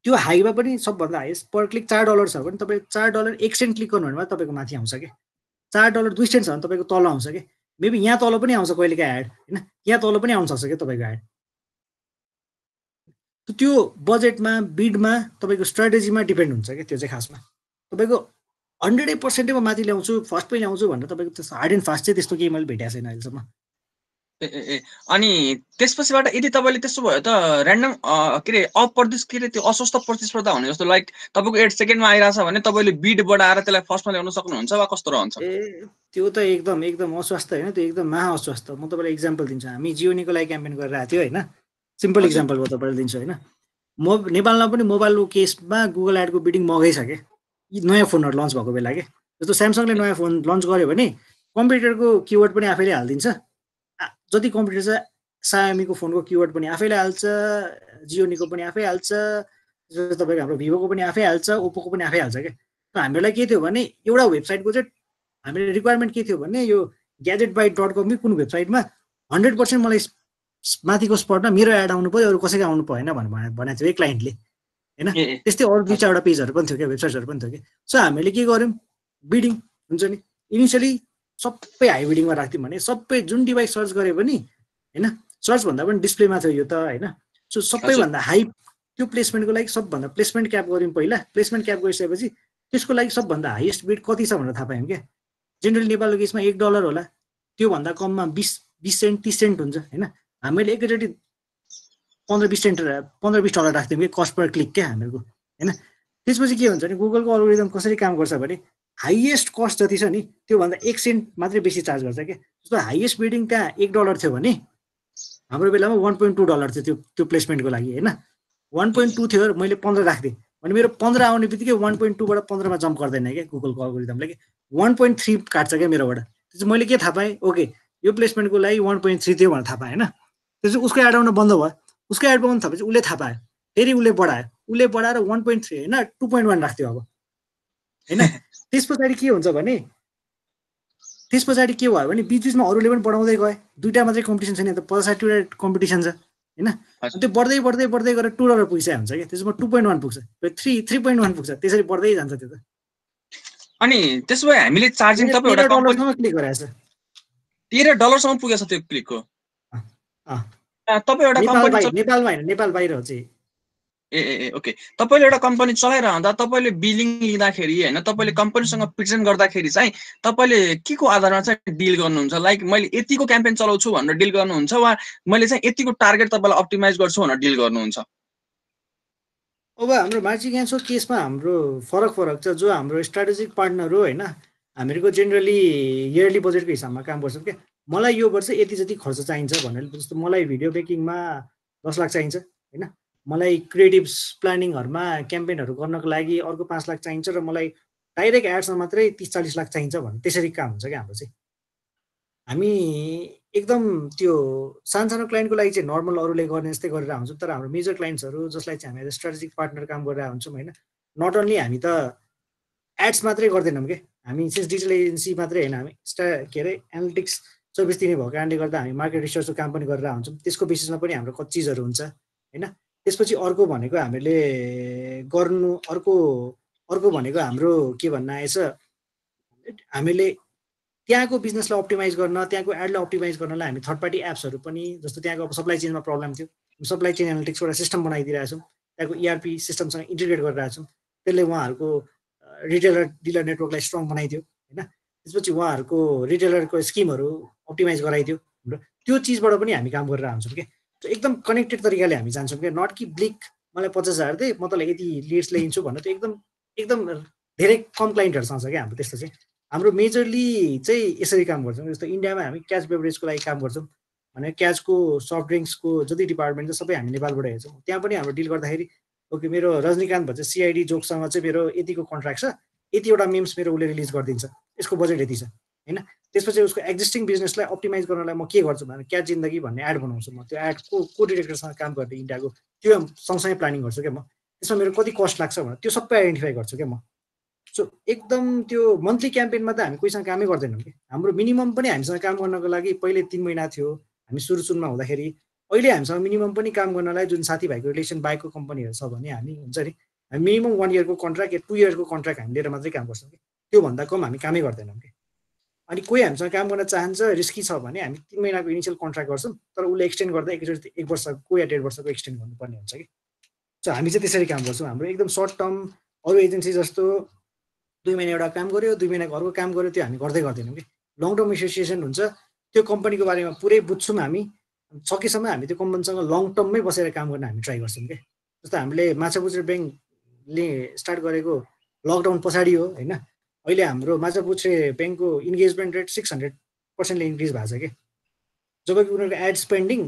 त्यो हाईमा पनि सबभन्दा हाइएस्ट पर क्लिक $4 छ भने तपाईँ $4 1 सेन्ट क्लिक गर्नु भने तपाईको माथि आउँछ के $4 2 सेन्ट छ भने तपाईको तल आउँछ के मेबी यहाँ तल पनि आउँछ कहिलेका एड हैन यहाँ तल पनि आउन सक्छ के तपाईको एड त्यो बजेटमा बिडमा तपाईको स्ट्र्याटेजीमा डिपेन्ड हुन्छ के त्यो चाहिँ खासमा तपाईको 100% मा माथि ल्याउँछु फर्स्ट पनि ल्याउँछु भनेर तपाईको त्यस्तो हार्ड एन्ड फास्ट चाहिँ त्यस्तो केही मैले भेटेको छैन अहिलेसम्म अनि त्यसपछिबाट यदि तपाईले त्यसो भयो त र्यान्डम के रे त्यो अस्वस्थ प्रतिस्पर्धा हुने जस्तो लाइक तपाईको एड सेकेन्डमा आइराछ भने तपाईले बिड बढाएर त्यसलाई फर्स्टमा ल्याउन सक्नुहुन्छ वा कस्तो रहन्छ त्यो त एकदम अस्वस्थ हैन त्यो एकदम महा अस्वस्थ म तपाईलाई एक्जाम्पल दिन्छु हामी जियोनीको लागि क्याम्पेन गरिरहेको थियो हैन सिम्पल एक्जाम्पल म तपाईलाई दिन्छु हैन म नेपालमा पनि मोबाइलको केसमा गुगल एडको बिडिङ मगै छ के नयाँ फोनहरु लन्च भएको बेला के जस्तो स्यामसङले नयाँ फोन लन्च गर्यो भने कम्प्युटरको किवर्ड पनि आफैले हाल्दिन्छ जति कम्प्युटर छ सायमीको फोनको किवर्ड पनि आफैले हाल्छ जियोनीको पनि आफै हाल्छ तपाईको हाम्रो भिभोको पनि आफै हाल्छ ओप्पोको पनि आफै हाल्छ के हामीलाई के थियो भने एउटा वेबसाइटको चाहिँ हामीले रिक्वायरमेन्ट के थियो भने यो gadgetbyte.com कुन वेबसाइटमा 100% मलाई माथिको स्पटमा मेरो एड आउनु पर्यो, अरू कसैको आउनु भएन भनेको थियो है क्लाइन्टले होइन। त्यस्तै अरू 2-4वटा पेजहरू पनि थियो क्या, वेबसाइट्सहरू पनि थियो कि। सो हामीले के गर्यौँ, बिडिङ हुन्छ नि, इनिसियली सबै हाई बिडिङमा राख्थ्यौँ भने सबै जुन डिभाइस सर्च गरे पनि होइन, सर्च भन्दा पनि डिस्प्लेमा थियो यो त होइन। सो सबैभन्दा हाई त्यो प्लेसमेन्टको लागि सबभन्दा प्लेसमेन्ट क्याप गऱ्यौँ पहिला। प्लेसमेन्ट क्याप गरिसकेपछि त्यसको लागि सबभन्दा हाइएस्ट बिड कति छ भनेर थाहा पायौँ क्या। जेनरली नेपालको केसमा $1 होला, त्योभन्दा कममा 20 सेन्ट 30 सेन्ट हुन्छ होइन। हामीले एकैचोटि 15-20 सेन्ट $15-20 राख्थ्यौँ कि कस्ट पर क्लिक क्या हामीहरूको होइन। त्यसपछि के हुन्छ भने गुगलको अल्गोरिदम कसरी काम गर्छ भने हाइएस्ट कस्ट जति छ नि त्योभन्दा 1 सेन्ट मात्रै बेसी चार्ज गर्छ क्या। जस्तो हाइएस्ट बिडिङ त्यहाँ $1 थियो भने हाम्रो बेलामा $1.2 थियो त्यो प्लेसमेन्टको लागि होइन। 1.2 थियो, मैले 15 राखिदिएँ भने मेरो 15 आउने बित्तिकै 1.2बाट 15मा जम्प गर्दैन क्या गुगलको अल्गोरिदमले कि 1.3 काट्छ क्या मेरोबाट। त्यसपछि मैले के थाहा पाएँ, ओके यो प्लेसमेन्टको लागि 1.3 थियो भनेर थाहा पाएँ होइन। त्यसपछि उसको एड आउन बन्द भयो, उसको एड आउनु थापेपछि उसले थाहा पायो, फेरि उसले बढाएर 1.3 होइन 2.1 राख्थ्यो अब होइन। त्यस पछाडि के हुन्छ भने त्यस पछाडि के भयो भने बिचबिचमा अरूले पनि बढाउँदै गए, दुईवटा मात्रै कम्पिटिसन छैन त, 65वटा कम्पिटिसन छ होइन। त्यो बढ्दै बढ्दै बढ्दै गएर $2 पुगिसकेको हुन्छ कि, त्यसमा 2.1 पुग्छ, 3.1 पुग्छ, त्यसरी बढ्दै जान्छ त्यो त। अनि त्यसो भए हामीले चार्जिङ तपाईँ एउटा $13 क्लिक गराएछ, $13 पुगेछ त्यो क्लिकको। तपाईँ एउटा कम्पनी नेपालमा हैन, नेपाल बाहिर हो चाहिँ। ओके, तपाईँले एउटा कम्पनी चलाइरहँदा तपाईँले बिलिङ लिँदाखेरि होइन, तपाईँले कम्पनीसँग प्रेजेन्ट गर्दाखेरि चाहिँ तपाईँले के को आधारमा चाहिँ डिल गर्नुहुन्छ? लाइक मैले यतिको क्याम्पेन चलाउँछु भनेर डिल गर्नुहुन्छ वा मैले चाहिँ यतिको टार्गेट तपाईँलाई अप्टिमाइज गर्छु भनेर डिल गर्नुहुन्छ? अब हाम्रो मार्चिक्यान्सको केसमा हाम्रो फरक छ। जो हाम्रो स्ट्राटेजिक पार्टनर हो होइन, हामीहरूको जेनरली इयरली बजेटको हिसाबमा काम गर्छौँ क्या। मलाई यो वर्ष यति जति खर्च चाहिन्छ भनेर, जस्तो मलाई भिडियो मेकिङमा 10 लाख चाहिन्छ होइन, मलाई क्रिएटिभ प्लानिङहरूमा क्याम्पेनहरू गर्नको लागि अर्को 5 लाख चाहिन्छ र मलाई डाइरेक्ट एड्समा मात्रै 30-40 लाख चाहिन्छ भने त्यसरी काम हुन्छ क्या हाम्रो चाहिँ। हामी एकदम त्यो सानो क्लाइन्टको लागि चाहिँ नर्मल अरूले गर्ने जस्तै गरेर हुन्छौँ, तर हाम्रो मेजर क्लाइन्ट्सहरू जसलाई चाहिँ हामी स्ट्राटेजिक पार्टनर काम गरेर हुन्छौँ होइन, नट ओन्ली हामी त एड्स मात्रै गर्दैनौँ कि, हामी चाहिँ डिजिटल एजेन्सी मात्रै होइन, हामी के अरे एनालिटिक्स सर्भिस दिने भएको कारणले गर्दा हामी मार्केट रिसर्चको काम पनि गरेर हुन्छौँ। त्यसको बेसिसमा पनि हाम्रो कति चिजहरू हुन्छ होइन। त्यसपछि अर्को भनेको हामीले गर्नु अर्को भनेको हाम्रो के भन्न आएछ, हामीले त्यहाँको बिजनेसलाई अप्टिमाइज गर्न, त्यहाँको एडलाई अप्टिमाइज गर्नलाई हामी थर्ड पार्टी एप्सहरू पनि, जस्तो त्यहाँको अब सप्लाई चेनमा प्रब्लम थियो, सप्लाई चेन एनालिटिक्सको एउटा सिस्टम बनाइदिरहेको छौँ, त्यहाँको ERP सिस्टमसँग इन्टिग्रेट गरिरहेको छौँ। त्यसले उहाँहरूको रिटेलर डिलर नेटवर्कलाई स्ट्रङ बनाइदियो होइन। त्यसपछि उहाँहरूको रिटेलरको स्किमहरू अप्टिमाइज गराइदियो हाम्रो। त्यो चिजबाट पनि हामी काम गरेर हुन्छौँ कि, एकदम कनेक्टेड तरिकाले हामी जान्छौँ क्या। नट कि ब्लिक मलाई 50,000 दे म तँलाई यति लिड्स ल्याइदिन्छु भन्नु, त्यो एकदम धेरै कम क्लाइन्टहरूसँग छ क्या हाम्रो। त्यस्तो चाहिँ हाम्रो मेजरली चाहिँ यसरी काम गर्छौँ। जस्तो इन्डियामा हामी क्याच बेभरेजको लागि काम गर्छौँ भने क्याचको सफ्ट ड्रिङ्क्सको जति डिपार्टमेन्ट छ सबै हामी नेपालबाट हेर्छौँ। त्यहाँ पनि हाम्रो डिल गर्दाखेरि ओके मेरो रजनीकान्त भन्छ CID जोकसँग चाहिँ मेरो यतिको कन्ट्र्याक्ट छ, यतिवटा मेम्स मेरो उसले रिलिज गरिदिन्छ, यसको बजेट यति छ होइन। त्यसपछि उसको एक्जिस्टिङ बिजनेसलाई अप्टिमाइज गर्नलाई म के गर्छु भने क्याच जिन्दगी भन्ने एड बनाउँछु म। त्यो एडको को डिरेक्टरसँग काम गर्ने इन्डियाको, त्यो सँगसँगै प्लानिङ गर्छु क्या म। त्यसमा मेरो कति कस्ट लाग्छ भनेर त्यो सबै आइडेन्टिफाई गर्छु क्या म। सो एकदम त्यो मन्थली क्याम्पेनमा त हामी कोहीसँग कामै गर्दैनौँ कि। हाम्रो मिनिमम पनि हामीसँग काम गर्नको लागि पहिले 3 महिना थियो हामी सुरुमा हुँदाखेरि। अहिले हामीसँग मिनिमम पनि काम गर्नलाई जुन साथीभाइको रिलेसन बाइकको कम्पनीहरू छ भने हामी हुन्छ नि, हामी मिनिमम 1 इयरको कन्ट्र्याक्ट या 2 इयरको कन्ट्र्याक्ट हामी लिएर मात्रै काम गर्छौँ कि, त्योभन्दा कम हामी कामै गर्दैनौँ कि। अनि कोही हामीसँग काम गर्न चाहन्छ, रिस्की छ भने हामी 3 महिनाको इनिसियल कन्ट्र्याक्ट गर्छौँ, तर उसले एक्सटेन्ड गर्दा एकचोटि 1 वर्षको या 1.5 वर्षको एक्सटेन्ड गर्नुपर्ने हुन्छ कि। सो हामी चाहिँ त्यसरी काम गर्छौँ। हाम्रो एकदम सर्ट टर्म अरू एजेन्सी जस्तो 2 महिना एउटा काम गर्यो, 2 महिनाको अर्को काम गर्यो, त्यो हामी गर्दै गर्दैनौँ कि। लङ टर्म एसोसिएसन हुन्छ, त्यो कम्पनीको बारेमा पुरै बुझ्छौँ हामी, सकेसम्म हामी त्यो कम्पनीसँग लङ टर्ममै बसेर काम गर्न हामी ट्राई गर्छौँ कि। जस्तो हामीले माछापुच्छ्रे ब्याङ्कले स्टार्ट गरेको लकडाउन पछाडि हो होइन। अहिले हाम्रो माछापुच्छ्रे ब्याङ्कको इन्गेजमेन्ट रेट 600%ले इन्क्रिज भएको छ कि, जबकि उनीहरूको एड स्पेन्डिङ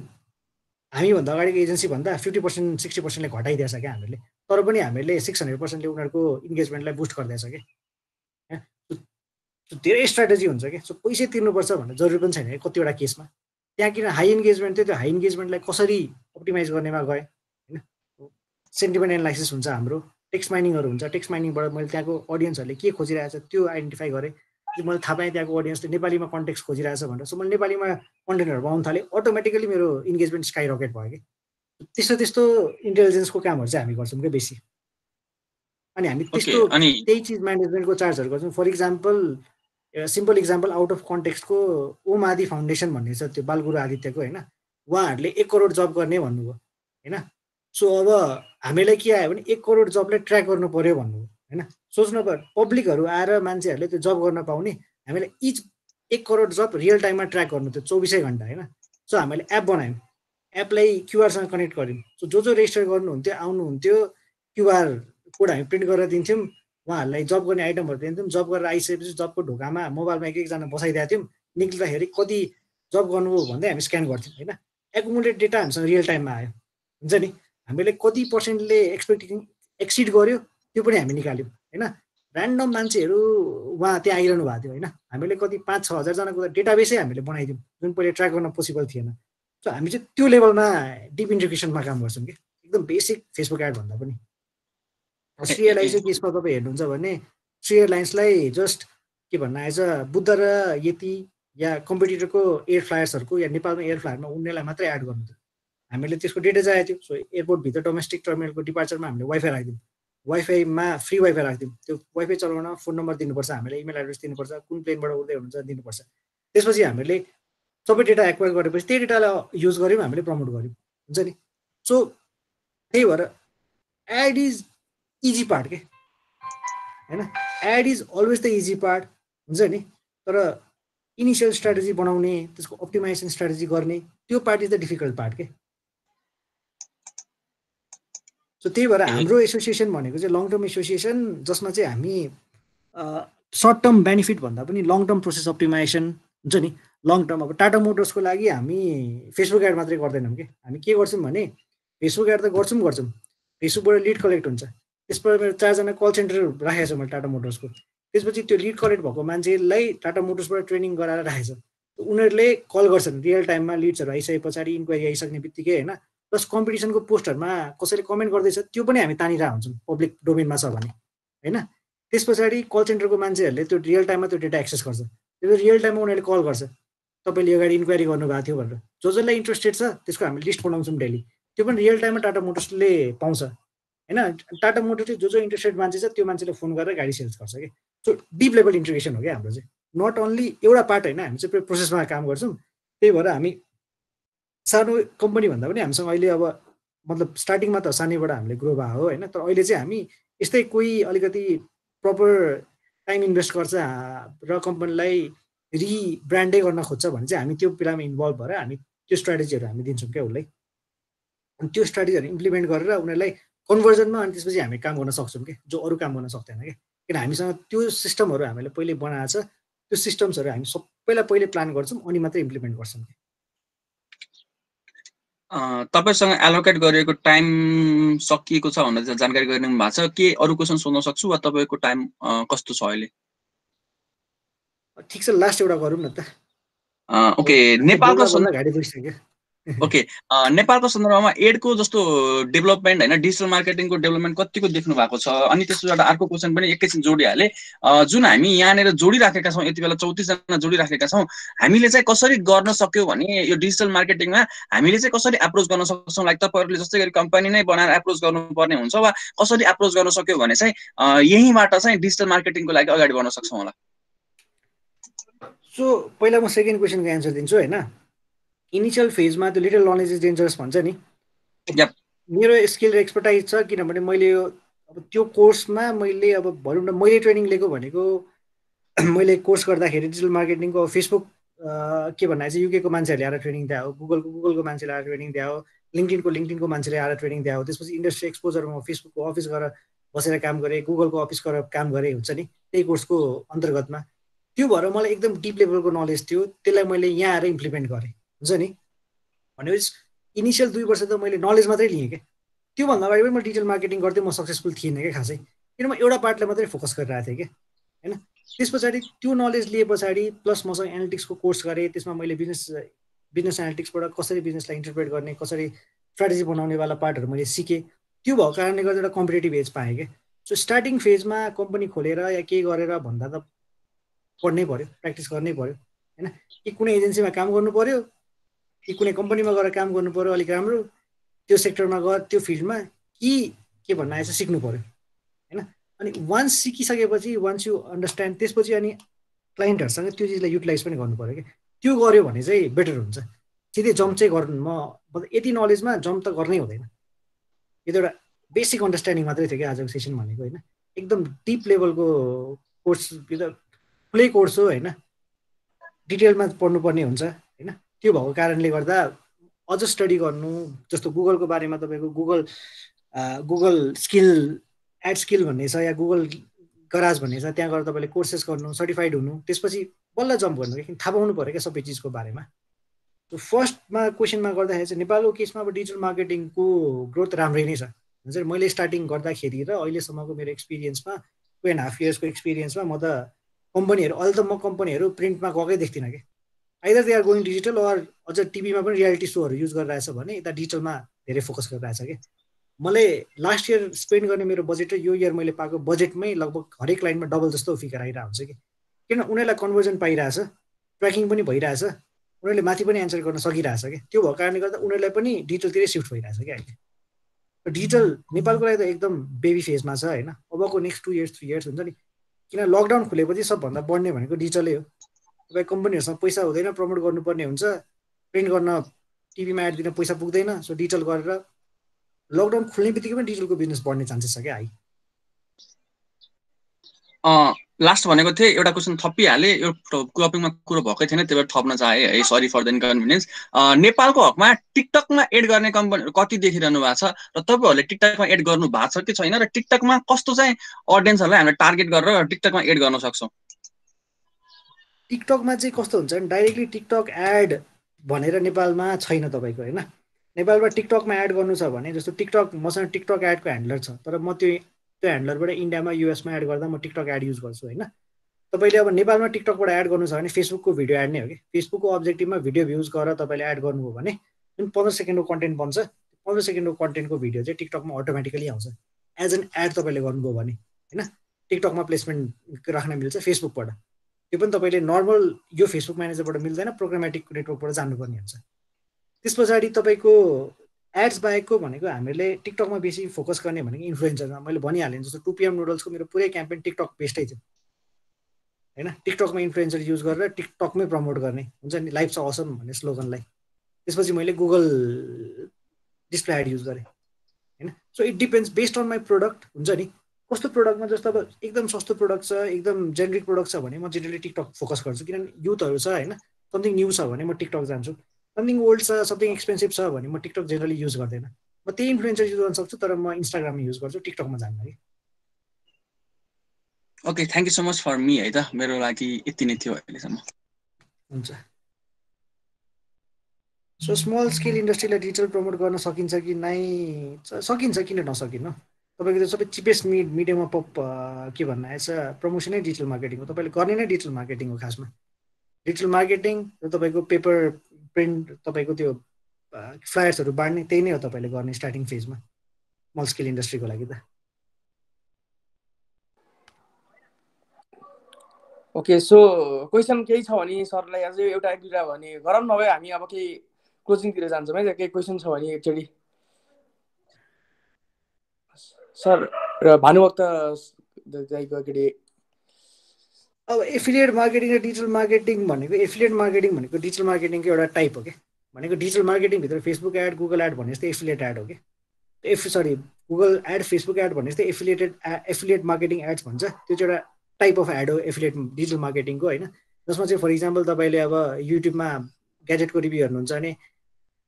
हामीभन्दा अगाडिको एजेन्सी भन्दा 50% 60%ले घटाइदिएछ क्या हामीले। तर पनि हामीले 600%ले उनीहरूको इन्गेजमेन्टलाई बुस्ट गरिदिएछ कि। धेरै स्ट्राटेजी हुन्छ कि। सो पैसा तिर्नुपर्छ भन्ने जरुरी पनि छैन कतिवटा केसमा। त्यहाँ किन हाई इन्गेजमेन्ट थियो, त्यो हाई इन्गेजमेन्टलाई कसरी अप्टिमाइज गर्नेमा गए होइन। सेन्टिमेन्ट एनालाइसिस हुन्छ हाम्रो, टेक्स्ट माइनिङहरू हुन्छ, टेक्स्ट माइनिङबाट मैले त्यहाँको अडियन्सहरूले के खोजिरहेको छ त्यो आइडेन्टिफाई गरेँ, मैले थाहा पाएँ त्यहाँको अडियन्सले नेपालीमा कन्टेक्स्ट खोजिरहेछ भनेर, सो मैले नेपालीमा कन्टेन्टहरू बनाउन थालेँ, अटोमेटिकली मेरो इन्गेजमेन्ट स्काई रकेट भयो कि। त्यस्तो त्यस्तो इन्टेलिजेन्सको कामहरू चाहिँ हामी गर्छौँ क्या बेसी। अनि हामी त्यस्तो त्यही चिज म्यानेजमेन्टको चार्जहरू गर्छौँ। For example simple example out of कन्टेक्स्टको ओम आदि फाउन्डेसन भन्ने छ, त्यो बालगुरु आदित्यको होइन, उहाँहरूले 1 करोड जब गर्ने भन्नुभयो होइन। सो अब हामीलाई के आयो भने 1 करोड जबलाई ट्र्याक गर्नु पर्यो भन्नुभयो होइन। सोच्नु पर्यो पब्लिकहरू आएर मान्छेहरूले त्यो जब गर्न पाउने, हामीलाई इच 1 करोड जब रियल टाइममा ट्र्याक गर्नु थियो 24 घन्टा होइन। सो हामीले एप बनायौँ, एपलाई क्युआरसँग कनेक्ट गऱ्यौँ। सो जो रेजिस्टर गर्नुहुन्थ्यो आउनुहुन्थ्यो, क्युआर कोड हामी प्रिन्ट गरेर दिन्थ्यौँ, उहाँहरूलाई जब गर्ने आइटमहरू दिन्थ्यौँ। जब गरेर आइसकेपछि जबको ढोकामा मोबाइलमा एकजना बसाइदिएको थियौँ, निक्लिँदाखेरि कति जब गर्नुभयो भन्दै हामी स्क्यान गर्थ्यौँ होइन। एकुमुलेट डेटा हामीसँग रियल टाइममा आयो हुन्छ नि। हामीले कति पर्सेन्टले एक्सिड गर्यो त्यो पनि हामी निकाल्यौँ होइन। ऱ्यान्डम मान्छेहरू उहाँ त्यहाँ आइरहनु भएको थियो होइन। हामीले कति 5-6 हजारजनाको डेटाबेसै हामीले बनाइदियौँ, जुन पहिले ट्र्याक गर्न पोसिबल थिएन। सो हामी चाहिँ त्यो लेभलमा डिप इन्टिग्रेसनमा काम गर्छौँ कि, एकदम बेसिक फेसबुक एड भन्दा पनि। श्री एयरलाइन्स चाहिँ केसमा तपाईँ हेर्नुहुन्छ भने श्री एयरलाइन्सलाई जस्ट के भन्न आएछ, बुद्ध र यति या कम्पिटिटरको एयर फ्लायर्सहरूको या नेपालमा एयर फ्लायरमा उड्नेलाई मात्रै एड गर्नु थियो। हामीले त्यसको डेटा चाहिएको थियो। सो एयरपोर्टभित्र डोमेस्टिक टर्मिनलको डिपार्चरमा हामीले वाइफाई राखिदिउँ, वाइफाईमा फ्री वाइफाई राखिदिउँ। त्यो वाइफाई चलाउन फोन नम्बर दिनुपर्छ, हामीले इमेल एड्रेस दिनुपर्छ, कुन प्लेनबाट उड्दै हुनुहुन्छ दिनुपर्छ। त्यसपछि हामीले सबै डेटा एक्वायर गरेपछि त्यही डेटालाई युज गऱ्यौँ, हामीले प्रमोट गऱ्यौँ हुन्छ नि। सो त्यही भएर एड इज इजी पार्ट के होइन। Ad is always the easy part हुन्छ नि। तर इनिसियल स्ट्राटेजी बनाउने, त्यसको अप्टिमाइजेसन स्ट्राटेजी गर्ने, त्यो part is the difficult part के। सो त्यही भएर हाम्रो एसोसिएसन भनेको चाहिँ लङ टर्म एसोसिएसन, जसमा चाहिँ हामी सर्ट टर्म बेनिफिट भन्दा पनि लङ टर्म प्रोसेस अप्टिमाइजेसन हुन्छ नि। लङ टर्म अब टाटा मोटर्सको लागि हामी फेसबुक एड मात्रै गर्दैनौँ कि, हामी के गर्छौँ भने फेसबुक एड त गर्छौँ, फेसबुकबाट लिड कलेक्ट हुन्छ। त्यसबाट मेरो 4जना कल सेन्टर राखेको छु मैले टाटा मोटर्सको। त्यसपछि त्यो लिड कलेक्ट भएको मान्छेलाई टाटा मोटर्सबाट ट्रेनिङ गराएर राखेको छ। उनीहरूले कल गर्छन् रियल टाइममा, लिड्सहरू आइसके पछाडि इन्क्वायरी आइसक्ने बित्तिकै होइन। प्लस कम्पिटिसनको पोस्टहरूमा कसैले कमेन्ट गर्दैछ त्यो पनि हामी तानिरहेको हुन्छौँ पब्लिक डोमेनमा छ भने होइन। त्यस पछाडि कल सेन्टरको मान्छेहरूले त्यो रियल टाइममा त्यो डेटा एक्सेस गर्छ। त्यो रियल टाइममा उनीहरूले कल गर्छ, तपाईँले अगाडि इन्क्वायरी गर्नुभएको थियो भनेर। जसलाई इन्ट्रेस्टेड छ त्यसको हामी लिस्ट बनाउँछौँ डेली, त्यो पनि रियल टाइममा टाटा मोटर्सले पाउँछ होइन। टाटा मोटर्सले जो इन्ट्रेस्टेड मान्छे छ त्यो मान्छेले फोन गरेर गाडी सेल्स गर्छ कि। सो डिप लेभल इन्टिग्रेसन हो क्या हाम्रो चाहिँ, नट ओन्ली एउटा पार्ट होइन, हामी चाहिँ प्रोसेसमा काम गर्छौँ। त्यही भएर हामी सानो कम्पनी भन्दा पनि हामीसँग अहिले अब मतलब स्टार्टिङमा त सानैबाट हामीले ग्रो भयो होइन। तर अहिले चाहिँ हामी यस्तै कोही अलिकति प्रपर टाइम इन्भेस्ट गर्छ र कम्पनीलाई रिब्रान्डै गर्न खोज्छ भने चाहिँ हामी त्यो बेलामा इन्भल्भ भएर हामी त्यो स्ट्राटेजीहरू हामी दिन्छौँ क्या उसलाई। अनि त्यो स्ट्राटेजीहरू इम्प्लिमेन्ट गरेर उनीहरूलाई कन्भर्जनमा अनि त्यसपछि हामी काम गर्न सक्छौँ कि, जो अरू काम गर्न सक्दैन क्या। किन हामीसँग त्यो सिस्टमहरू हामीले पहिले बनाएको छ, त्यो सिस्टम्सहरू हामी सबैलाई पहिले प्लान गर्छौँ अनि मात्रै इम्प्लिमेन्ट गर्छौँ। तपाईसँग एलोकेट गरिएको टाइम सकिएको छ भनेर जानकारी गरिदिनु भएको छ। के अरू क्वेसन सोध्न सक्छु वा तपाईँको टाइम कस्तो छ अहिले? ठिक छ, लास्ट एउटा गरौँ न त। ओके, नेपालको घाडी गइसक्यो। ओके, नेपालको सन्दर्भमा एडको जस्तो डेभलपमेन्ट होइन, डिजिटल मार्केटिङको डेभलपमेन्ट कतिको देख्नु भएको छ? अनि त्यसबाट अर्को क्वेसन पनि एकैछिन जोडिहालेँ। जुन हामी यहाँनिर जोडिराखेका छौँ, यति बेला 34 जना जोडिराखेका छौँ, हामीले चाहिँ कसरी गर्न सक्यौँ भने यो डिजिटल मार्केटिङमा हामीले चाहिँ कसरी एप्रोच गर्न सक्छौँ? लाइक तपाईँहरूले जस्तै गरी कम्पनी नै बनाएर एप्रोच गर्नुपर्ने हुन्छ वा कसरी एप्रोच गर्न सक्यौँ भने चाहिँ यहीँबाट चाहिँ डिजिटल मार्केटिङको लागि अगाडि बढ्न सक्छौँ होला? सो पहिला म सेकेन्ड क्वेसनको एन्सर दिन्छु होइन। इनिसियल फेजमा त्यो लिटल नलेज इज डेन्जरस भन्छ नि। मेरो स्किल र एक्सपर्टाइज छ, किनभने मैले अब त्यो कोर्समा मैले अब भनौँ न मैले ट्रेनिङ लिएको भनेको मैले कोर्स गर्दाखेरि डिजिटल मार्केटिङको फेसबुक के भन्दा चाहिँ युकेको मान्छेहरूले आएर ट्रेनिङ दिएको, गुगलको मान्छेले आएर ट्रेनिङ दिएको, लिङ्कडिनको मान्छेले आएर ट्रेनिङ दिएको। त्यसपछि इन्डस्ट्री एक्सपोजरमा फेसबुकको अफिस गएर बसेर काम गरेँ, गुगलको अफिस गएर काम गरेँ हुन्छ नि, त्यही कोर्सको अन्तर्गतमा। त्यो भएर मलाई एकदम डिप लेभलको नलेज थियो, त्यसलाई मैले यहाँ आएर इम्प्लिमेन्ट गरेँ हुन्छ नि। भनेपछि इनिसियल 2 वर्ष त मैले नलेज मात्रै लिएँ क्या। त्योभन्दा अगाडि पनि म डिजिटल मार्केटिङ गर्थेँ, म सक्सेसफुल थिइनँ क्या खासै, किन म एउटा पार्टलाई मात्रै फोकस गरिरहेको थिएँ क्या होइन। त्यस पछाडि त्यो नलेज लिए पछाडि प्लस मसँग एनालिटिक्सको कोर्स गरेँ, त्यसमा मैले बिजनेस एनालिटिक्सबाट कसरी बिजनेसलाई इन्टरप्रेट गर्ने, कसरी स्ट्राटेजी बनाउनेवाला पार्टहरू मैले सिकेँ। त्यो भएको कारणले गर्दा एउटा कम्पिटेटिभ एज पाएँ क्या। सो स्टार्टिङ फेजमा कम्पनी खोलेर या केही गरेर भन्दा त पढ्नै पर्यो, प्र्याक्टिस गर्नै पर्यो होइन। कि कुनै एजेन्सीमा काम गर्नु पर्यो, कि कुनै कम्पनीमा गएर काम गर्नु पर्यो अलिक राम्रो, त्यो सेक्टरमा गएर त्यो फिल्डमा कि के भन्न आएछ सिक्नु पर्यो होइन। अनि वान्स सिकिसकेपछि वान्स यु अन्डरस्ट्यान्ड, त्यसपछि अनि क्लाइन्टहरूसँग त्यो चिजलाई युटिलाइज पनि गर्नु पर्यो कि त्यो गर्यो भने चाहिँ बेटर हुन्छ। सिधै जम्प चाहिँ गर्नु यति नलेजमा जम्प त गर्नै हुँदैन। यो त एउटा बेसिक अन्डरस्ट्यान्डिङ मात्रै थियो कि आजको सेसन भनेको होइन। एकदम डिप लेभलको कोर्स, यो त ठुलै कोर्स हो होइन, डिटेलमा पढ्नुपर्ने हुन्छ होइन। त्यो भएको कारणले गर्दा अझ स्टडी गर्नु, जस्तो गुगलको बारेमा तपाईँको गुगल स्किल एड स्किल भन्ने छ या गुगल गराज भन्ने छ, त्यहाँ गएर तपाईँले कोर्सेस गर्नु, सर्टिफाइड हुनु, त्यसपछि बल्ल जम्प गर्नु कि थाहा पाउनु पऱ्यो क्या सबै चिजको बारेमा। फर्स्टमा क्वेसनमा गर्दाखेरि चाहिँ नेपालको केसमा अब डिजिटल मार्केटिङको ग्रोथ राम्रै नै छ हुन्छ। मैले स्टार्टिङ गर्दाखेरि र अहिलेसम्मको मेरो एक्सपिरियन्समा 2.5 इयर्सको एक्सपिरियन्समा म त कम्पनीहरू, अहिले त म कम्पनीहरू प्रिन्टमा गएकै देख्दिनँ कि, either they are going digital or अझ टिभीमा पनि रियालिटी सोहरू युज गरिरहेछ भने यता डिजिटलमा धेरै फोकस गरिरहेछ कि। मलाई लास्ट इयर स्पेन्ड गर्ने मेरो बजेट र यो इयर मैले पाएको बजेटमै लगभग हरेक लाइनमा डबल जस्तो फिगर आइरहेको हुन्छ कि, किन उनीहरूलाई कन्भर्जन पाइरहेछ, ट्र्याकिङ पनि भइरहेछ, उनीहरूले माथि पनि एन्सर गर्न सकिरहेछ कि। त्यो भएको कारणले गर्दा उनीहरूलाई पनि डिजिटलतिरै सिफ्ट भइरहेछ कि अहिले। डिजिटल नेपालको लागि त एकदम बेबी फेजमा छ होइन। अबको नेक्स्ट 2 इयर्स 3 इयर्स हुन्छ नि, किन लकडाउन खुलेपछि सबभन्दा बढ्ने भनेको डिजिटलै हो। तपाईँ कम्पनीहरूसँग पैसा हुँदैन, प्रमोट गर्नुपर्ने हुन्छ, प्रिन्ट गर्न टिभीमा एड दिन पैसा पुग्दैन, सो डिजिटल गरेर लकडाउन खुल्ने बित्तिकै पनि डिजिटलको बिजनेस बढ्ने चान्सेस छ क्या। लास्ट भनेको थिएँ एउटा क्वेसन थपिहालेँ, यो टपिकमा कुरो भएकै थिएन, त्यही भएर थप्न चाहेँ है, सरी फर द इन्कन्भिनियन्स। नेपालको हकमा टिकटकमा एड गर्ने कम्पनीहरू कति देखिरहनु भएको छ र तपाईँहरूले टिकटकमा एड गर्नु भएको छ कि छैन, र टिकटकमा कस्तो चाहिँ अडियन्सहरूलाई हामीले टार्गेट गरेर टिकटकमा एड गर्न सक्छौँ? टिकटकमा चाहिँ कस्तो हुन्छ भने डाइरेक्टली टिकटक एड भनेर नेपालमा छैन तपाईँको होइन। नेपालमा टिकटकमा एड गर्नु छ भने, जस्तो टिकटक मसँग टिकटक एडको ह्यान्डलर छ, तर म त्यो ह्यान्डलरबाट इन्डियामा युएसमा एड गर्दा म टिकटक एड युज गर्छु होइन। तपाईँले अब नेपालमा टिकटकबाट एड गर्नु छ भने फेसबुकको भिडियो एड नै हो कि। फेसबुकको अब्जेक्टिभमा भिडियो भ्युज गरेर तपाईँले एड गर्नुभयो भने जुन 15 सेकेन्डको कन्टेन्ट बन्छ, 15 सेकेन्डको कन्टेन्टको भिडियो चाहिँ टिकटकमा अटोमेटिकली आउँछ एज एन एड तपाईँले गर्नुभयो भने होइन। टिकटकमा प्लेसमेन्ट राख्न मिल्छ फेसबुकबाट, त्यो पनि तपाईँले नर्मल यो फेसबुक म्यानेजरबाट मिल्दैन, प्रोग्रामेटिक नेटवर्कबाट जानुपर्ने हुन्छ। त्यस पछाडि तपाईँको एड्स बाहेकको भनेको हामीले टिकटकमा बेसी फोकस गर्ने भनेको इन्फ्लुएन्सरमा। मैले भनिहालेँ जस्तो 2 PM नुडल्सको मेरो पुरै क्याम्पेन टिकटक बेस्टै थियो होइन। टिकटकमा इन्फ्लुएन्सर युज गरेर टिकटकमै प्रमोट गर्ने हुन्छ नि, लाइफ छ असम भन्ने स्लोगनलाई। त्यसपछि मैले गुगल डिस्प्ले एड युज गरेँ होइन। So it depends based on my product हुन्छ नि, कस्तो प्रोडक्टमा। जस्तो अब एकदम सस्तो प्रोडक्ट छ, एकदम जेनेरिक प्रोडक्ट छ भने म जेनरली टिकटक फोकस गर्छु, किनभने युथहरू छ होइन। समथिङ न्यू छ भने म टिकटक जान्छु, समथिङ ओल्ड छ, समथिङ एक्सपेन्सिभ छ भने म टिकटक जेनरली युज गर्दैन। म त्यही इन्फ्लुएन्सर युज गर्न सक्छु, तर म इन्स्टाग्राममा युज गर्छु, टिकटकमा जान्न कि। Okay, thank you so much for me है त, मेरो लागि यति नै थियो अहिलेसम्म। हुन्छ। सो स्मल स्केल इन्डस्ट्रीलाई डिजिटल प्रमोट गर्न सकिन्छ कि नै? सकिन्छ, किन नसकिन्न। तपाईँको त्यो सबै चिपेस्ट मिडियममा के भन्नु आएछ, प्रमोसनै डिजिटल मार्केटिङ हो। तपाईँले गर्ने नै डिजिटल मार्केटिङ हो खासमा। डिजिटल मार्केटिङ र तपाईँको पेपर प्रिन्ट, तपाईँको त्यो फ्लायर्सहरू बाँड्ने, त्यही नै हो तपाईँले गर्ने स्टार्टिङ फेजमा स्मल स्केल इन्डस्ट्रीको लागि त। ओके, सो क्वेसन केही छ भने सरलाई अझै एउटा एक दुईवटा भने गरौँ, नभए हामी अब केही क्लोजिङतिर जान्छौँ है। केही क्वेसन छ भने एकचोटि सर र भानुभक्त अब एफिलिएट मार्केटिङ र डिजिटल मार्केटिङ भनेको, एफिलिएट मार्केटिङ भनेको डिजिटल मार्केटिङको एउटा टाइप हो कि। भनेको डिजिटल मार्केटिङभित्र फेसबुक एड, गुगल एड भन्ने जस्तै एफिलिएट एड हो कि। गुगल एड, फेसबुक एड भन्ने जस्तै एफिलिएट मार्केटिङ एड्स भन्छ। त्यो चाहिँ एउटा टाइप अफ एड हो एफिलिएट डिजिटल मार्केटिङको होइन। जसमा चाहिँ फर इक्जाम्पल तपाईँले अब युट्युबमा ग्याजेटको रिभ्यू हेर्नुहुन्छ भने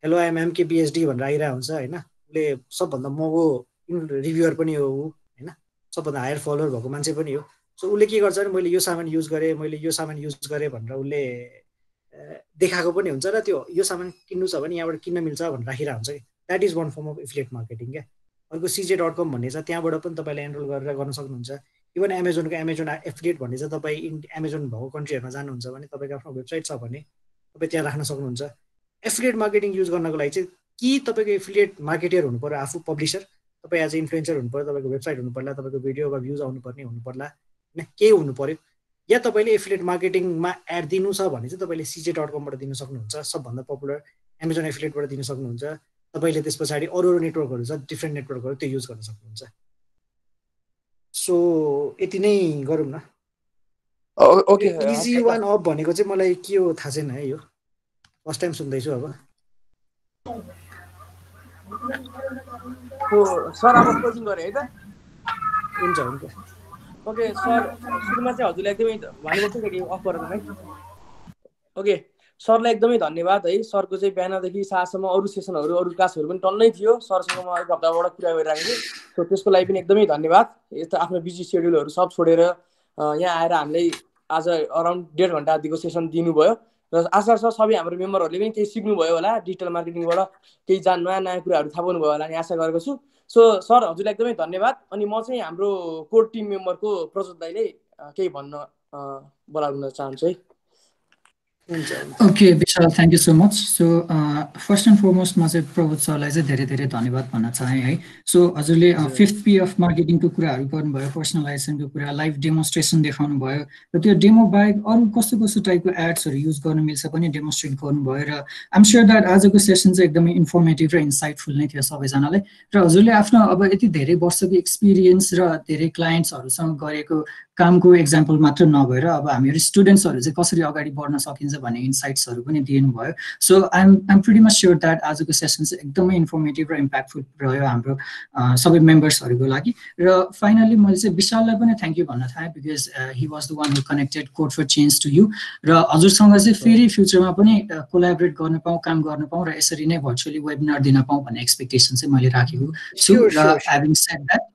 हेलो आइएम एमके पिएचडी भनेर आइरहेको हुन्छ होइन। उसले सबभन्दा महँगो रिभ्युअर पनि हो होइन, सबभन्दा हायर फलोवर भएको मान्छे पनि हो। सो उसले के गर्छ भने मैले यो सामान युज गरेँ, मैले यो सामान युज गरेँ भनेर उसले देखाएको पनि हुन्छ, र त्यो यो सामान किन्नु छ भने यहाँबाट किन्न मिल्छ भनेर राखिरहेको हुन्छ कि। That is one form of affiliate marketing क्या। अर्को CJ.com भन्ने छ, त्यहाँबाट पनि तपाईँले एनरोल गरेर गर्न सक्नुहुन्छ। इभन एमाजोनको एमाजोन एफिलिएट भन्ने छ, तपाईँ एमाजोन भएको कन्ट्रीहरूमा जानुहुन्छ भने तपाईँको आफ्नो वेबसाइट छ भने तपाईँ त्यहाँ राख्न सक्नुहुन्छ। एफिलिएट मार्केटिङ युज गर्नको लागि चाहिँ कि तपाईँको एफिलिएट मार्केटर हुनु पर्यो, आफू पब्लिसर, तपाईँ एज इन्फ्लुएन्सर हुनु पर्यो, तपाईँको वेबसाइट हुनु पर्ला, तपाईँको भिडियो वा भ्युज आउनुपर्ने हुनु पर्ला होइन, केही हुनु पर्यो। या तपाईँले एफिलिएट मार्केटिङमा एड दिनु छ भने चाहिँ तपाईँले cj.com बाट दिन सक्नुहुन्छ, सबभन्दा पपुलर एमाजोन एफिलिएटबाट दिन सक्नुहुन्छ। तपाईँले त्यस पछाडि अरू नेटवर्कहरू छ, डिफ्रेन्ट नेटवर्कहरू, त्यो युज गर्न सक्नुहुन्छ। सो यति नै गरौँ न। ओके इजी वान अप भनेको चाहिँ मलाई के हो थाहा छैन है, यो फर्स्ट टाइम सुन्दैछु अब। सर अब क्लोजिङ गरे है त? हुन्छ हुन्छ। ओके सर, सुरुमा चाहिँ हजुरलाई एकदमै भन्नुपर्छ कि अफ गरेर है। ओके सरलाई एकदमै धन्यवाद है। सरको चाहिँ बिहानदेखि साँझसम्म अरू सेसनहरू अरू क्लासहरू पनि टन्नै थियो। सरसँग म एक हप्ताबाट कुरा गरिरहेको छु। सो त्यसको लागि पनि एकदमै धन्यवाद। यस्तो आफ्नो बिजी सेड्युलहरू सब छोडेर यहाँ आएर हामीलाई आज अराउन्ड 1.5 घन्टा जतिको सेसन दिनुभयो र आशा छ सबै हाम्रो मेम्बरहरूले पनि केही सिक्नुभयो होला, डिजिटल मार्केटिङबाट केही नयाँ नयाँ कुराहरू थाहा पाउनुभयो होला नि आशा गरेको छु। सो सर हजुरलाई एकदमै धन्यवाद। अनि म चाहिँ हाम्रो कोर टिम मेम्बरको प्रज्वल दाइले केही भन्न बोलाउन चाहन्छु है। Okay, Vishal, thank you so much. So, first and foremost, म चाहिँ प्रभुत सरलाई चाहिँ धेरै धेरै धन्यवाद भन्न चाहे है। सो हजुरले 5th P of मार्केटिङको कुराहरू गर्नुभयो, पर्सनलाइजेसनको कुरा, लाइभ डेमोन्स्ट्रेसन देखाउनु भयो र त्यो डेमो बाहेक अरू कस्तो कस्तो टाइपको एड्सहरू युज गर्न मिल्छ पनि डेमोन्स्ट्रेट गर्नुभयो र आइएम स्योर द्याट आजको सेसन चाहिँ एकदमै इन्फर्मेटिभ र इन्साइटफुल नै थियो सबैजनालाई। र हजुरले आफ्नो अब यति धेरै वर्षको एक्सपिरियन्स र धेरै क्लाइन्ट्सहरूसँग गरेको कामको एक्जाम्पल मात्र नभएर अब हामीहरू स्टुडेन्ट्सहरू चाहिँ कसरी अगाडि बढ्न सकिन्छ भन्ने इन्साइट्सहरू पनि दिनुभयो। So I'm pretty much sure that आजको सेसन चाहिँ एकदमै इन्फर्मेटिभ र इम्प्याक्टफुल रह्यो हाम्रो सबै मेम्बर्सहरूको लागि। र फाइनली मैले चाहिँ विशाललाई पनि थ्याङ्क यू भन्न चाहेँ because he was the one who connected code for change to you. र हजुरसँग चाहिँ फेरि फ्युचरमा पनि कोलाबोरेट गर्न पाऊँ, काम गर्न पाऊँ र यसरी नै भर्चुअली वेबिनार दिन पाऊँ भन्ने एक्सपेक्टेसन चाहिँ मैले राखेको छु। र having shed that,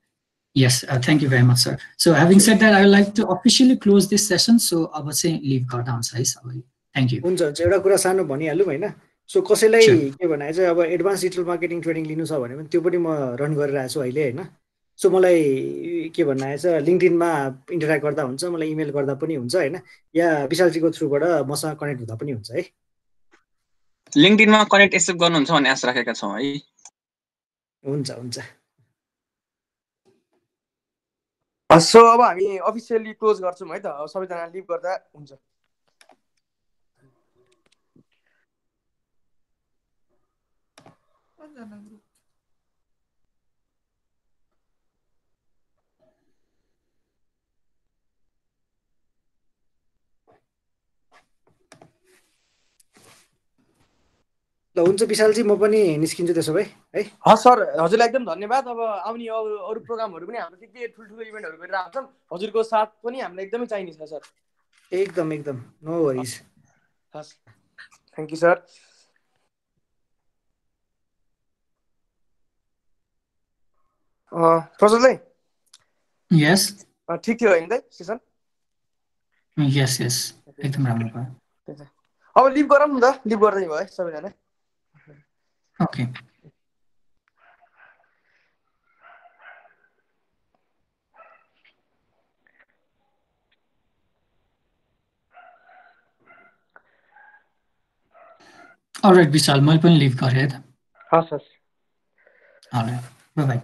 yes, thank you very much, sir. So having said that, I would like to officially close this session. So अब चाहिँ leave गर्दा हुन्छ है सबैले। Thank you. हुन्छ हुन्छ, एउटा कुरा सानो भनिहालौँ हैन। सो कसैलाई के भने चाहिँ अब एडभान्स डिजिटल मार्केटिङ ट्रेनिङ लिनु छ भने पनि त्यो पनि म रन गरिरहेको छु अहिले हैन। सो मलाई के भन्नु आएछ, लिङ्क्डइनमा इन्टरेक्ट गर्दा हुन्छ, मलाई इमेल गर्दा पनि हुन्छ हैन, या विशालजीको थ्रुबाट मसँग कनेक्ट हुँदा पनि हुन्छ है। लिङ्क्डइनमा कनेक्ट एक्सेप्ट गर्नुहुन्छ भन्ने आशा राखेका छौँ है। हुन्छ हुन्छ। सो अब हामी अफिसियली क्लोज गर्छौँ है त, सबैजना लिभ गर्दा हुन्छ। ल हुन्छ विशालजी, म पनि निस्किन्छु त्यसो भए है। सर हजुरलाई एकदम धन्यवाद। अब आउने अरू प्रोग्रामहरू पनि हाम्रो के ठुल्ठुलो इभेन्टहरू गरिरहेको छौँ, हजुरको साथ पनि हामीलाई एकदमै चाहिने छ सर। एकदम एकदम, नो वरिज। हस्, थ्याङ्क यू सर। प्रज्वल दाइ, यस ठिक थियो होइन दाइ सेसन? यस यस, एकदम राम्रो भयो। अब लिभ गरौँ न त, लिभ गर्दै भयो है सबैजना। ओके। अलराइट विशाल, मैले पनि लिभ गरेँ है त। हस् हस्, अलराइट, बाई बाई।